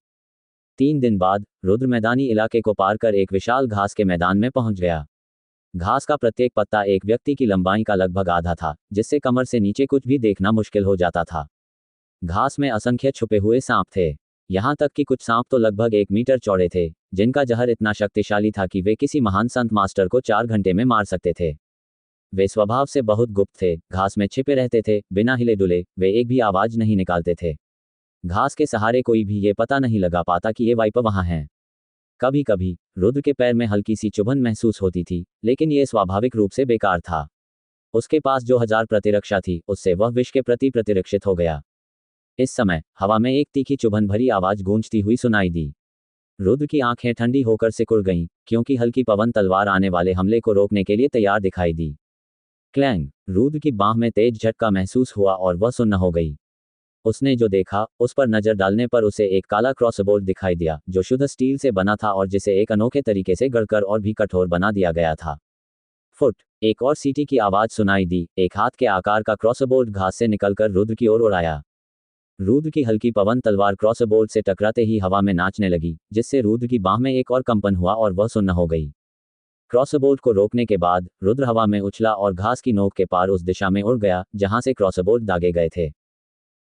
3 दिन बाद रुद्र मैदानी इलाके को पार कर एक विशाल घास के मैदान में पहुंच गया। घास का प्रत्येक पत्ता एक व्यक्ति की लंबाई का लगभग आधा था, जिससे कमर से नीचे कुछ भी देखना मुश्किल हो जाता था। घास में असंख्य छुपे हुए सांप थे। यहाँ तक कि कुछ सांप तो लगभग 1 मीटर चौड़े थे, जिनका जहर इतना शक्तिशाली था कि वे किसी महान संत मास्टर को 4 घंटे में मार सकते थे। वे स्वभाव से बहुत गुप्त थे, घास में छिपे रहते थे, बिना हिले डुले वे एक भी आवाज नहीं निकालते थे। घास के सहारे कोई भी ये पता नहीं लगा पाता कि ये वाइपर वहां हैं। कभी कभी रुद्र के पैर में हल्की सी चुभन महसूस होती थी, लेकिन ये स्वाभाविक रूप से बेकार था। उसके पास जो 1000 प्रतिरक्षा थी, उससे वह विष के प्रति प्रतिरक्षित हो गया। इस समय हवा में एक तीखी चुभन भरी आवाज गूंजती हुई सुनाई दी। रुद्र की आंखें ठंडी होकर सिकुड़ गईं, क्योंकि हल्की पवन तलवार आने वाले हमले को रोकने के लिए तैयार दिखाई दी। क्लैंग! रुद्र की बांह में तेज झटका महसूस हुआ और वह सुन्न हो गई। उसने जो देखा, उस पर नजर डालने पर उसे एक काला क्रॉसबोर्ड दिखाई दिया, जो शुद्ध स्टील से बना था और जिसे एक अनोखे तरीके से गढ़कर और भी कठोर बना दिया गया था। फुट! एक और सीटी की आवाज सुनाई दी। एक हाथ के आकार का क्रॉसबोर्ड घास से निकलकर रुद्र की ओर उड़ाया। रुद्र की हल्की पवन तलवार क्रॉसबोर्ड से टकराते ही हवा में नाचने लगी, जिससे रुद्र की बांह में एक और कंपन हुआ और वह सुन्न हो गई। क्रॉसबोर्ड को रोकने के बाद रुद्र हवा में उछला और घास की नोक के पार उस दिशा में उड़ गया जहां से क्रॉसबोर्ड दागे गए थे।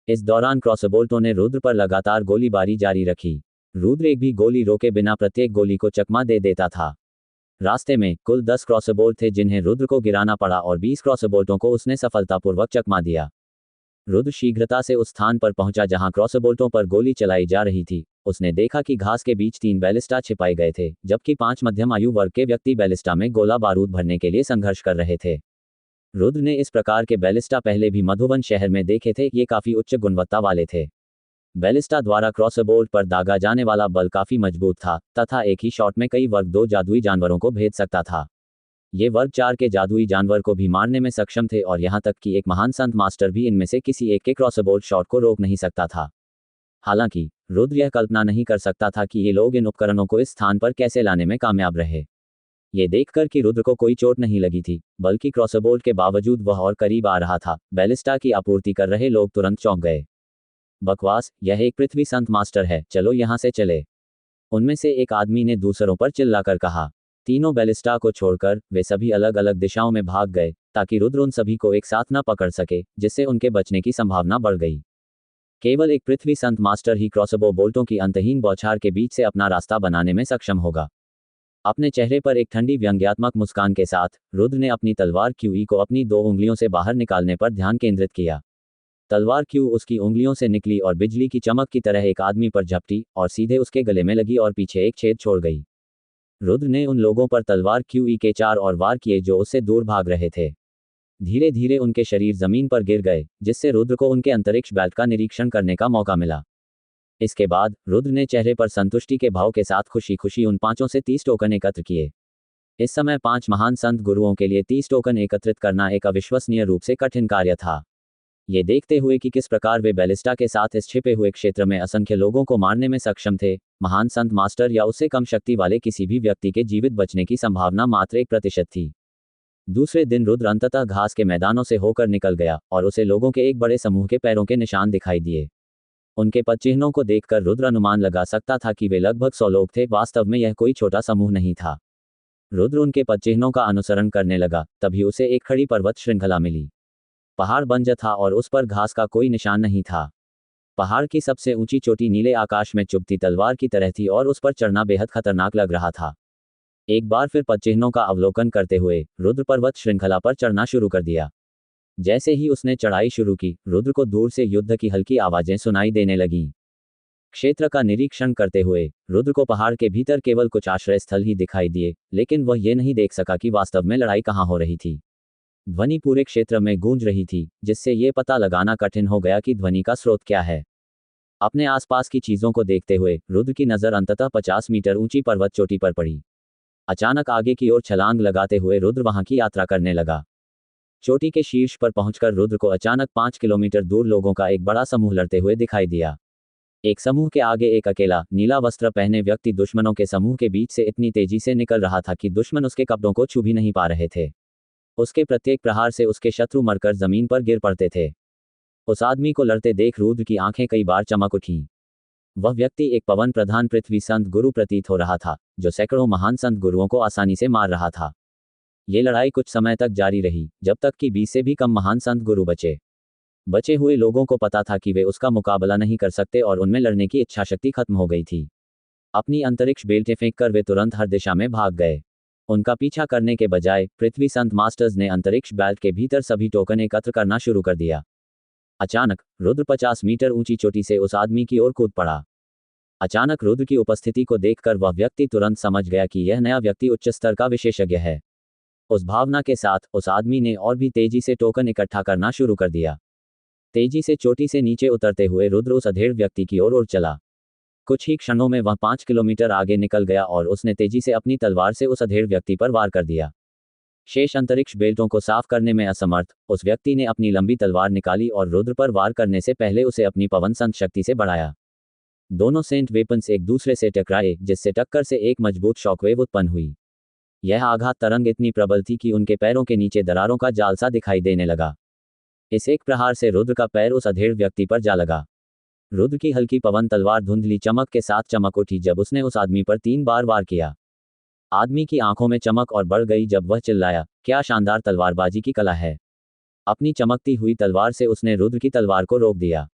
इस दौरान क्रॉसबोल्टों ने रुद्र पर लगातार गोलीबारी जारी रखी। रुद्र एक भी गोली रोके बिना प्रत्येक गोली को चकमा दे देता था। रास्ते में कुल 10 क्रॉसबोल्ट थे जिन्हें रुद्र को गिराना पड़ा और 20 क्रॉसबोल्टों को उसने सफलतापूर्वक चकमा दिया। रुद्र शीघ्रता से उस स्थान पर पहुंचा जहां क्रॉसबोल्टों पर गोली चलाई जा रही थी। उसने देखा कि घास के बीच 3 बैलिस्टा छिपाए गए थे, जबकि 5 मध्यम आयु वर्ग के व्यक्ति बैलिस्टा में गोला बारूद भरने के लिए संघर्ष कर रहे थे। रुद्र ने इस प्रकार के बैलिस्टा पहले भी मधुबन शहर में देखे थे, ये काफी उच्च गुणवत्ता वाले थे। बैलिस्टा द्वारा क्रॉसबोल्ट पर दागा जाने वाला बल काफी मजबूत था, तथा एक ही शॉट में कई वर्ग 2 जादुई जानवरों को भेद सकता था। ये वर्ग 4 के जादुई जानवर को भी मारने में सक्षम थे और यहाँ तक कि एक महान संत मास्टर भी इनमें से किसी एक के क्रॉसबोल्ट शॉट को रोक नहीं सकता था। हालांकि रुद्र यह कल्पना नहीं कर सकता था कि ये लोग इन उपकरणों को इस स्थान पर कैसे लाने में कामयाब रहे। ये देखकर कि रुद्र को कोई चोट नहीं लगी थी, बल्कि क्रॉसबोल्ट के बावजूद वह और करीब आ रहा था, बैलिस्टा की आपूर्ति कर रहे लोग तुरंत चौंक गए। बकवास! यह एक पृथ्वी संत मास्टर है, चलो यहाँ से चले। उनमें से एक आदमी ने दूसरों पर चिल्लाकर कहा। तीनों बैलिस्टा को छोड़कर वे सभी अलग अलग दिशाओं में भाग गए, ताकि रुद्र उन सभी को एक साथ न पकड़ सके, जिससे उनके बचने की संभावना बढ़ गई। केवल एक पृथ्वी संत मास्टर ही क्रॉसबो बोल्टों की अंतहीन बौछार के बीच से अपना रास्ता बनाने में सक्षम होगा। अपने चेहरे पर एक ठंडी व्यंग्यात्मक मुस्कान के साथ रुद्र ने अपनी तलवार क्यूई को अपनी 2 उंगलियों से बाहर निकालने पर ध्यान केंद्रित किया। तलवार क्यू उसकी उंगलियों से निकली और बिजली की चमक की तरह एक आदमी पर झपटी और सीधे उसके गले में लगी और पीछे एक छेद छोड़ गई। रुद्र ने उन लोगों पर तलवार क्यूई के 4 और वार किए जो उससे दूर भाग रहे थे। धीरे धीरे उनके शरीर जमीन पर गिर गए, जिससे रुद्र को उनके अंतरिक्ष बेल्ट का निरीक्षण करने का मौका मिला। इसके बाद रुद्र ने चेहरे पर संतुष्टि के भाव के साथ खुशी खुशी उन 5 से 30 टोकन एकत्र किए। इस समय 5 महान संत गुरुओं के लिए 30 टोकन एकत्रित करना एक अविश्वसनीय रूप से कठिन कार्य था। ये देखते हुए कि किस प्रकार वे बैलिस्टा के साथ इस छिपे हुए क्षेत्र में असंख्य लोगों को मारने में सक्षम थे, महान संत मास्टर या उससे कम शक्ति वाले किसी भी व्यक्ति के जीवित बचने की संभावना मात्र 1% थी। दूसरे दिन रुद्र अंततः घास के मैदानों से होकर निकल गया और उसे लोगों के एक बड़े समूह के पैरों के निशान दिखाई दिए। उनके पदचिह्नों को देखकर रुद्र अनुमान लगा सकता था कि वे लगभग 100 लोग थे। वास्तव में यह कोई छोटा समूह नहीं था। रुद्र उनके पदचिह्नों का अनुसरण करने लगा, तभी उसे एक खड़ी पर्वत श्रृंखला मिली। पहाड़ बंजर था और उस पर घास का कोई निशान नहीं था। पहाड़ की सबसे ऊंची चोटी नीले आकाश में चुभती तलवार की तरह थी और उस पर चढ़ना बेहद खतरनाक लग रहा था। एक बार फिर पदचिह्नों का अवलोकन करते हुए रुद्र पर्वत श्रृंखला पर चढ़ना शुरू कर दिया। जैसे ही उसने चढ़ाई शुरू की, रुद्र को दूर से युद्ध की हल्की आवाजें सुनाई देने लगीं। क्षेत्र का निरीक्षण करते हुए रुद्र को पहाड़ के भीतर केवल कुछ आश्रय स्थल ही दिखाई दिए, लेकिन वह ये नहीं देख सका कि वास्तव में लड़ाई कहाँ हो रही थी। ध्वनि पूरे क्षेत्र में गूंज रही थी, जिससे ये पता लगाना कठिन हो गया कि ध्वनि का स्रोत क्या है। अपने आसपास की चीजों को देखते हुए रुद्र की नजर अंततः 50 मीटर ऊंची पर्वत चोटी पर पड़ी। अचानक आगे की ओर छलांग लगाते हुए रुद्र वहां की यात्रा करने लगा। चोटी के शीर्ष पर पहुंचकर रुद्र को अचानक 5 किलोमीटर दूर लोगों का एक बड़ा समूह लड़ते हुए दिखाई दिया। एक समूह के आगे एक अकेला नीला वस्त्र पहने व्यक्ति दुश्मनों के समूह के बीच से इतनी तेजी से निकल रहा था कि दुश्मन उसके कपड़ों को छू भी नहीं पा रहे थे। उसके प्रत्येक प्रहार से उसके शत्रु मरकर जमीन पर गिर पड़ते थे। उस आदमी को लड़ते देख रुद्र की आंखें कई बार चमक उठीं। वह व्यक्ति एक पवन प्रधान पृथ्वी संत गुरु प्रतीत हो रहा था, जो सैकड़ों महान संत गुरुओं को आसानी से मार रहा था। ये लड़ाई कुछ समय तक जारी रही, जब तक कि 20 से भी कम महान संत गुरु बचे हुए लोगों को पता था कि वे उसका मुकाबला नहीं कर सकते और उनमें लड़ने की इच्छाशक्ति खत्म हो गई थी। अपनी अंतरिक्ष बेल्टें फेंककर वे तुरंत हर दिशा में भाग गए। उनका पीछा करने के बजाय पृथ्वी संत मास्टर्स ने अंतरिक्ष बेल्ट के भीतर सभी टोकन एकत्र करना शुरू कर दिया। अचानक रुद्र 50 मीटर ऊंची चोटी से उस आदमी की ओर कूद पड़ा। अचानक रुद्र की उपस्थिति को देखकर वह व्यक्ति तुरंत समझ गया कि यह नया व्यक्ति उच्च स्तर का विशेषज्ञ है। उस भावना के साथ उस आदमी ने और भी तेजी से टोकन इकट्ठा करना शुरू कर दिया। तेजी से चोटी से नीचे उतरते हुए रुद्र उस अधेड़ व्यक्ति की ओर चला। कुछ ही क्षणों में वह 5 किलोमीटर आगे निकल गया और उसने तेजी से अपनी तलवार से उस अधेड़ व्यक्ति पर वार कर दिया। शेष अंतरिक्ष बेल्टों को साफ करने में असमर्थ उस व्यक्ति ने अपनी लंबी तलवार निकाली और रुद्र पर वार करने से पहले उसे अपनी पवन संत शक्ति से बढ़ाया। दोनों सेंट वेपन्स एक दूसरे से टकराए, जिससे टक्कर से एक मजबूत शॉकवेव उत्पन्न हुई। यह आघात तरंग इतनी प्रबल थी कि उनके पैरों के नीचे दरारों का जाल सा दिखाई देने लगा। इस एक प्रहार से रुद्र का पैर उस अधेड़ व्यक्ति पर जा लगा। रुद्र की हल्की पवन तलवार धुंधली चमक के साथ चमक उठी जब उसने उस आदमी पर 3 बार वार किया। आदमी की आंखों में चमक और बढ़ गई जब वह चिल्लाया, क्या शानदार तलवारबाजी की कला है। अपनी चमकती हुई तलवार से उसने रुद्र की तलवार को रोक दिया।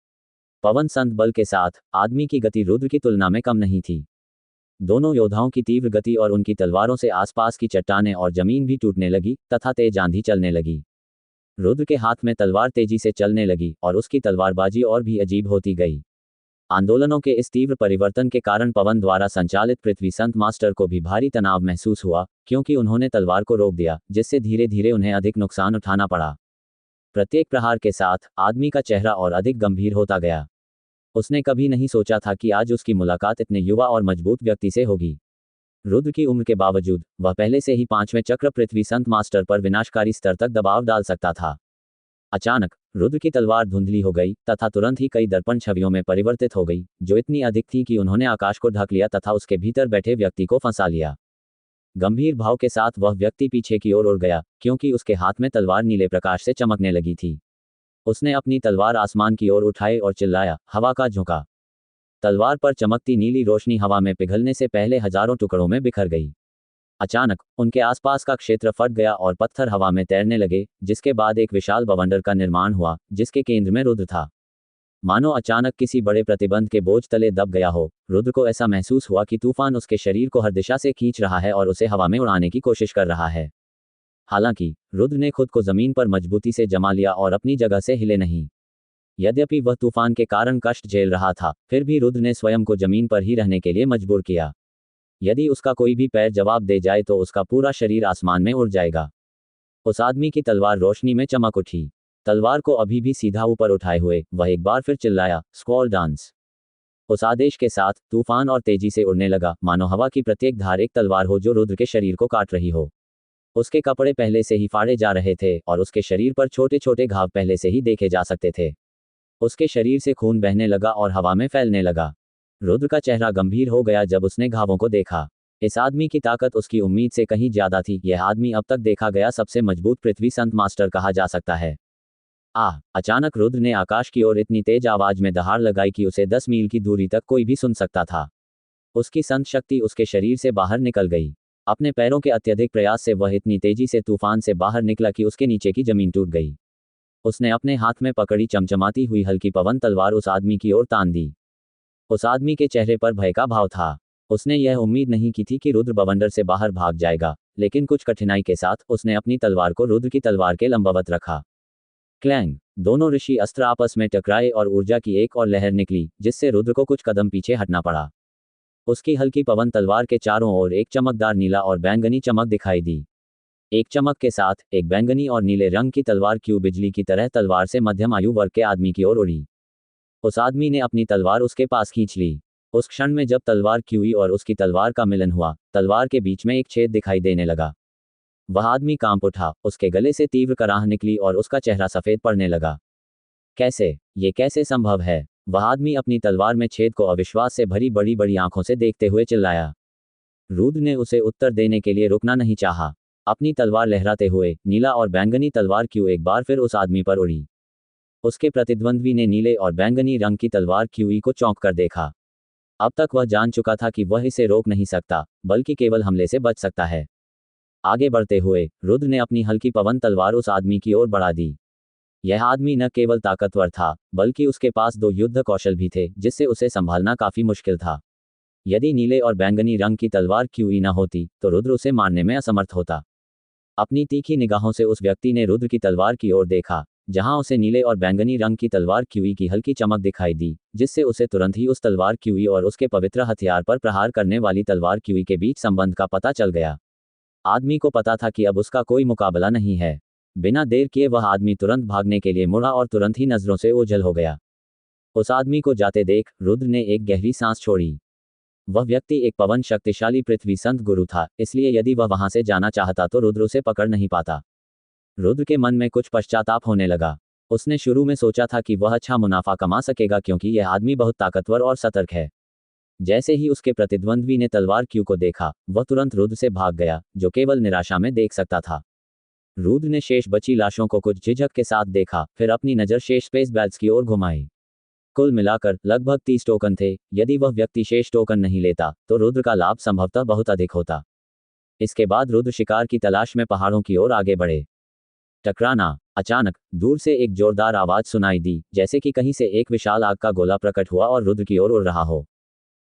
पवन संत बल के साथ आदमी की गति रुद्र की तुलना में कम नहीं थी। दोनों योद्धाओं की तीव्र गति और उनकी तलवारों से आसपास की चट्टानें और जमीन भी टूटने लगी तथा तेज आंधी चलने लगी। रुद्र के हाथ में तलवार तेजी से चलने लगी और उसकी तलवारबाजी और भी अजीब होती गई। आंदोलनों के इस तीव्र परिवर्तन के कारण पवन द्वारा संचालित पृथ्वी संत मास्टर को भी भारी तनाव महसूस हुआ, क्योंकि उन्होंने तलवार को रोक दिया, जिससे धीरे धीरे उन्हें अधिक नुकसान उठाना पड़ा। प्रत्येक प्रहार के साथ आदमी का चेहरा और अधिक गंभीर होता गया। उसने कभी नहीं सोचा था कि आज उसकी मुलाकात इतने युवा और मजबूत व्यक्ति से होगी। रुद्र की उम्र के बावजूद वह पहले से ही 5वें चक्र पृथ्वी संत मास्टर पर विनाशकारी स्तर तक दबाव डाल सकता था। अचानक रुद्र की तलवार धुंधली हो गई तथा तुरंत ही कई दर्पण छवियों में परिवर्तित हो गई, जो इतनी अधिक थी कि उन्होंने आकाश को ढक लिया तथा उसके भीतर बैठे व्यक्ति को फंसा लिया। गंभीर भाव के साथ वह व्यक्ति पीछे की ओर उड़ गया, क्योंकि उसके हाथ में तलवार नीले प्रकाश से चमकने लगी थी। उसने अपनी तलवार आसमान की ओर उठाई और चिल्लाया, हवा का झोंका। तलवार पर चमकती नीली रोशनी हवा में पिघलने से पहले हजारों टुकड़ों में बिखर गई। अचानक उनके आसपास का क्षेत्र फट गया और पत्थर हवा में तैरने लगे, जिसके बाद एक विशाल बवंडर का निर्माण हुआ, जिसके केंद्र में रुद्र था। मानो अचानक किसी बड़े प्रतिबंध के बोझ तले दब गया हो। रुद्र को ऐसा महसूस हुआ कि तूफान उसके शरीर को हर दिशा से खींच रहा है और उसे हवा में उड़ाने की कोशिश कर रहा है। हालांकि रुद्र ने खुद को जमीन पर मजबूती से जमा लिया और अपनी जगह से हिले नहीं। यद्यपि वह तूफान के कारण कष्ट झेल रहा था, फिर भी रुद्र ने स्वयं को जमीन पर ही रहने के लिए मजबूर किया। यदि उसका कोई भी पैर जवाब दे जाए तो उसका पूरा शरीर आसमान में उड़ जाएगा। उस आदमी की तलवार रोशनी में चमक उठी। तलवार को अभी भी सीधा ऊपर उठाए हुए वह एक बार फिर चिल्लाया, स्क्वॉल डांस। उस आदेश के साथ तूफान और तेजी से उड़ने लगा, मानो हवा की प्रत्येक धार एक तलवार हो जो रुद्र के शरीर को काट रही हो। उसके कपड़े पहले से ही फाड़े जा रहे थे और उसके शरीर पर छोटे छोटे घाव पहले से ही देखे जा सकते थे। उसके शरीर से खून बहने लगा और हवा में फैलने लगा। रुद्र का चेहरा गंभीर हो गया जब उसने घावों को देखा। इस आदमी की ताकत उसकी उम्मीद से कहीं ज्यादा थी। यह आदमी अब तक देखा गया सबसे मजबूत पृथ्वी संत मास्टर कहा जा सकता है। अचानक रुद्र ने आकाश की ओर इतनी तेज आवाज में दहाड़ लगाई कि उसे 10 मील की दूरी तक कोई भी सुन सकता था। उसकी संत शक्ति उसके शरीर से बाहर निकल गई। अपने पैरों के अत्यधिक प्रयास से वह इतनी तेजी से तूफान से बाहर निकला कि उसके नीचे की जमीन टूट गई। उसने अपने हाथ में पकड़ी चमचमाती हुई हल्की पवन तलवार उस आदमी की ओर तान दी। उस आदमी के चेहरे पर भय का भाव था। उसने यह उम्मीद नहीं की थी कि रुद्र बवंडर से बाहर भाग जाएगा, लेकिन कुछ कठिनाई के साथ उसने अपनी तलवार को रुद्र की तलवार के लंबवत रखा। क्लैंग! दोनों ऋषि अस्त्र आपस में टकराए और ऊर्जा की एक और लहर निकली, जिससे रुद्र को कुछ कदम पीछे हटना पड़ा। उसकी हल्की पवन तलवार के चारों ओर एक चमकदार नीला और बैंगनी चमक दिखाई दी। एक चमक के साथ एक बैंगनी और नीले रंग की तलवार क्यों बिजली की तरह तलवार से मध्यम आयु वर्ग के आदमी की ओर उड़ी। उस आदमी ने अपनी तलवार उसके पास खींच ली। उस क्षण में जब तलवार क्यूई और उसकी तलवार का मिलन हुआ, तलवार के बीच में एक छेद दिखाई देने लगा। वह आदमी कांप उठा, उसके गले से तीव्र कराह निकली और उसका चेहरा सफेद पड़ने लगा। ये कैसे संभव है? वह आदमी अपनी तलवार में छेद को अविश्वास से भरी बड़ी बड़ी आंखों से देखते हुए चिल्लाया। रुद्र ने उसे उत्तर देने के लिए रुकना नहीं चाहा। अपनी तलवार लहराते हुए नीला और बैंगनी तलवार क्यों एक बार फिर उस आदमी पर उड़ी। उसके प्रतिद्वंद्वी ने नीले और बैंगनी रंग की तलवार क्यूई को चौंक कर देखा। अब तक वह जान चुका था कि वह इसे रोक नहीं सकता, बल्कि केवल हमले से बच सकता है। आगे बढ़ते हुए रुद्र ने अपनी हल्की पवन तलवार उस आदमी की ओर बढ़ा दी। यह आदमी न केवल ताकतवर था, बल्कि उसके पास 2 युद्ध कौशल भी थे, जिससे उसे संभालना काफी मुश्किल था। यदि नीले और बैंगनी रंग की तलवार क्यूई न होती, तो रुद्र उसे मारने में असमर्थ होता। अपनी तीखी निगाहों से उस व्यक्ति ने रुद्र की तलवार की ओर देखा, जहां उसे नीले और बैंगनी रंग की तलवार क्यूई की हल्की चमक दिखाई दी, जिससे उसे तुरंत ही उस तलवार क्यूई और उसके पवित्र हथियार पर प्रहार करने वाली तलवार क्यूई के बीच संबंध का पता चल गया। आदमी को पता था कि अब उसका कोई मुकाबला नहीं है। बिना देर किए वह आदमी तुरंत भागने के लिए मुड़ा और तुरंत ही नजरों से ओझल हो गया। उस आदमी को जाते देख रुद्र ने एक गहरी सांस छोड़ी। वह व्यक्ति एक पवन शक्तिशाली पृथ्वी संत गुरु था, इसलिए यदि वह वहां से जाना चाहता तो रुद्र उसे पकड़ नहीं पाता। रुद्र के मन में कुछ पश्चाताप होने लगा। उसने शुरू में सोचा था कि वह अच्छा मुनाफा कमा सकेगा, क्योंकि यह आदमी बहुत ताकतवर और सतर्क है। जैसे ही उसके प्रतिद्वंद्वी ने तलवार क्यू को देखा, वह तुरंत रुद्र से भाग गया, जो केवल निराशा में देख सकता था। रुद्र ने शेष बची लाशों को कुछ झिझक के साथ देखा, फिर अपनी नज़र शेष स्पेस बैल्स की ओर घुमाई। कुल मिलाकर लगभग 30 टोकन थे। यदि वह व्यक्ति शेष टोकन नहीं लेता, तो रुद्र का लाभ संभवतः बहुत अधिक होता। इसके बाद रुद्र शिकार की तलाश में पहाड़ों की ओर आगे बढ़े। टकराना! अचानक दूर से एक जोरदार आवाज सुनाई दी, जैसे कि कहीं से एक विशाल आग का गोला प्रकट हुआ और रुद्र की ओर उड़ रहा हो।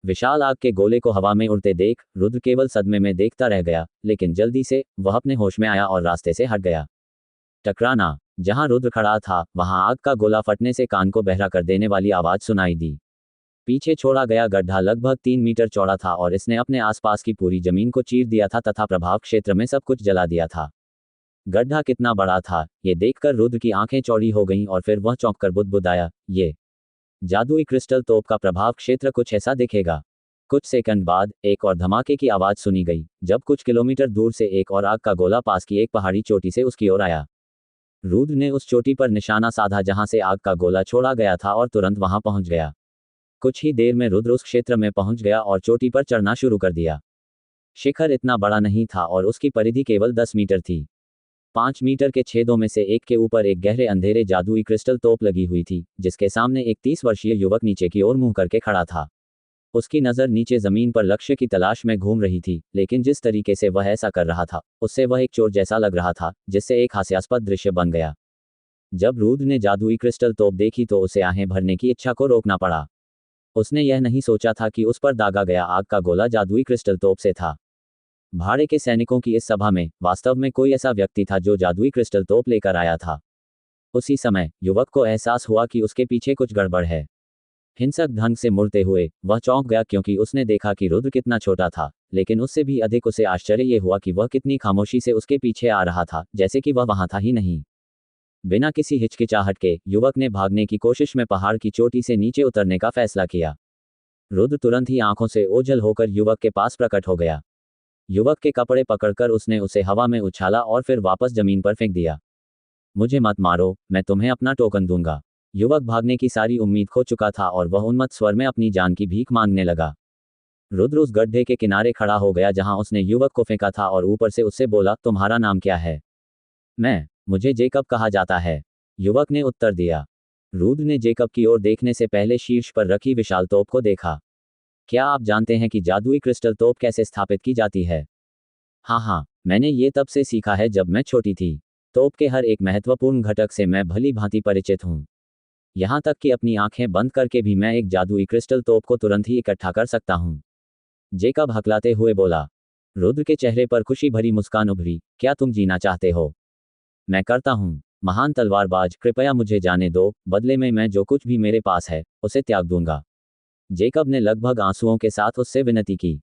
विशाल आग के गोले को हवा में उड़ते देख रुद्र केवल सदमे में देखता रह गया, लेकिन जल्दी से वह अपने होश में आया और रास्ते से हट गया। टकराना! जहां रुद्र खड़ा था, वहां आग का गोला फटने से कान को बहरा कर देने वाली आवाज सुनाई दी। पीछे छोड़ा गया गड्ढा लगभग 3 मीटर चौड़ा था और इसने अपने आसपास की पूरी जमीन को चीर दिया था तथा प्रभाव क्षेत्र में सब कुछ जला दिया था। गड्ढा कितना बड़ा था, ये देखकर रुद्र की आंखें चौड़ी हो गईं और फिर वह चौंककर बुदबुदाया, ये जादुई क्रिस्टल तोप का प्रभाव क्षेत्र कुछ ऐसा दिखेगा। कुछ सेकंड बाद एक और धमाके की आवाज सुनी गई, जब कुछ किलोमीटर दूर से एक और आग का गोला पास की एक पहाड़ी चोटी से उसकी ओर आया। रुद्र ने उस चोटी पर निशाना साधा जहां से आग का गोला छोड़ा गया था और तुरंत वहां पहुंच गया। कुछ ही देर में रुद्र उस क्षेत्र में पहुंच गया और चोटी पर चढ़ना शुरू कर दिया। शिखर इतना बड़ा नहीं था और उसकी परिधि केवल 10 मीटर थी। 5 मीटर के छेदों में से एक के ऊपर एक गहरे अंधेरे जादुई क्रिस्टल तोप लगी हुई थी, जिसके सामने एक 30 वर्षीय युवक नीचे की ओर मुंह करके खड़ा था। उसकी नज़र नीचे जमीन पर लक्ष्य की तलाश में घूम रही थी, लेकिन जिस तरीके से वह ऐसा कर रहा था, उससे वह एक चोर जैसा लग रहा था, जिससे एक हास्यास्पद दृश्य बन गया। जब रुद्र ने जादुई क्रिस्टल तोप देखी तो उसे आहें भरने की इच्छा को रोकना पड़ा। उसने यह नहीं सोचा था कि उस पर दागा गया आग का गोला जादुई क्रिस्टल तोप से था। भाड़े के सैनिकों की इस सभा में वास्तव में कोई ऐसा व्यक्ति था जो जादुई क्रिस्टल तोप लेकर आया था। उसी समय युवक को एहसास हुआ कि उसके पीछे कुछ गड़बड़ है। हिंसक ढंग से मुड़ते हुए वह चौंक गया, क्योंकि उसने देखा कि रुद्र कितना छोटा था, लेकिन उससे भी अधिक उसे आश्चर्य ये हुआ कि वह कितनी खामोशी से उसके पीछे आ रहा था, जैसे कि वह वहां था ही नहीं। बिना किसी हिचकिचाहट के युवक ने भागने की कोशिश में पहाड़ की चोटी से नीचे उतरने का फैसला किया। रुद्र तुरंत ही आंखों से ओझल होकर युवक के पास प्रकट हो गया। युवक के कपड़े पकड़कर उसने उसे हवा में उछाला और फिर वापस जमीन पर फेंक दिया। मुझे मत मारो, मैं तुम्हें अपना टोकन दूंगा। युवक भागने की सारी उम्मीद खो चुका था और वह उन्मत्त स्वर में अपनी जान की भीख मांगने लगा। रुद्र उस गड्ढे के किनारे खड़ा हो गया जहां उसने युवक को फेंका था और ऊपर से उससे बोला, तुम्हारा नाम क्या है? मुझे जेकब कहा जाता है, युवक ने उत्तर दिया। रुद्र ने जेकब की ओर देखने से पहले शीर्ष पर रखी विशाल तोप को देखा। क्या आप जानते हैं कि जादुई क्रिस्टल तोप कैसे स्थापित की जाती है? हाँ, मैंने ये तब से सीखा है जब मैं छोटी थी। तोप के हर एक महत्वपूर्ण घटक से मैं भली भांति परिचित हूँ। यहाँ तक कि अपनी आंखें बंद करके भी मैं एक जादुई क्रिस्टल तोप को तुरंत ही इकट्ठा कर सकता हूँ। जेकब हकलाते हुए बोला। रुद्र के चेहरे पर खुशी भरी मुस्कान उभरी। क्या तुम जीना चाहते हो? मैं करता हूँ। महान तलवारबाज, कृपया मुझे जाने दो, बदले में मैं जो कुछ भी मेरे पास है, उसे त्याग दूंगा। जेकब ने लगभग आंसुओं के साथ उससे विनती की।